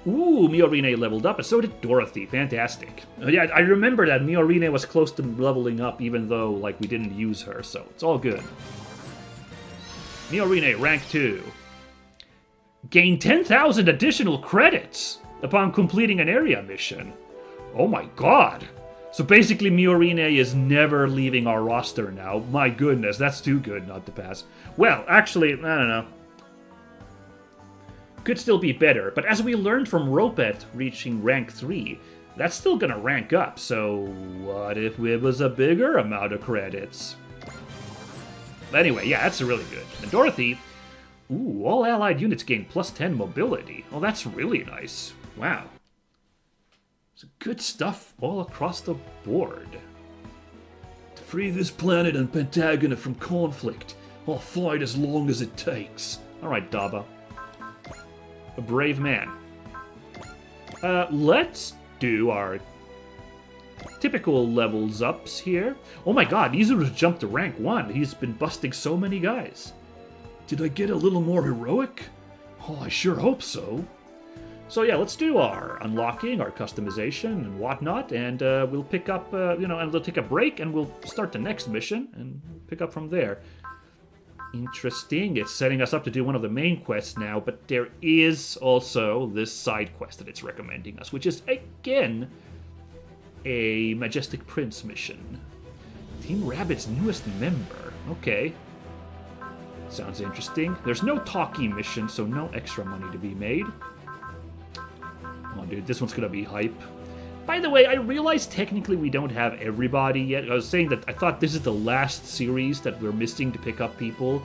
Ooh, Miorine leveled up, and so did Dorothy. Fantastic. Yeah, I remember that Miorine was close to leveling up, even though, like, we didn't use her, so it's all good. Miorine, rank 2. Gain 10,000 additional credits upon completing an area mission. Oh my god. So basically, Miorine is never leaving our roster now. My goodness, that's too good not to pass. Well, actually, I don't know. Could still be better, but as we learned from Ropet reaching rank 3, that's still gonna rank up, so what if it was a bigger amount of credits? Anyway, yeah, that's really good. And Dorothy, ooh, all allied units gain plus 10 mobility. Oh, that's really nice. Wow. It's good stuff all across the board. To free this planet and Pentagona from conflict, I'll fight as long as it takes. Alright, Daba. A brave man. Let's do our typical levels ups here. Oh my god, Izuru's jumped to rank 1. He's been busting so many guys. Did I get a little more heroic? Oh, I sure hope so. So yeah, let's do our unlocking, our customization, and whatnot, and we'll pick up, and we'll take a break, and we'll start the next mission, and pick up from there. Interesting. It's setting us up to do one of the main quests now, but there is also this side quest that it's recommending us, which is, again, a Majestic Prince mission. Team Rabbit's newest member. Okay. Sounds interesting. There's no talkie mission, so no extra money to be made. Oh, dude, this one's gonna be hype. By the way, I realized technically we don't have everybody yet. I was saying that I thought this is the last series that we're missing to pick up people.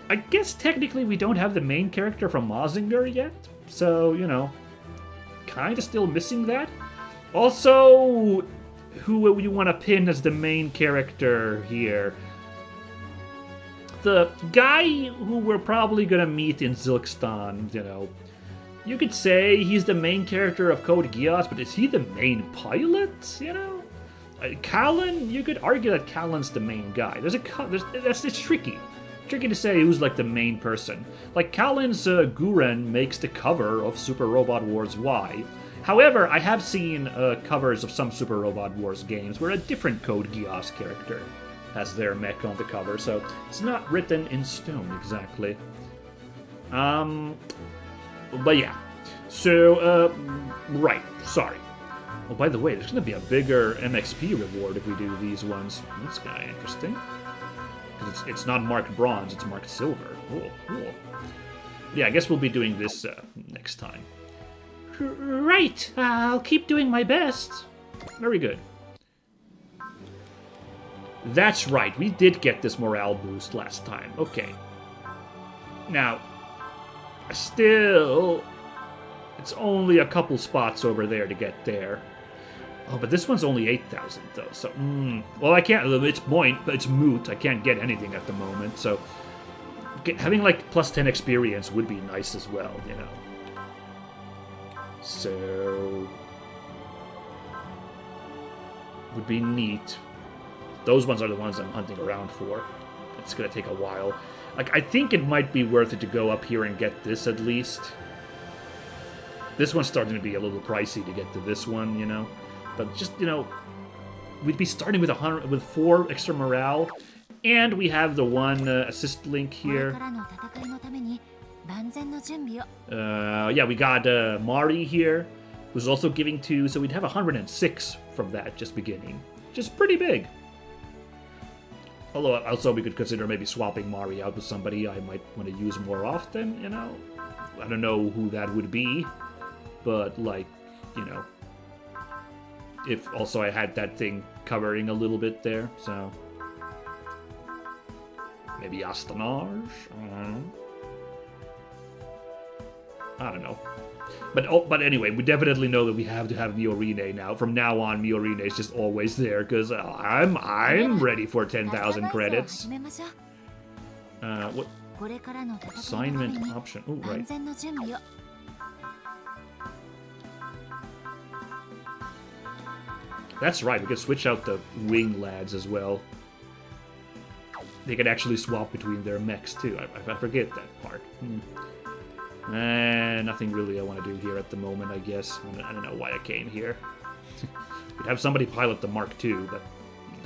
I guess technically we don't have the main character from Mazinger yet. So, kind of still missing that. Also, who will you want to pin as the main character here? The guy who we're probably going to meet in Zilkstan, You could say he's the main character of Code Geass, but is he the main pilot? Callan, you could argue that Callan's the main guy. It's tricky. Tricky to say who's like the main person. Like Callan's Guren makes the cover of Super Robot Wars Y. However, I have seen covers of some Super Robot Wars games where a different Code Geass character has their mech on the cover, so it's not written in stone exactly. But yeah. So, right, sorry. Oh, by the way, there's going to be a bigger MXP reward if we do these ones. That's kind of interesting. Because it's not marked bronze, it's marked silver. Cool, cool. Yeah, I guess we'll be doing this next time. Right, I'll keep doing my best. Very good. That's right, we did get this morale boost last time. Okay. Now, still, it's only a couple spots over there to get there. Oh, but this one's only 8,000 though, so, well, I can't, it's moot, I can't get anything at the moment, so having like plus 10 experience would be nice as well, you know. So, would be neat. Those ones are the ones I'm hunting around for. It's gonna take a while. Like, I think it might be worth it to go up here and get this at least. This one's starting to be a little pricey to get to this one, you know. But just, you know, we'd be starting with 4 extra morale, and we have the one assist link here. Yeah, we got Mari here, who's also giving 2, so we'd have 106 from that just beginning. Just pretty big. Although, also we could consider maybe swapping Mari out with somebody I might want to use more often, you know? I don't know who that would be, but, like, you know, if also I had that thing covering a little bit there, so... Maybe Astanage? I don't know. But anyway, we definitely know that we have to have Miorine now. From now on, Miorine is just always there, because I'm ready for 10,000 credits. What? Assignment option. Oh, right. That's right, we can switch out the wing lads as well. They can actually swap between their mechs too. I forget that part. Nothing really I want to do here at the moment, I guess. I don't know why I came here. We'd have somebody pilot the Mark II, but...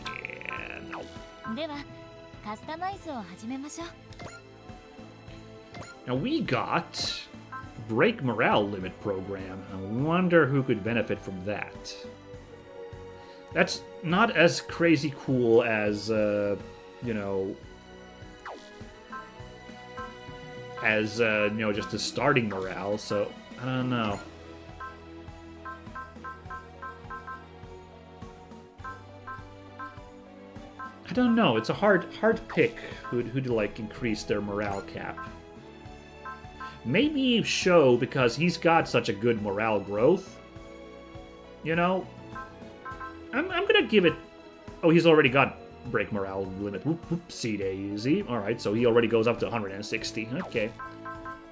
yeah, no. Now we got... Break Morale Limit program. I wonder who could benefit from that. That's not as crazy cool as, you know... as, you know, just a starting morale, so I don't know. I don't know, it's a hard pick who to, like, increase their morale cap. Maybe Sho, because he's got such a good morale growth. You know? I'm gonna give it... Oh, he's already got break morale limit. Whoopsie daisy. Alright, so he already goes up to 160. Okay.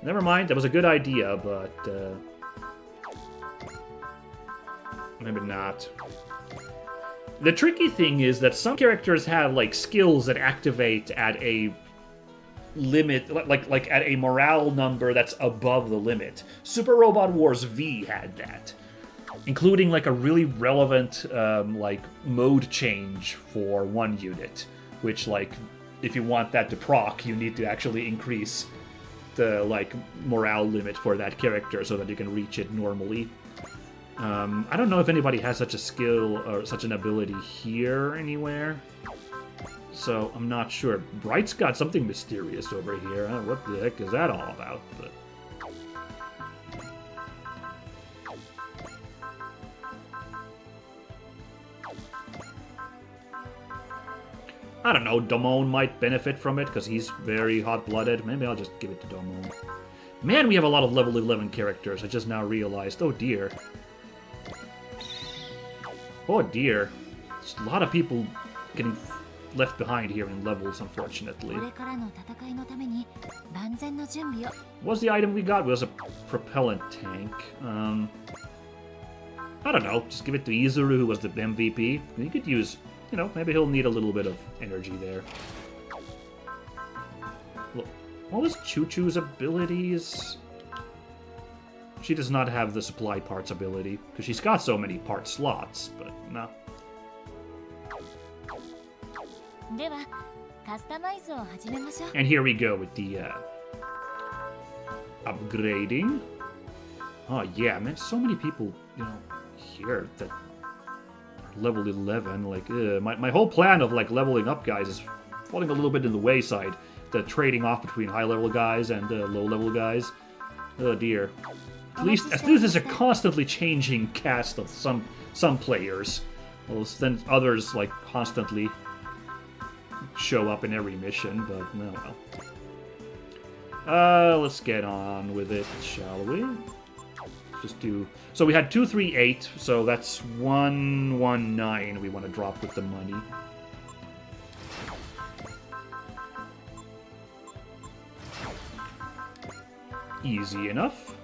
Never mind, that was a good idea, but... maybe not. The tricky thing is that some characters have, like, skills that activate at a limit, like at a morale number that's above the limit. Super Robot Wars V had that. Including, like, a really relevant, like, mode change for one unit. Which, like, if you want that to proc, you need to actually increase the, like, morale limit for that character so that you can reach it normally. I don't know if anybody has such a skill or such an ability here anywhere. So, I'm not sure. Bright's got something mysterious over here. I don't know what the heck is that all about, but... I don't know, Damon might benefit from it, because he's very hot-blooded. Maybe I'll just give it to Damon. Man, we have a lot of level 11 characters, I just now realized. Oh dear. Oh dear. There's a lot of people getting left behind here in levels, unfortunately. What's the item we got? It was a propellant tank. I don't know, just give it to Izuru, who was the MVP. You could use... You know, maybe he'll need a little bit of energy there. Look, what was Choo-Choo's abilities? She does not have the supply parts ability, because she's got so many part slots, but no. And here we go with the upgrading. Oh yeah, man, so many people, you know, here that level 11. Like, my whole plan of like leveling up guys is falling a little bit in the wayside. The trading off between high level guys and low level guys. Oh dear. At least there's a constantly changing cast of some players. Well, then others like constantly show up in every mission, but no, well. Let's get on with it, shall we? Just do. So we had 238, so that's 119 we want to drop with the money. Easy enough.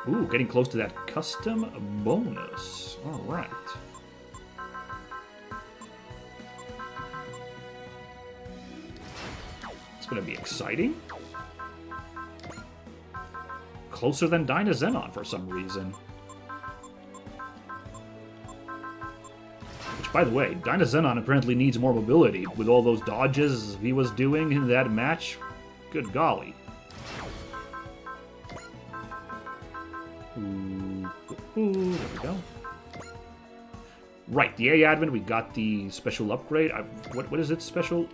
Ooh, getting close to that custom bonus. Alright. It's gonna be exciting. Closer than Dynazenon for some reason. Which, by the way, Dynazenon apparently needs more mobility with all those dodges he was doing in that match. Good golly. Ooh, there we go. Right, the A Advent, we got the special upgrade. What is it special?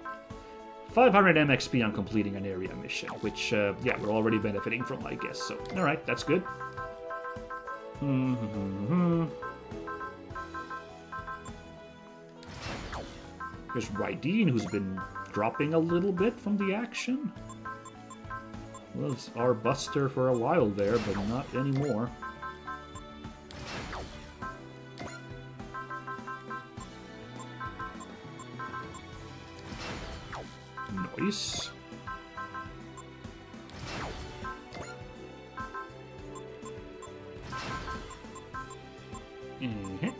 500 MXP on completing an area mission, which, yeah, we're already benefiting from, I guess. So, alright, that's good. There's Raideen, who's been dropping a little bit from the action. Was our buster for a while there, but not anymore. Nice.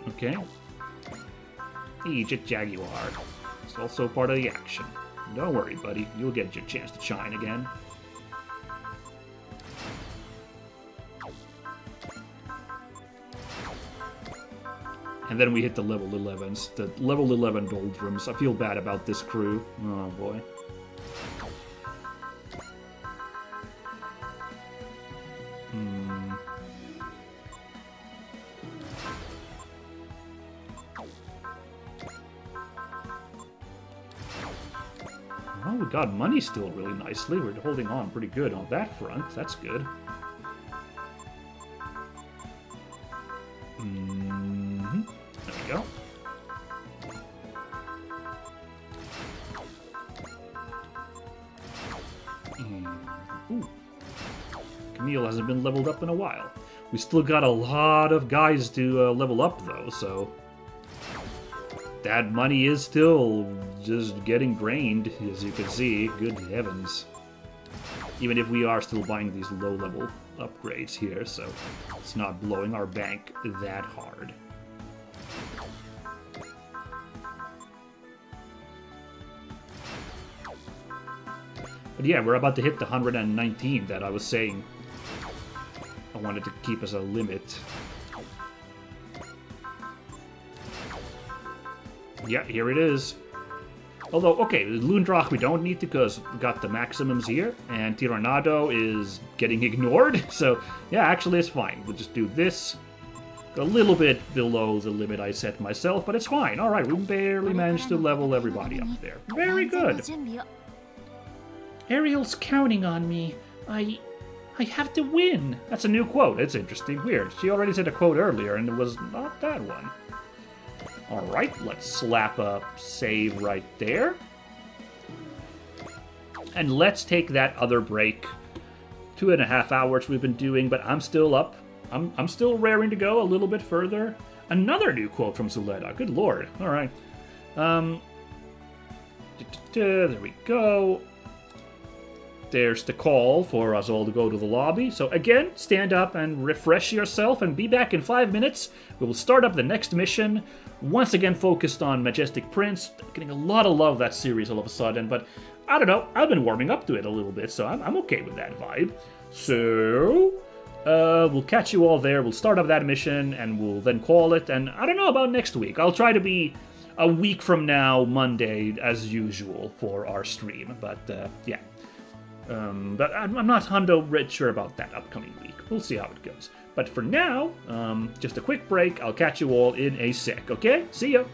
Okay. Egypt Jaguar. It's also part of the action. Don't worry, buddy. You'll get your chance to shine again. And then we hit the level 11s. The level 11 doldrums. I feel bad about this crew. Oh, boy. Oh, we got money still really nicely. We're holding on pretty good on that front. That's good. There we go. Ooh. Camille hasn't been leveled up in a while. We still got a lot of guys to level up, though, so... that money is still just getting drained, as you can see. Good heavens. Even if we are still buying these low-level upgrades here, so it's not blowing our bank that hard. But yeah, we're about to hit the 119 that I was saying I wanted to keep as a limit. Yeah, here it is. Although, okay, Lundrach we don't need because we got the maximums here, and Tirannado is getting ignored, so yeah, actually it's fine. We'll just do this. A little bit below the limit I set myself, but it's fine. Alright, we barely managed to level everybody up there. Very good. Ariel's counting on me. I have to win. That's a new quote. It's interesting. Weird. She already said a quote earlier, and it was not that one. Alright, let's slap a save right there. And let's take that other break. 2.5 hours we've been doing, but I'm still up. I'm still raring to go a little bit further. Another new quote from Zuleta. Good lord. Alright. There we go. There's the call for us all to go to the lobby. So again, stand up and refresh yourself and be back in 5 minutes. We will start up the next mission. Once again focused on Majestic Prince. Getting a lot of love that series all of a sudden, but I don't know. I've been warming up to it a little bit, so I'm okay with that vibe. So, we'll catch you all there. We'll start up that mission, and we'll then call it. And I don't know about next week. I'll try to be a week from now, Monday, as usual, for our stream. But, yeah. But I'm not 100% sure about that upcoming week. we'll see how it goes. But for now, just a quick break. I'll catch you all in a sec, okay? See ya!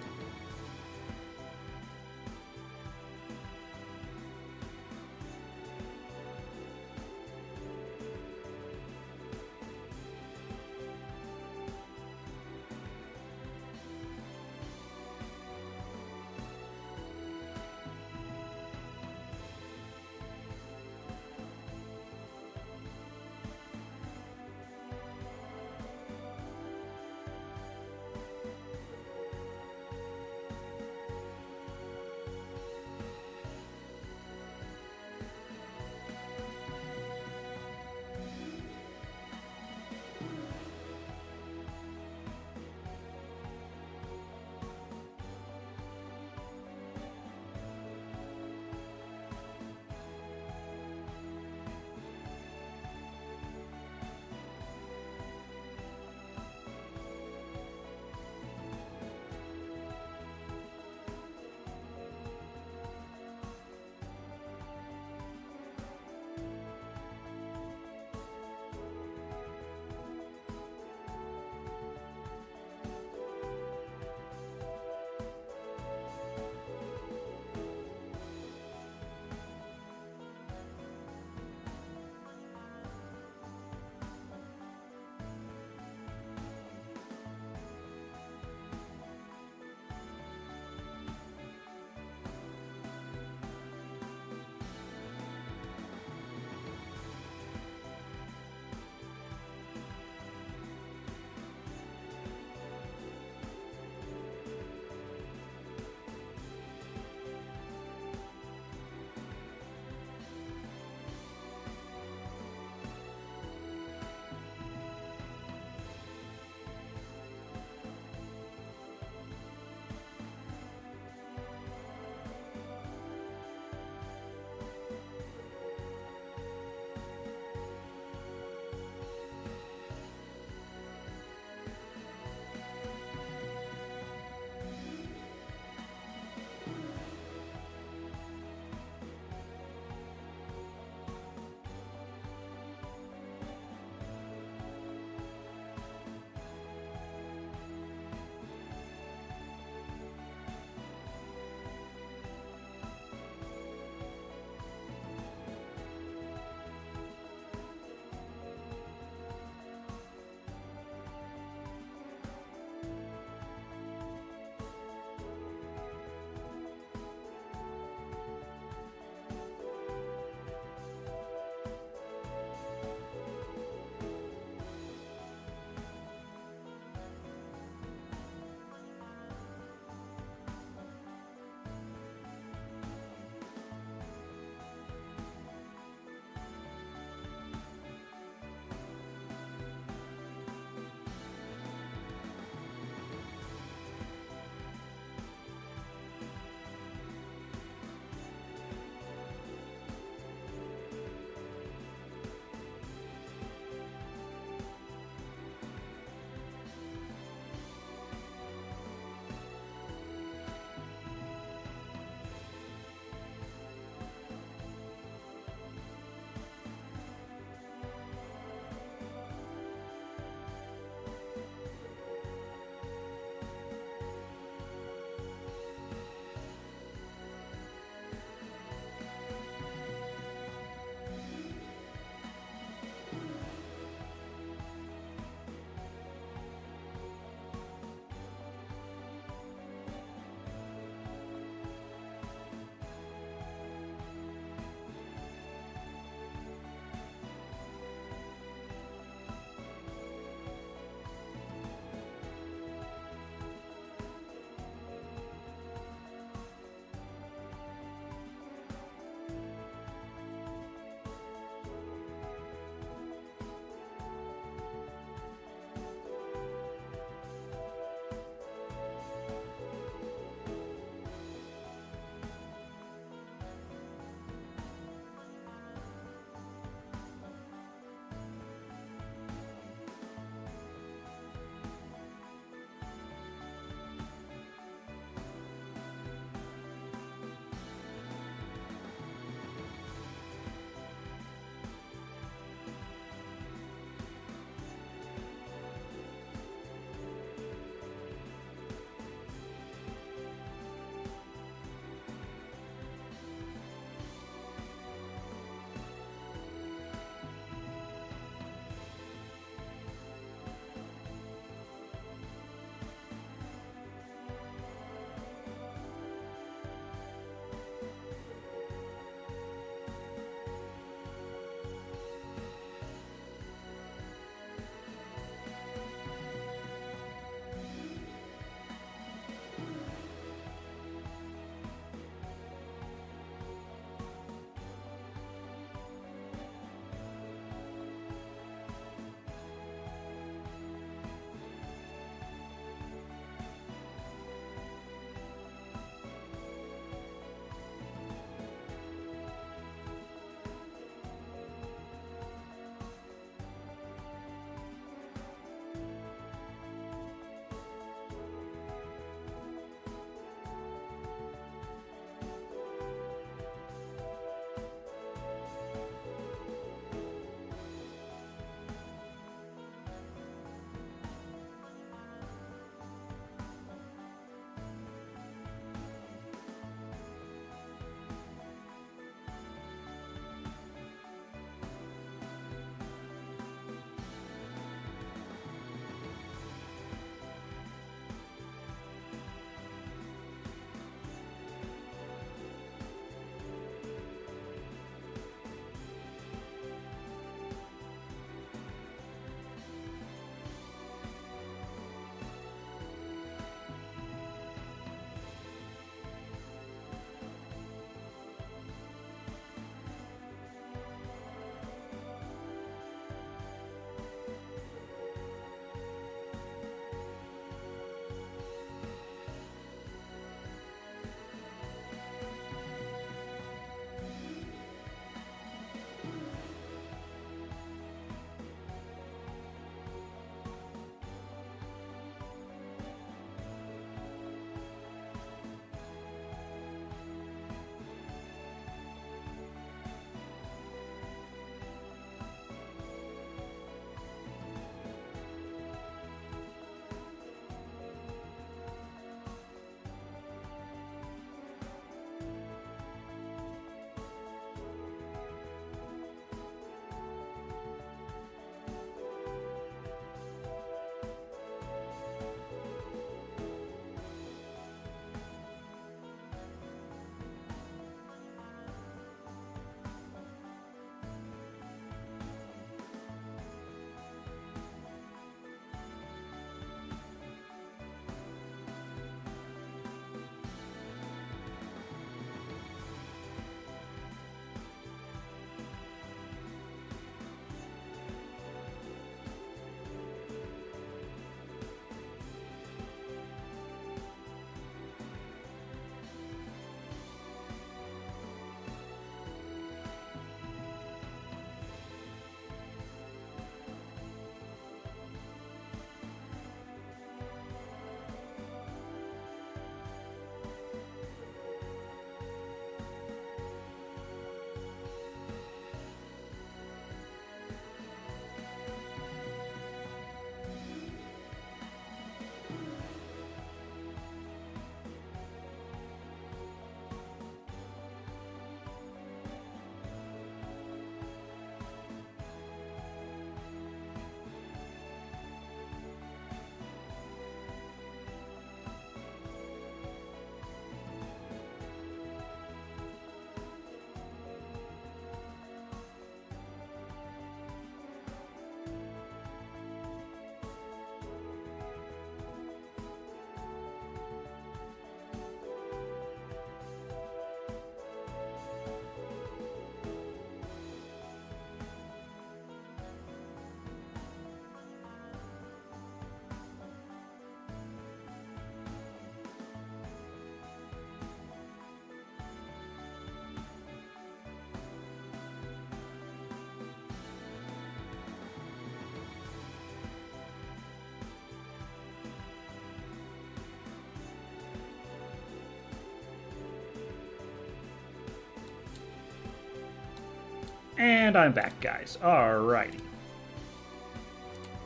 And I'm back, guys. Alrighty.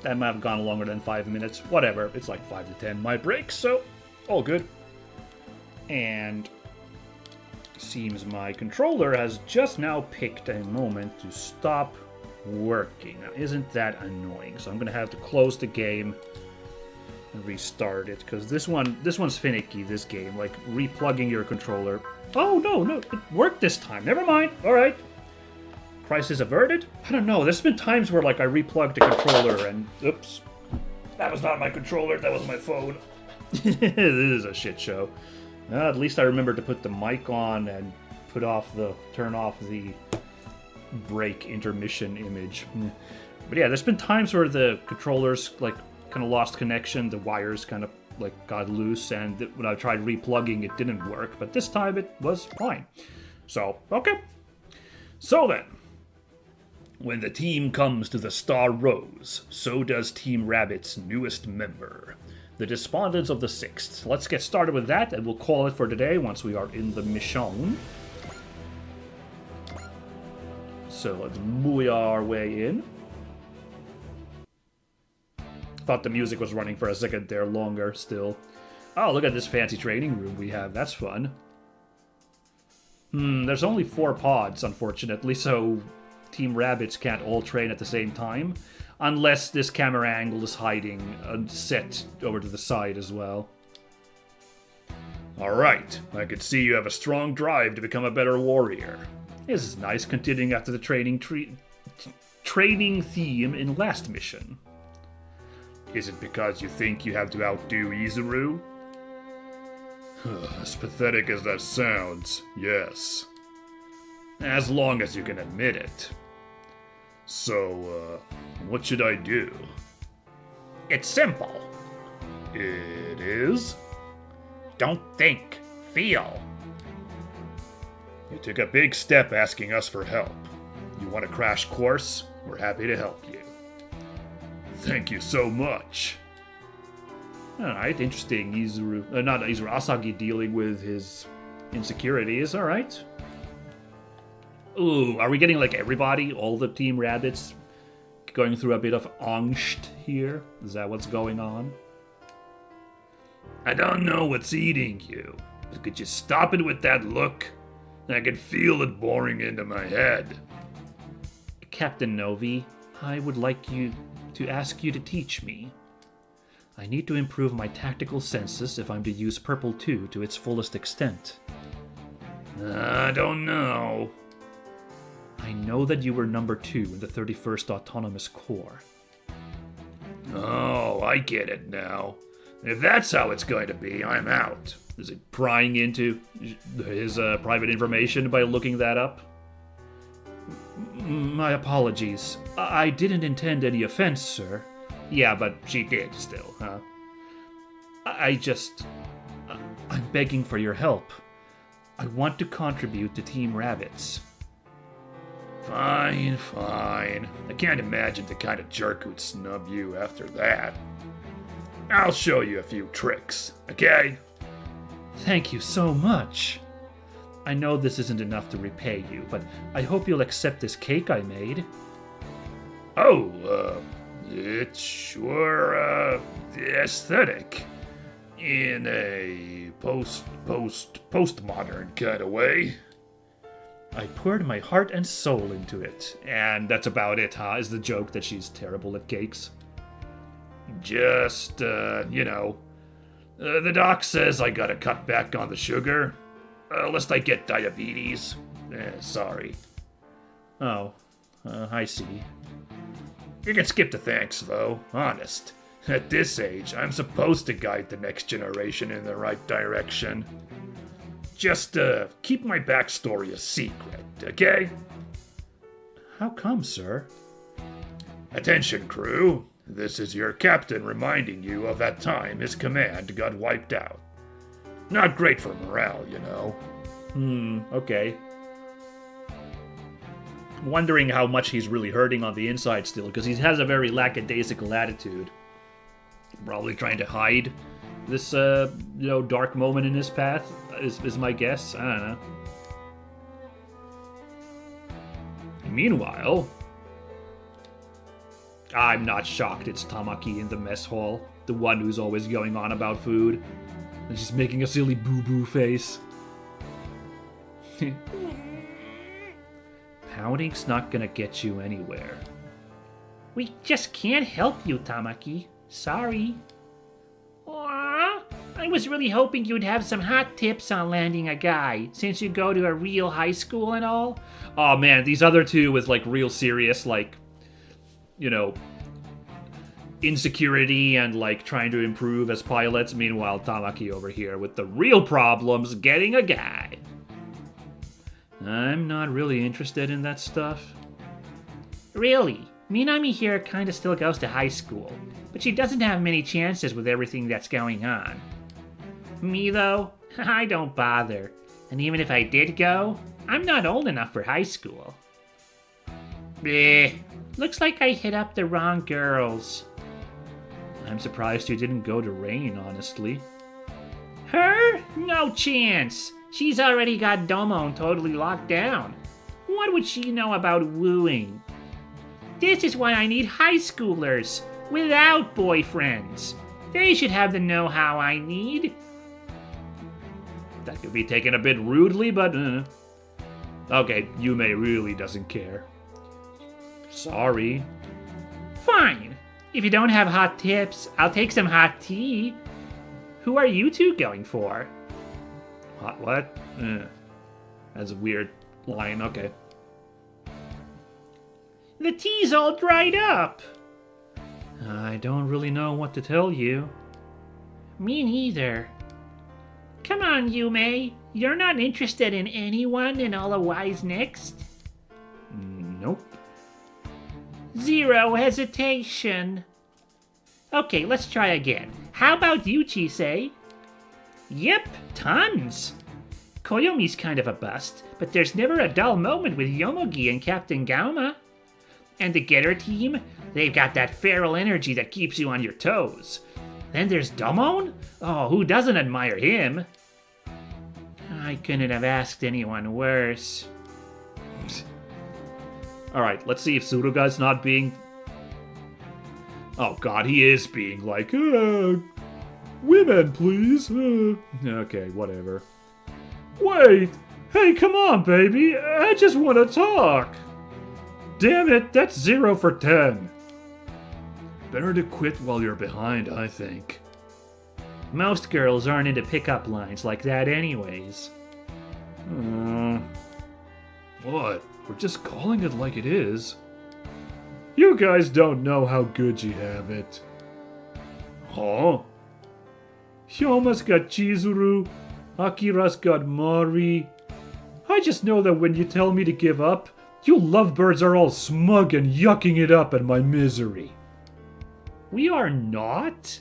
That might have gone longer than 5 minutes. Whatever. It's like 5 to 10 my breaks, so all good. And seems my controller has just now picked a moment to stop working. Now, isn't that annoying? So I'm gonna have to close the game and restart it, because this one's finicky, this game. Like, replugging your controller. Oh, no, it worked this time. Never mind. Alright. Crisis averted? I don't know. There's been times where, like, I replugged the controller and... Oops. That was not my controller. That was my phone. This is a shit show. At least I remembered to put the mic on and turn off the break intermission image. But yeah, there's been times where the controllers, like, kind of lost connection. The wires kind of, like, got loose, and when I tried replugging, it didn't work. But this time it was fine. So, okay. So then. When the team comes to the Star Rose, so does Team Rabbit's newest member, the Despondents of the Sixth. Let's get started with that, and we'll call it for today once we are in the mission. So let's move our way in. Thought the music was running for a second there longer still. Oh, look at this fancy training room we have. That's fun. There's only 4 pods, unfortunately, so Team Rabbits can't all train at the same time, unless this camera angle is hiding a set over to the side as well. Alright, I can see you have a strong drive to become a better warrior. This is nice, continuing after the training theme in last mission. Is it because you think you have to outdo Izuru? As pathetic as that sounds, yes. As long as you can admit it. So, what should I do? It's simple. It is? Don't think, feel. You took a big step asking us for help. You want a crash course? We're happy to help you. Thank you so much. Alright, interesting. Not Izuru, Asagi dealing with his insecurities, alright. Ooh, are we getting like everybody, all the Team Rabbits, going through a bit of angst here? Is that what's going on? I don't know what's eating you, but could you stop it with that look? I can feel it boring into my head. Captain Novi, I would like to ask you to teach me. I need to improve my tactical senses if I'm to use Purple 2 to its fullest extent. I don't know. I know that you were number 2 in the 31st Autonomous Corps. Oh, I get it now. If that's how it's going to be, I'm out. Is it prying into his private information by looking that up? My apologies. I didn't intend any offense, sir. Yeah, but she did still, huh? I'm begging for your help. I want to contribute to Team Rabbits. Fine. I can't imagine the kind of jerk who'd snub you after that. I'll show you a few tricks, okay? Thank you so much. I know this isn't enough to repay you, but I hope you'll accept this cake I made. Oh, it's sure, aesthetic. In a postmodern kind of way. I poured my heart and soul into it. And that's about it, huh? Is the joke that she's terrible at cakes? Just, the doc says I gotta cut back on the sugar, lest I get diabetes. Sorry. Oh, I see. You can skip the thanks, though, honest. At this age, I'm supposed to guide the next generation in the right direction. Just, keep my backstory a secret, okay? How come, sir? Attention, crew. This is your captain reminding you of that time his command got wiped out. Not great for morale, you know. Okay. Wondering how much he's really hurting on the inside still, because he has a very lackadaisical attitude. Probably trying to hide this, dark moment in his path, is my guess. I don't know. Meanwhile, I'm not shocked it's Tamaki in the mess hall, the one who's always going on about food. And she's making a silly boo-boo face. Pounding's not gonna get you anywhere. We just can't help you, Tamaki. Sorry. Aw, I was really hoping you'd have some hot tips on landing a guy, since you go to a real high school and all. Oh man, these other two with like real serious, like, you know, insecurity and like trying to improve as pilots. Meanwhile, Tamaki over here with the real problems getting a guy. I'm not really interested in that stuff. Really? Minami here kinda still goes to high school, but she doesn't have many chances with everything that's going on. Me though, I don't bother. And even if I did go, I'm not old enough for high school. Bleh. Looks like I hit up the wrong girls. I'm surprised you didn't go to Rain, honestly. Her? No chance. She's already got Domon totally locked down. What would she know about wooing? This is why I need high schoolers, without boyfriends. They should have the know-how I need. That could be taken a bit rudely, but okay, Yume really doesn't care. Sorry. Fine. If you don't have hot tips, I'll take some hot tea. Who are you two going for? Hot what? That's a weird line, okay. The tea's all dried up. I don't really know what to tell you. Me neither. Come on, Yume. You're not interested in anyone in All the Wise next? Nope. Zero hesitation. Okay, let's try again. How about you, Chisei? Yep, tons. Koyomi's kind of a bust, but there's never a dull moment with Yomogi and Captain Gauma. And the Getter team, they've got that feral energy that keeps you on your toes. Then there's Domon? Oh, who doesn't admire him? I couldn't have asked anyone worse. Alright, let's see if Suruga's not being... Oh god, he is being like, women, please. Okay, whatever. Wait! Hey, come on, baby! I just want to talk! Damn it, that's 0 for 10. Better to quit while you're behind, I think. Most girls aren't into pickup lines like that anyways. What? We're just calling it like it is. You guys don't know how good you have it. Huh? Hyoma's got Chizuru, Akira's got Mari. I just know that when you tell me to give up, you lovebirds are all smug and yucking it up at my misery. We are not?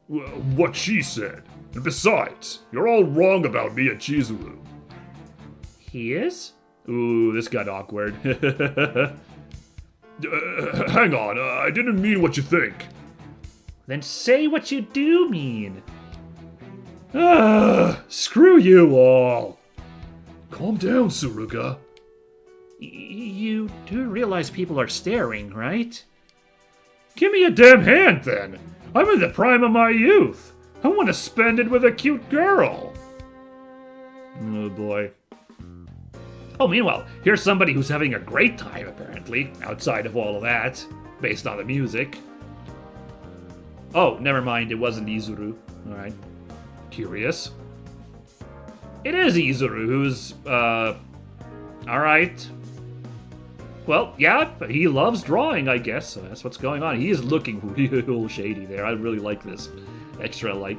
What she said. And besides, you're all wrong about me and Chizuru. He is? Ooh, this got awkward. Hang on, I didn't mean what you think. Then say what you do mean. Screw you all. Calm down, Suruga. You do realize people are staring, right? Give me a damn hand, then. I'm in the prime of my youth. I want to spend it with a cute girl. Oh boy. Oh, meanwhile, here's somebody who's having a great time, apparently, outside of all of that, based on the music. Oh, never mind, it wasn't Izuru. Alright. Curious. It is Izuru, who's, alright. Well, yeah, he loves drawing, I guess, so that's what's going on. He is looking real shady there. I really like this extra,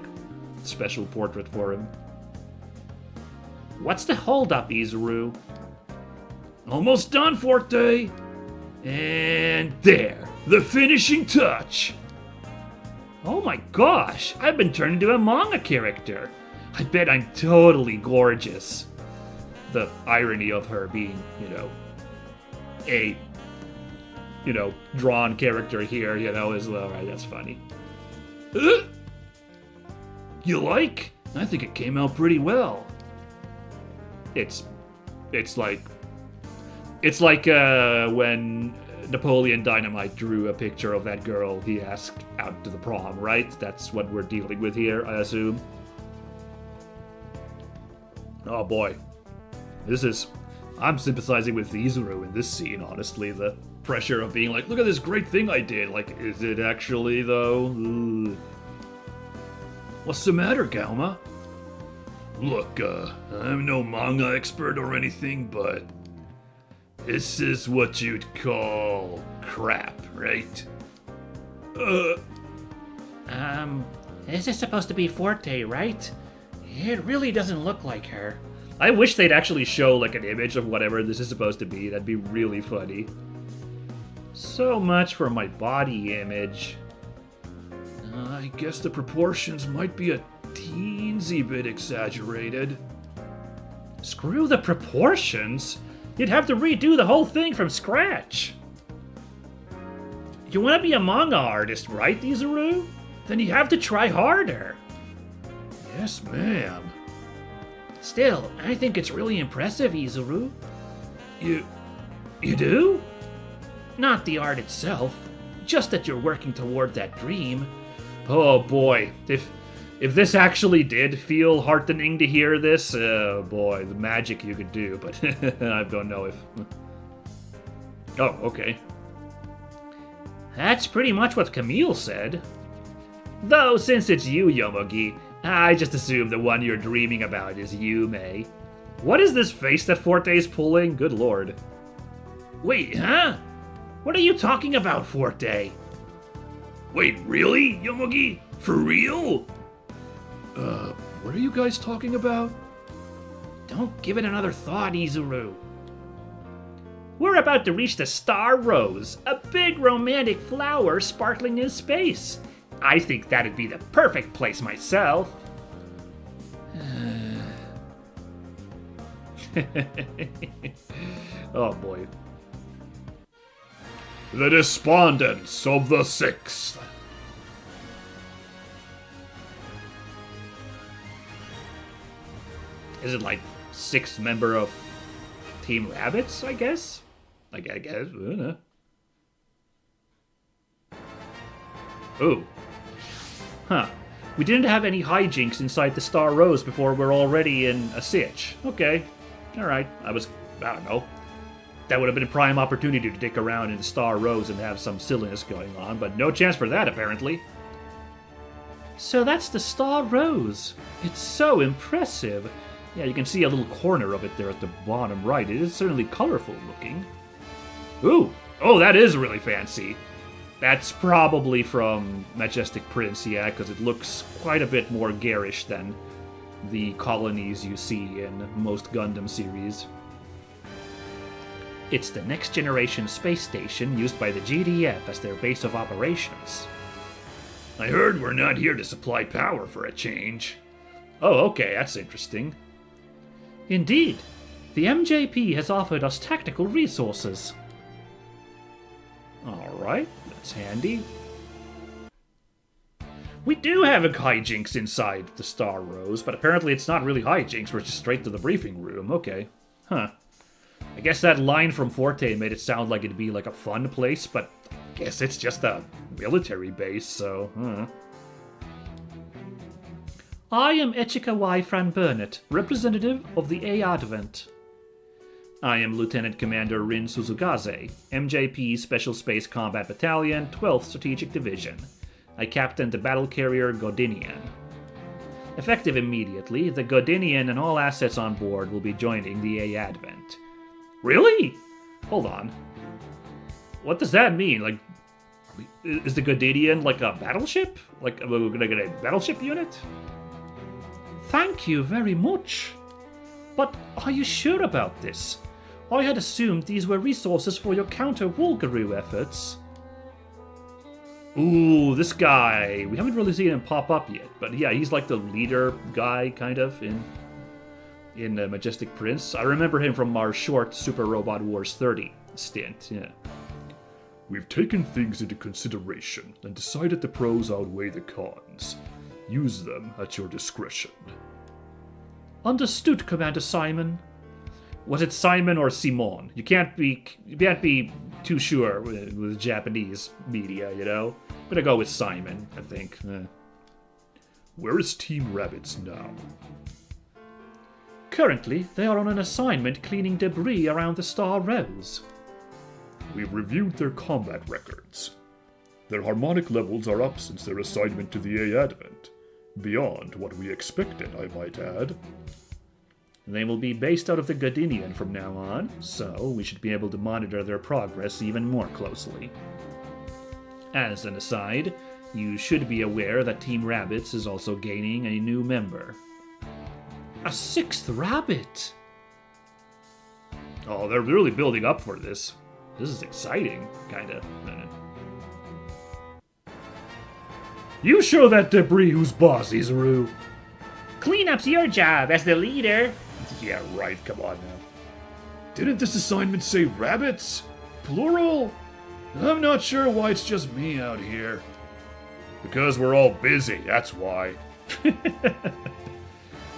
special portrait for him. What's the holdup, Izuru? Almost done, Forte. And there, the finishing touch. Oh my gosh, I've been turned into a manga character. I bet I'm totally gorgeous. The irony of her being, a, drawn character here, is, alright, that's funny. You like? I think it came out pretty well. It's like It's like when Napoleon Dynamite drew a picture of that girl he asked out to the prom, right? That's what we're dealing with here, I assume. Oh boy. I'm sympathizing with Izuru in this scene, honestly. The pressure of being like, look at this great thing I did. Like, is it actually, though? Ugh. What's the matter, Gauma? Look, I'm no manga expert or anything, but this is what you'd call crap, right? This is supposed to be Forte, right? It really doesn't look like her. I wish they'd actually show, like, an image of whatever this is supposed to be. That'd be really funny. So much for my body image. I guess the proportions might be a teensy bit exaggerated. Screw the proportions? You'd have to redo the whole thing from scratch. You want to be a manga artist, right, Izuru? Then you have to try harder. Yes, ma'am. Still, I think it's really impressive, Izuru. You do? Not the art itself, just that you're working toward that dream. Oh boy, if this actually did feel heartening to hear this, boy, the magic you could do, but I don't know if... Oh, okay. That's pretty much what Camille said. Though, since it's you, Yomogi, I just assume the one you're dreaming about is Yume. What is this face that Forte's pulling? Good lord. Wait, huh? What are you talking about, Forte? Wait, really, Yomogi? For real? What are you guys talking about? Don't give it another thought, Izuru. We're about to reach the Star Rose, a big romantic flower sparkling in space. I think that'd be the perfect place myself. Oh boy. The Despondence of the Sixth. Is it like sixth member of Team Rabbits, I guess? I guess. I don't know. Ooh. Huh. We didn't have any hijinks inside the Star Rose before we're already in a sitch. Okay. Alright. I don't know. That would have been a prime opportunity to dick around in the Star Rose and have some silliness going on, but no chance for that, apparently. So that's the Star Rose. It's so impressive. Yeah, you can see a little corner of it there at the bottom right. It is certainly colorful looking. Ooh! Oh, that is really fancy. That's probably from Majestic Prince, yeah, because it looks quite a bit more garish than the colonies you see in most Gundam series. It's the next generation space station used by the GDF as their base of operations. I heard we're not here to supply power for a change. Oh, okay, that's interesting. Indeed, the MJP has offered us tactical resources. Alright, that's handy. We do have a hijinks inside the Star Rose, but apparently it's not really hijinks, we're just straight to the briefing room. Okay. Huh. I guess that line from Forte made it sound like it'd be like a fun place, but I guess it's just a military base, so... I am Echika Y. Fran Burnett, representative of the A Advent. I am Lieutenant Commander Rin Suzugaze, MJP Special Space Combat Battalion, 12th Strategic Division. I captained the battle carrier Godinian. Effective immediately, the Godinian and all assets on board will be joining the A Advent. Really? Hold on. What does that mean? Like, is the Godinian like a battleship? Like, we're gonna get a battleship unit? Thank you very much. But are you sure about this? I had assumed these were resources for your counter-Wolgaroo efforts. Ooh, this guy. We haven't really seen him pop up yet, but yeah, he's like the leader guy, kind of, in Majestic Prince. I remember him from our short Super Robot Wars 30 stint, yeah. We've taken things into consideration and decided the pros outweigh the cons. Use them at your discretion. Understood, Commander Simon. Was it Simon or Simon? You can't be too sure with Japanese media, you know? I'm gonna go with Simon, I think. Where is Team Rabbits now? Currently, they are on an assignment cleaning debris around the Star Rose. We've reviewed their combat records. Their harmonic levels are up since their assignment to the A Advent. Beyond what we expected, I might add. They will be based out of the Godinian from now on, so we should be able to monitor their progress even more closely. As an aside, you should be aware that Team Rabbits is also gaining a new member. A 6th rabbit! Oh, they're really building up for this. This is exciting, kinda. You show that debris who's boss, Izuru. Cleanup's your job as the leader. Yeah, right, come on now. Didn't this assignment say rabbits? Plural? I'm not sure why it's just me out here. Because we're all busy, that's why.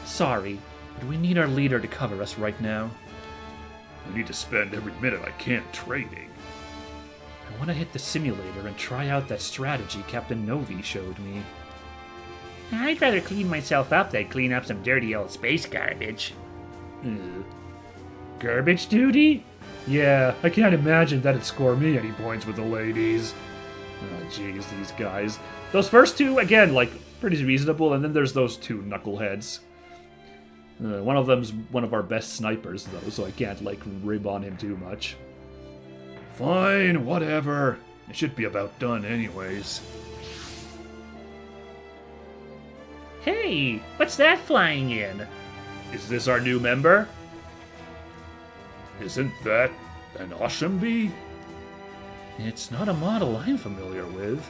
Sorry, but we need our leader to cover us right now. I need to spend every minute I can training. I want to hit the simulator and try out that strategy Captain Novi showed me. I'd rather clean myself up than clean up some dirty old space garbage. Garbage duty? Yeah, I can't imagine that'd score me any points with the ladies. Oh, jeez, these guys. Those first two, again, like, pretty reasonable, and then there's those two knuckleheads. One of them's one of our best snipers, though, so I can't, like, rib on him too much. Fine, whatever. It should be about done anyways. Hey, what's that flying in? Is this our new member? Isn't that an awesome bee? It's not a model I'm familiar with.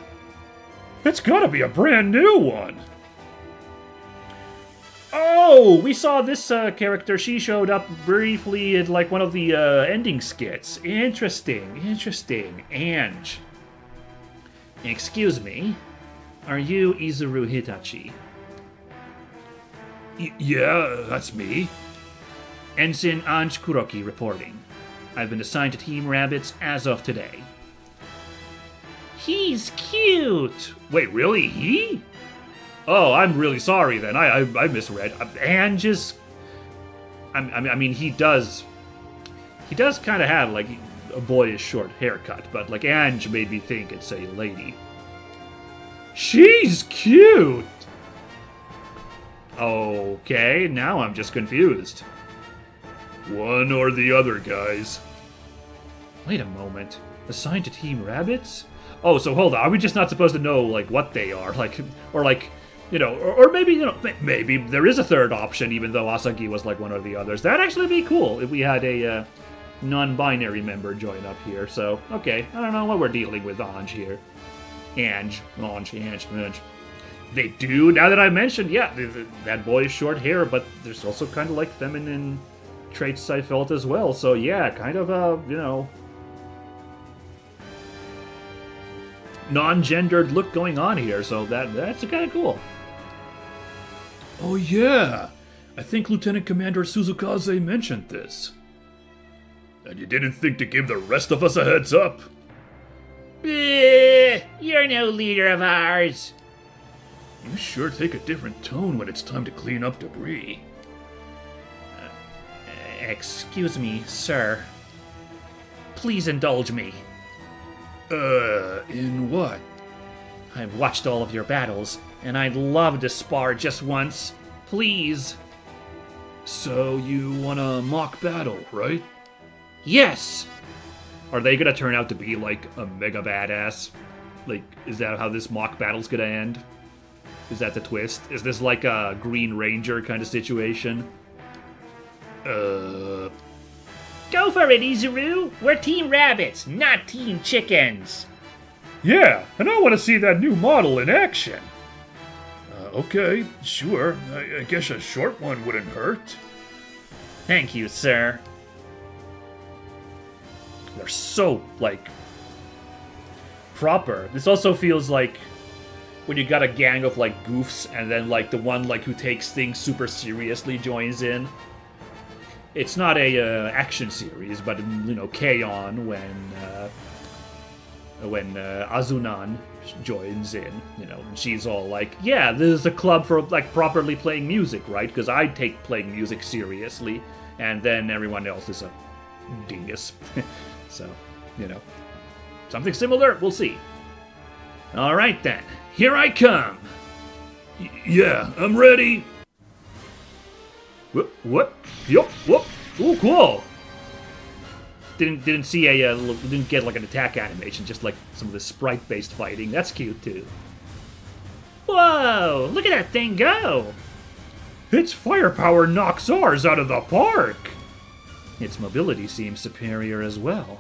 It's gotta be a brand new one! Oh, we saw this character. She showed up briefly in, like, one of the ending skits. Interesting. Ange. Excuse me, are you Izuru Hitachi? Yeah, that's me. Ensign Ange Kuroki reporting. I've been assigned to Team Rabbits as of today. He's cute! Wait, really? He? Oh, I'm really sorry then. I misread. Ange is... I mean, he does kind of have, like, a boyish short haircut, but, like, Ange made me think it's a lady. She's cute! Okay, now I'm just confused. One or the other, guys. Wait a moment. Assigned to Team Rabbits? Oh, so hold on. Are we just not supposed to know, like, what they are? Like, or, like, you know, or maybe, you know, maybe there is a third option, even though Asagi was, like, one or the others. That'd actually be cool if we had a non-binary member join up here. So, okay. I don't know what we're dealing with Ange here. Ange. They do, now that I mentioned, yeah, that boy's short hair, but there's also kind of, like, feminine traits I felt as well. So, yeah, kind of, you know, non-gendered look going on here, so that's kind of cool. Oh yeah, I think Lieutenant Commander Suzukaze mentioned this. And you didn't think to give the rest of us a heads up? You're no leader of ours. You sure take a different tone when it's time to clean up debris. Excuse me, sir. Please indulge me. In what? I've watched all of your battles, and I'd love to spar just once. Please. So you want a mock battle, right? Yes! Are they gonna turn out to be, like, a mega badass? Like, is that how this mock battle's gonna end? Is that the twist? Is this like a Green Ranger kind of situation? Go for it, Izuru! We're Team Rabbits, not Team Chickens! Yeah, and I want to see that new model in action. Okay, sure. I guess a short one wouldn't hurt. Thank you, sir. They're so, like, proper. This also feels like when you got a gang of, like, goofs and then, like, the one, like, who takes things super seriously joins in. It's not a action series, but you know, K-On! When Azunan joins in, you know, and she's all like, yeah, this is a club for like properly playing music, right? Because I take playing music seriously, and then everyone else is a dingus. So, you know, something similar, we'll see. All right then, here I come. Yeah, I'm ready. What? Yup, whoop. Ooh, cool. Didn't see didn't get like an attack animation, just like some of the sprite-based fighting. That's cute too. Whoa! Look at that thing go! Its firepower knocks ours out of the park. Its mobility seems superior as well.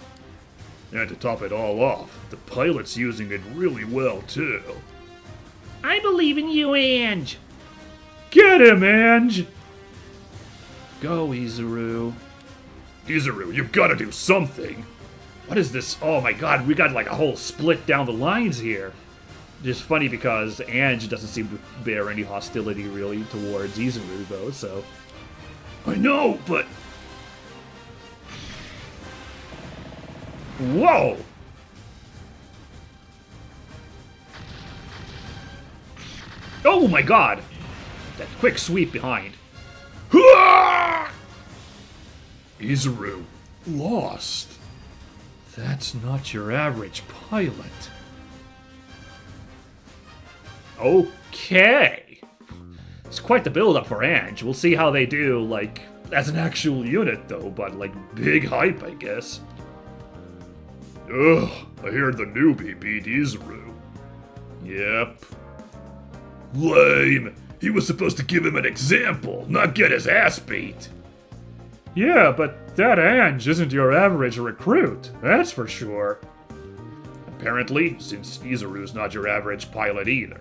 And to top it all off, the pilot's using it really well too. I believe in you, Ange! Get him, Ange! Go, Izuru. Izuru, you've got to do something. What is this? Oh my god, we got like a whole split down the lines here. Just funny because Ange doesn't seem to bear any hostility really towards Izuru though, so... I know, but... Whoa! Oh my god! That quick sweep behind. Izuru lost. That's not your average pilot. Okay. It's quite the build-up for Ange. We'll see how they do, like, as an actual unit, though, but, like, big hype, I guess. Ugh, I hear the newbie beat Izuru. Yep. Lame. He was supposed to give him an example, not get his ass beat. Yeah, but that Ange isn't your average recruit, that's for sure. Apparently, since Izuru's not your average pilot either.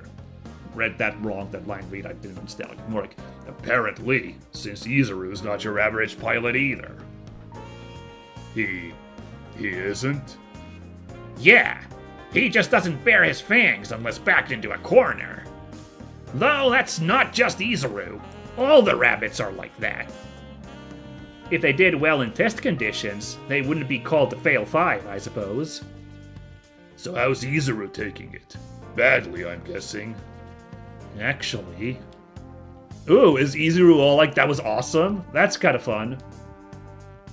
Read that wrong, that line read, I didn't understand. Like, more like, apparently, since Izuru's not your average pilot either. He isn't? Yeah, he just doesn't bare his fangs unless backed into a corner. Though that's not just Izuru. All the rabbits are like that. If they did well in test conditions, they wouldn't be called to fail 5, I suppose. So how's Izuru taking it? Badly, I'm guessing. Actually... Ooh, is Izuru all like, that was awesome? That's kind of fun.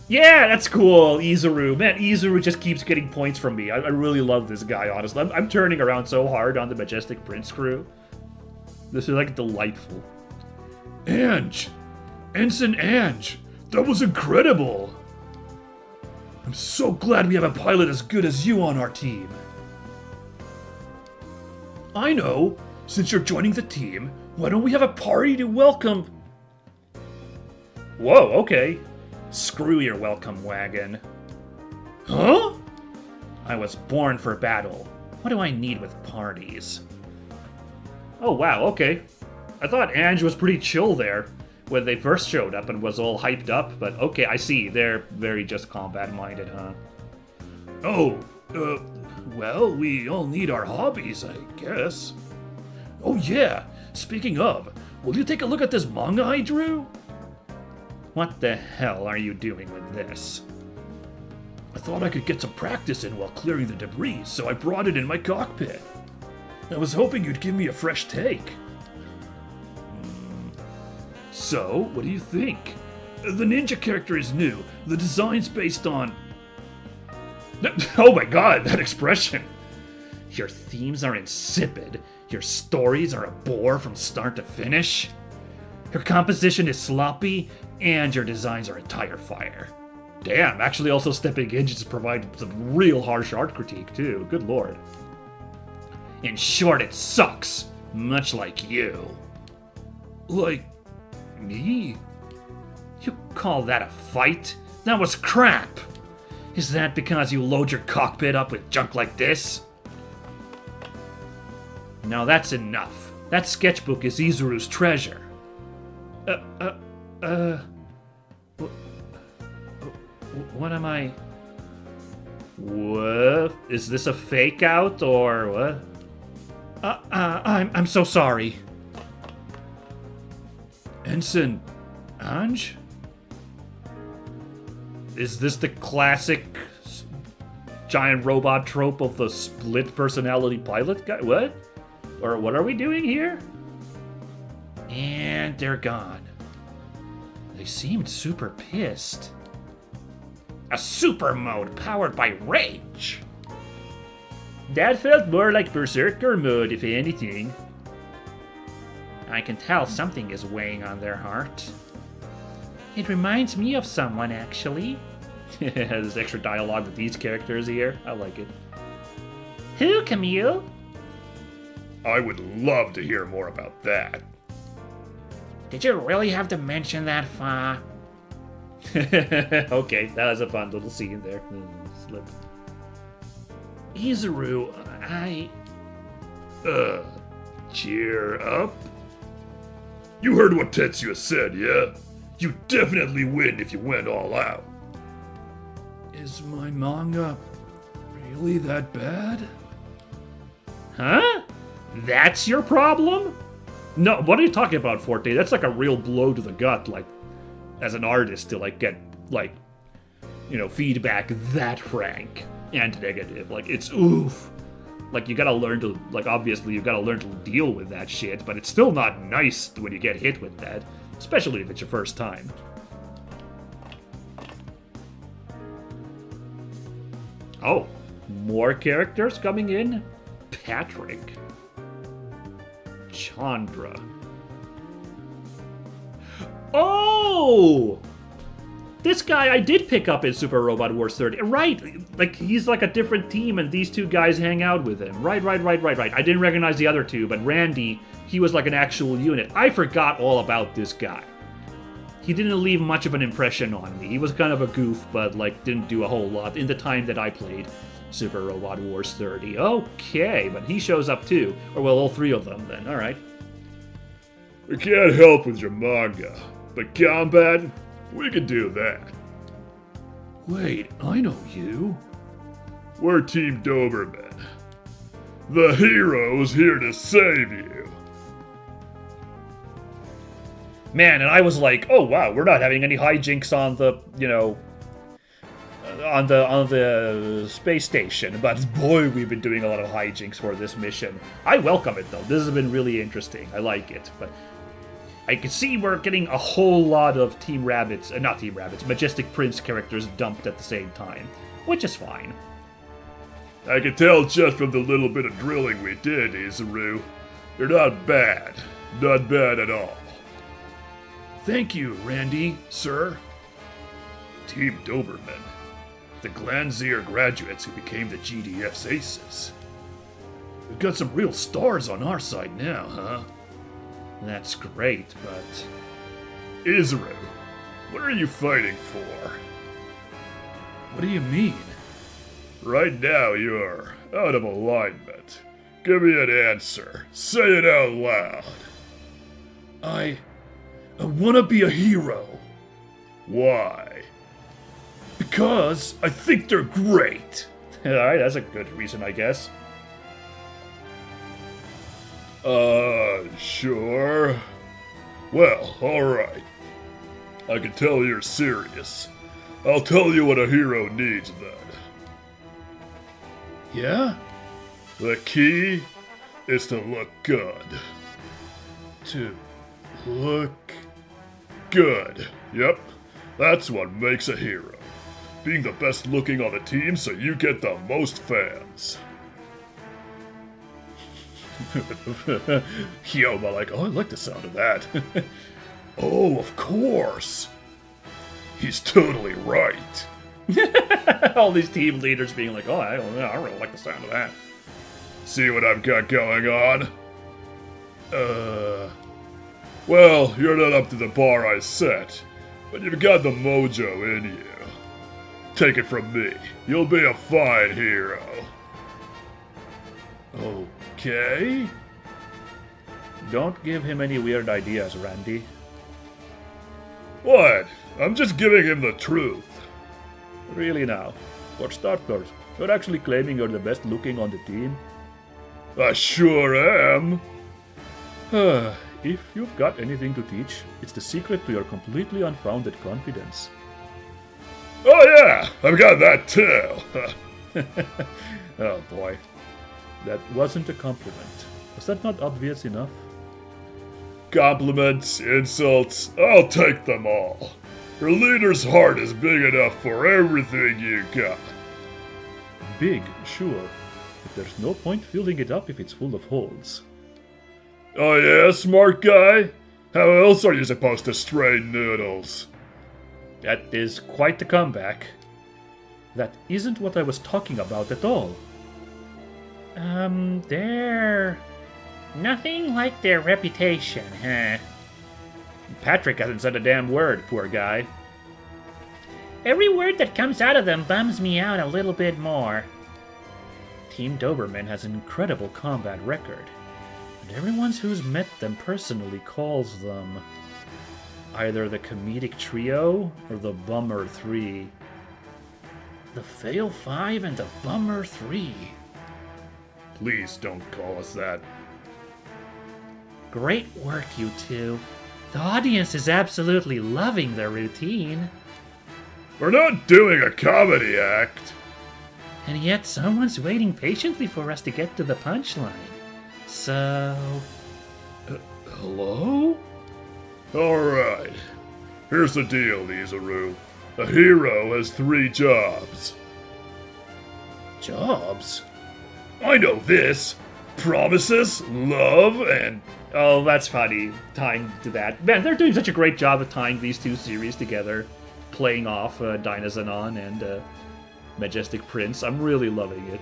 Yeah, that's cool, Izuru. Man, Izuru just keeps getting points from me. I really love this guy, honestly. I'm turning around so hard on the Majestic Prince crew. This is, like, delightful. Ange! Ensign Ange! That was incredible! I'm so glad we have a pilot as good as you on our team. I know. Since you're joining the team, why don't we have a party to welcome... Whoa, okay. Screw your welcome wagon. Huh? I was born for battle. What do I need with parties? Oh, wow, okay. I thought Ange was pretty chill there when they first showed up and was all hyped up, but okay, I see. They're very just combat-minded, huh? Oh, well, we all need our hobbies, I guess. Oh yeah, speaking of, will you take a look at this manga I drew? What the hell are you doing with this? I thought I could get some practice in while clearing the debris, so I brought it in my cockpit. I was hoping you'd give me a fresh take. So, what do you think? The ninja character is new. The design's based on... Oh my god, that expression! Your themes are insipid. Your stories are a bore from start to finish. Your composition is sloppy, and your designs are a tire fire. Damn, actually also stepping in just to provide some real harsh art critique too. Good lord. In short, it sucks. Much like you. Like... me? You call that a fight? That was crap! Is that because you load your cockpit up with junk like this? Now that's enough. That sketchbook is Izuru's treasure. What am I... What? Is this a fake out or what? I'm so sorry. Ensign Ange? Is this the classic giant robot trope of the split personality pilot guy? What? Or what are we doing here? And they're gone. They seemed super pissed. A super mode powered by rage. That felt more like Berserker mode, if anything. I can tell something is weighing on their heart. It reminds me of someone, actually. There's extra dialogue with these characters here. I like it. Who, Camille? I would love to hear more about that. Did you really have to mention that, Fa? Okay, that was a fun little scene there. Slip. Izuru, Cheer up. You heard what Tetsuya said, yeah? You definitely win if you went all out. Is my manga really that bad? Huh? That's your problem? No, what are you talking about, Forte? That's like a real blow to the gut, like, as an artist to, like, get, like, you know, feedback that frank and negative. Like, it's oof. Like, you gotta learn to, like, obviously you gotta learn to deal with that shit, but it's still not nice when you get hit with that, especially if it's your first time. Oh, more characters coming in? Patrick. Chandra. Oh! This guy I did pick up in Super Robot Wars 30. Right! Like, he's like a different team and these two guys hang out with him. Right. I didn't recognize the other two, but Randy, he was like an actual unit. I forgot all about this guy. He didn't leave much of an impression on me. He was kind of a goof, but like didn't do a whole lot in the time that I played Super Robot Wars 30. Okay, but he shows up too. Or well, all three of them then. Alright. We can't help with your manga, but combat, we can do that. Wait, I know you. We're Team Doberman. The hero's here to save you. Man, and I was like, oh wow, we're not having any hijinks on the, you know, on the space station. But boy, we've been doing a lot of hijinks for this mission. I welcome it though. This has been really interesting. I like it. But I can see we're getting a whole lot of Team Rabbits, not Team Rabbits, Majestic Prince characters dumped at the same time, which is fine. I can tell just from the little bit of drilling we did, Izuru. You're not bad. Not bad at all. Thank you, Randy, sir. Team Doberman. The Glanzier graduates who became the GDF's aces. We've got some real stars on our side now, huh? That's great, but... Izuru, what are you fighting for? What do you mean? Right now you're out of alignment. Give me an answer. Say it out loud. I want to be a hero. Why? Because I think they're great. Alright, that's a good reason, I guess. Sure. Well, alright. I can tell you're serious. I'll tell you what a hero needs then. Yeah? The key is to look good. To look good. Yep, that's what makes a hero. Being the best looking on the team so you get the most fans. Yoma like, oh, I like the sound of that. Oh, of course. He's totally right. All these team leaders being like, oh, I really like the sound of that. See what I've got going on? Well, you're not up to the bar I set, but you've got the mojo in you. Take it from me, you'll be a fine hero. Okay. Don't give him any weird ideas, Randy. What? I'm just giving him the truth. Really now? For starters, you're actually claiming you're the best looking on the team? I sure am. If you've got anything to teach, it's the secret to your completely unfounded confidence. Oh Yeah, I've got that too. Oh boy. That wasn't a compliment. Was that not obvious enough? Compliments, insults, I'll take them all. Your leader's heart is big enough for everything you got. Big, sure. But there's no point filling it up if it's full of holes. Oh yeah, smart guy? How else are you supposed to strain noodles? That is quite the comeback. That isn't what I was talking about at all. They're nothing like their reputation, huh? Patrick hasn't said a damn word, poor guy. Every word that comes out of them bums me out a little bit more. Team Doberman has an incredible combat record, and everyone who's met them personally calls them either the Comedic Trio or the Bummer 3. The Fail 5 and the Bummer 3. Please don't call us that. Great work, you two. The audience is absolutely loving their routine. We're not doing a comedy act. And yet someone's waiting patiently for us to get to the punchline. So... Hello? Alright. Here's the deal, Izuru. A hero has 3 jobs. Jobs? I know this. Promises, love, and... Oh, that's funny. Tying to that. Man, they're doing such a great job of tying these two series together. Playing off Dynazenon and Majestic Prince. I'm really loving it.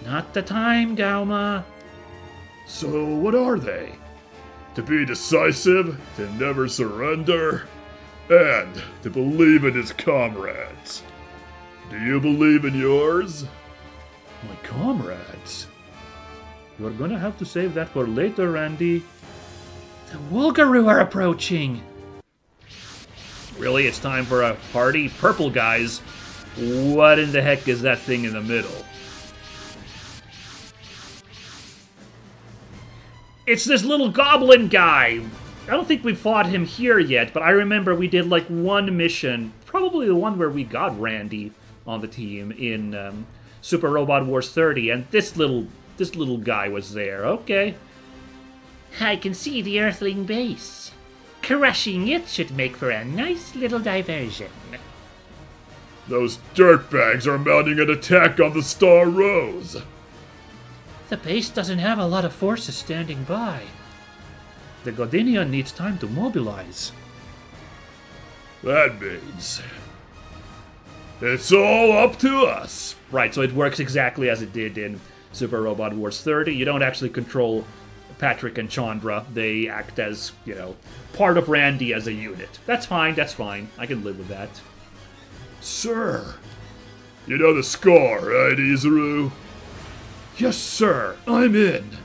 Not the time, Gauma. So, what are they? To be decisive, to never surrender, and to believe in his comrades. Do you believe in yours? My comrades? You're gonna have to save that for later, Randy. The Wulgaroo are approaching. Really, it's time for a party? Purple guys. What in the heck is that thing in the middle? It's this little goblin guy. I don't think we fought him here yet, but I remember we did like one mission, probably the one where we got Randy on the team in Super Robot Wars 30, and this little guy was there. Okay. I can see the Earthling base. Crushing it should make for a nice little diversion. Those dirtbags are mounting an attack on the Star Rose. The base doesn't have a lot of forces standing by. The Godinian needs time to mobilize. That means it's all up to us. Right, so it works exactly as it did in Super Robot Wars 30. You don't actually control Patrick and Chandra. They act as, part of Randy as a unit. That's fine, I can live with that. Sir, you know the score, right, Izuru? Yes, sir, I'm in.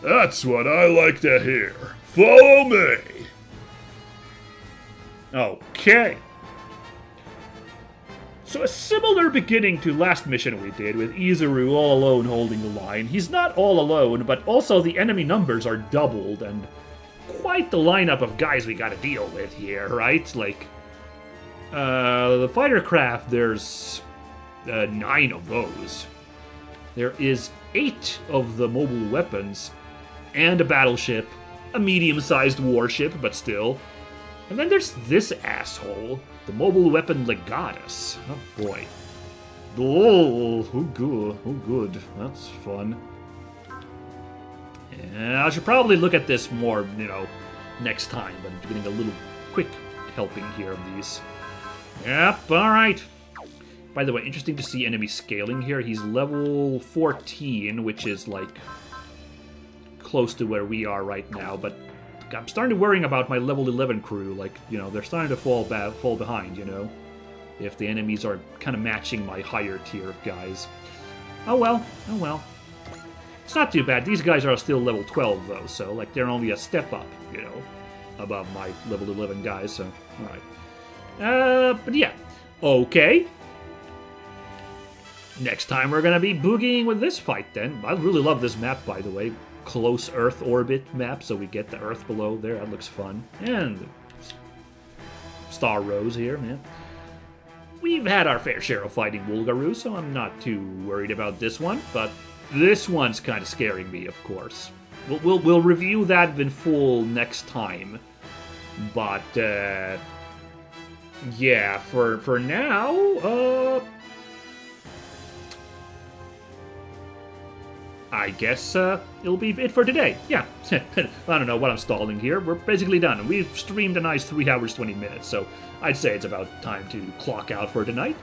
That's what I like to hear. Follow me. Okay. So a similar beginning to last mission we did, with Izuru all alone holding the line. He's not all alone, but also the enemy numbers are doubled, and quite the lineup of guys we gotta deal with here, right? Like, the fighter craft, there's 9 of those. There is 8 of the mobile weapons, and a battleship, a medium-sized warship, but still. And then there's this asshole, the mobile weapon Legatus. Oh boy. Oh good. That's fun. Yeah, I should probably look at this more, next time, but I'm getting a little quick helping here of these. Yep, alright. By the way, interesting to see enemy scaling here. He's level 14, which is, like, close to where we are right now, but I'm starting to worry about my level 11 crew. Like, they're starting to fall behind, if the enemies are kind of matching my higher tier of guys. Oh well. It's not too bad. These guys are still level 12, though, so, like, they're only a step up, above my level 11 guys, so, alright. But yeah. Okay. Next time we're gonna be boogieing with this fight, then. I really love this map, by the way. Close Earth orbit map, so we get the Earth below there. That looks fun. And Star Rose here, man. we've had our fair share of fighting Wulgaroo, so I'm not too worried about this one. But this one's kind of scaring me, of course. We'll review that in full next time. But yeah, for now, I guess it'll be it for today. Yeah, I don't know what I'm stalling here. We're basically done. We've streamed a nice 3 hours, 20 minutes, so I'd say it's about time to clock out for tonight.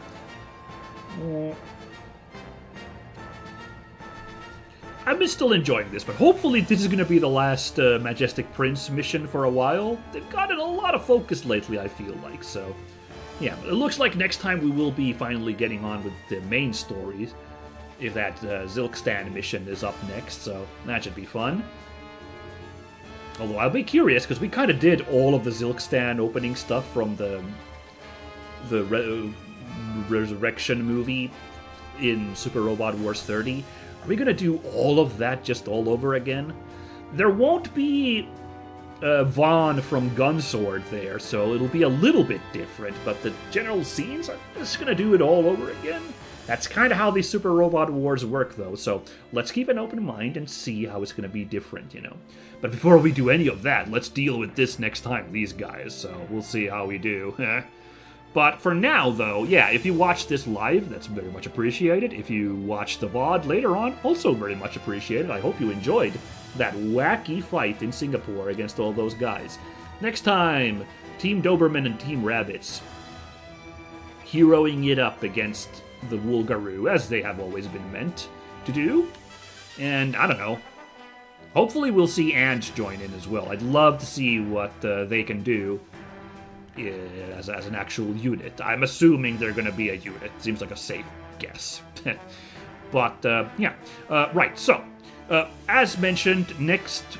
I'm still enjoying this, but hopefully this is going to be the last Majestic Prince mission for a while. They've gotten a lot of focus lately, I feel like, so yeah. It looks like next time we will be finally getting on with the main stories, if that Zilkstan mission is up next, so that should be fun. Although I'll be curious, because we kind of did all of the Zilkstan opening stuff from the Resurrection movie in Super Robot Wars 30. Are we going to do all of that just all over again? There won't be Vaughn from Gunsword there, so it'll be a little bit different, but the general scenes are just going to do it all over again. That's kind of how these Super Robot Wars work, though, so let's keep an open mind and see how it's going to be different, you know. But before we do any of that, let's deal with this next time, these guys, so we'll see how we do. But for now, though, yeah, if you watch this live, that's very much appreciated. If you watch the VOD later on, also very much appreciated. I hope you enjoyed that wacky fight in Singapore against all those guys. Next time, Team Doberman and Team Rabbits heroing it up against the Wulgaroo, as they have always been meant to do. And, I don't know, hopefully we'll see Ant join in as well. I'd love to see what they can do as an actual unit. I'm assuming they're going to be a unit. Seems like a safe guess. But, yeah. Right, so, as mentioned, next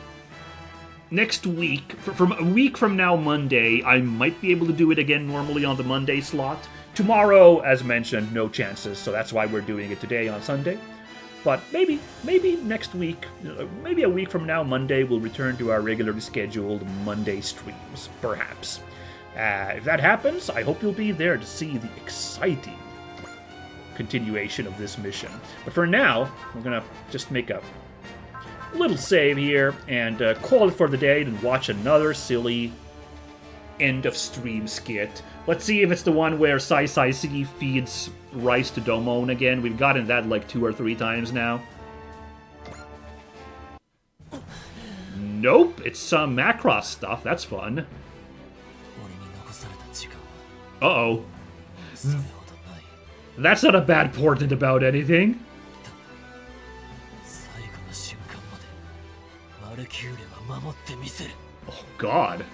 week, from a week from now, Monday, I might be able to do it again normally on the Monday slot. Tomorrow, as mentioned, no chances, so that's why we're doing it today on Sunday. But maybe next week, maybe a week from now, Monday, we'll return to our regularly scheduled Monday streams, perhaps. If that happens, I hope you'll be there to see the exciting continuation of this mission. But for now, we're going to just make a little save here and call it for the day and watch another silly end-of-stream skit. Let's see if it's the one where Sai C feeds rice to Domon again. We've gotten that like 2 or 3 times now. Nope, it's some Macross stuff. That's fun. Uh-oh. That's not a bad portent about anything. Oh, God.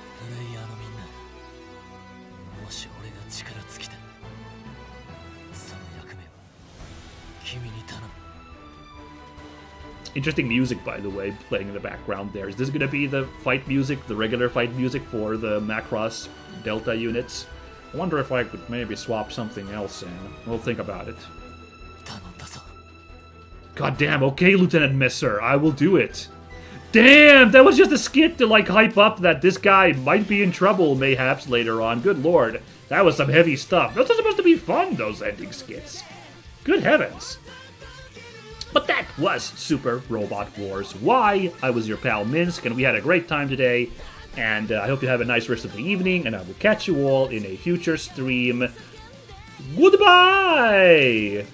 Interesting music, by the way, playing in the background there. Is this going to be the fight music, the regular fight music for the Macross Delta units? I wonder if I could maybe swap something else in. We'll think about it. God damn, okay, Lieutenant Messer, I will do it. Damn, that was just a skit to, like, hype up that this guy might be in trouble, mayhaps, later on. Good lord, that was some heavy stuff. Those are supposed to be fun, those ending skits. Good heavens. But that was Super Robot Wars Y. I was your pal Minsk, and we had a great time today. And I hope you have a nice rest of the evening, and I will catch you all in a future stream. Goodbye!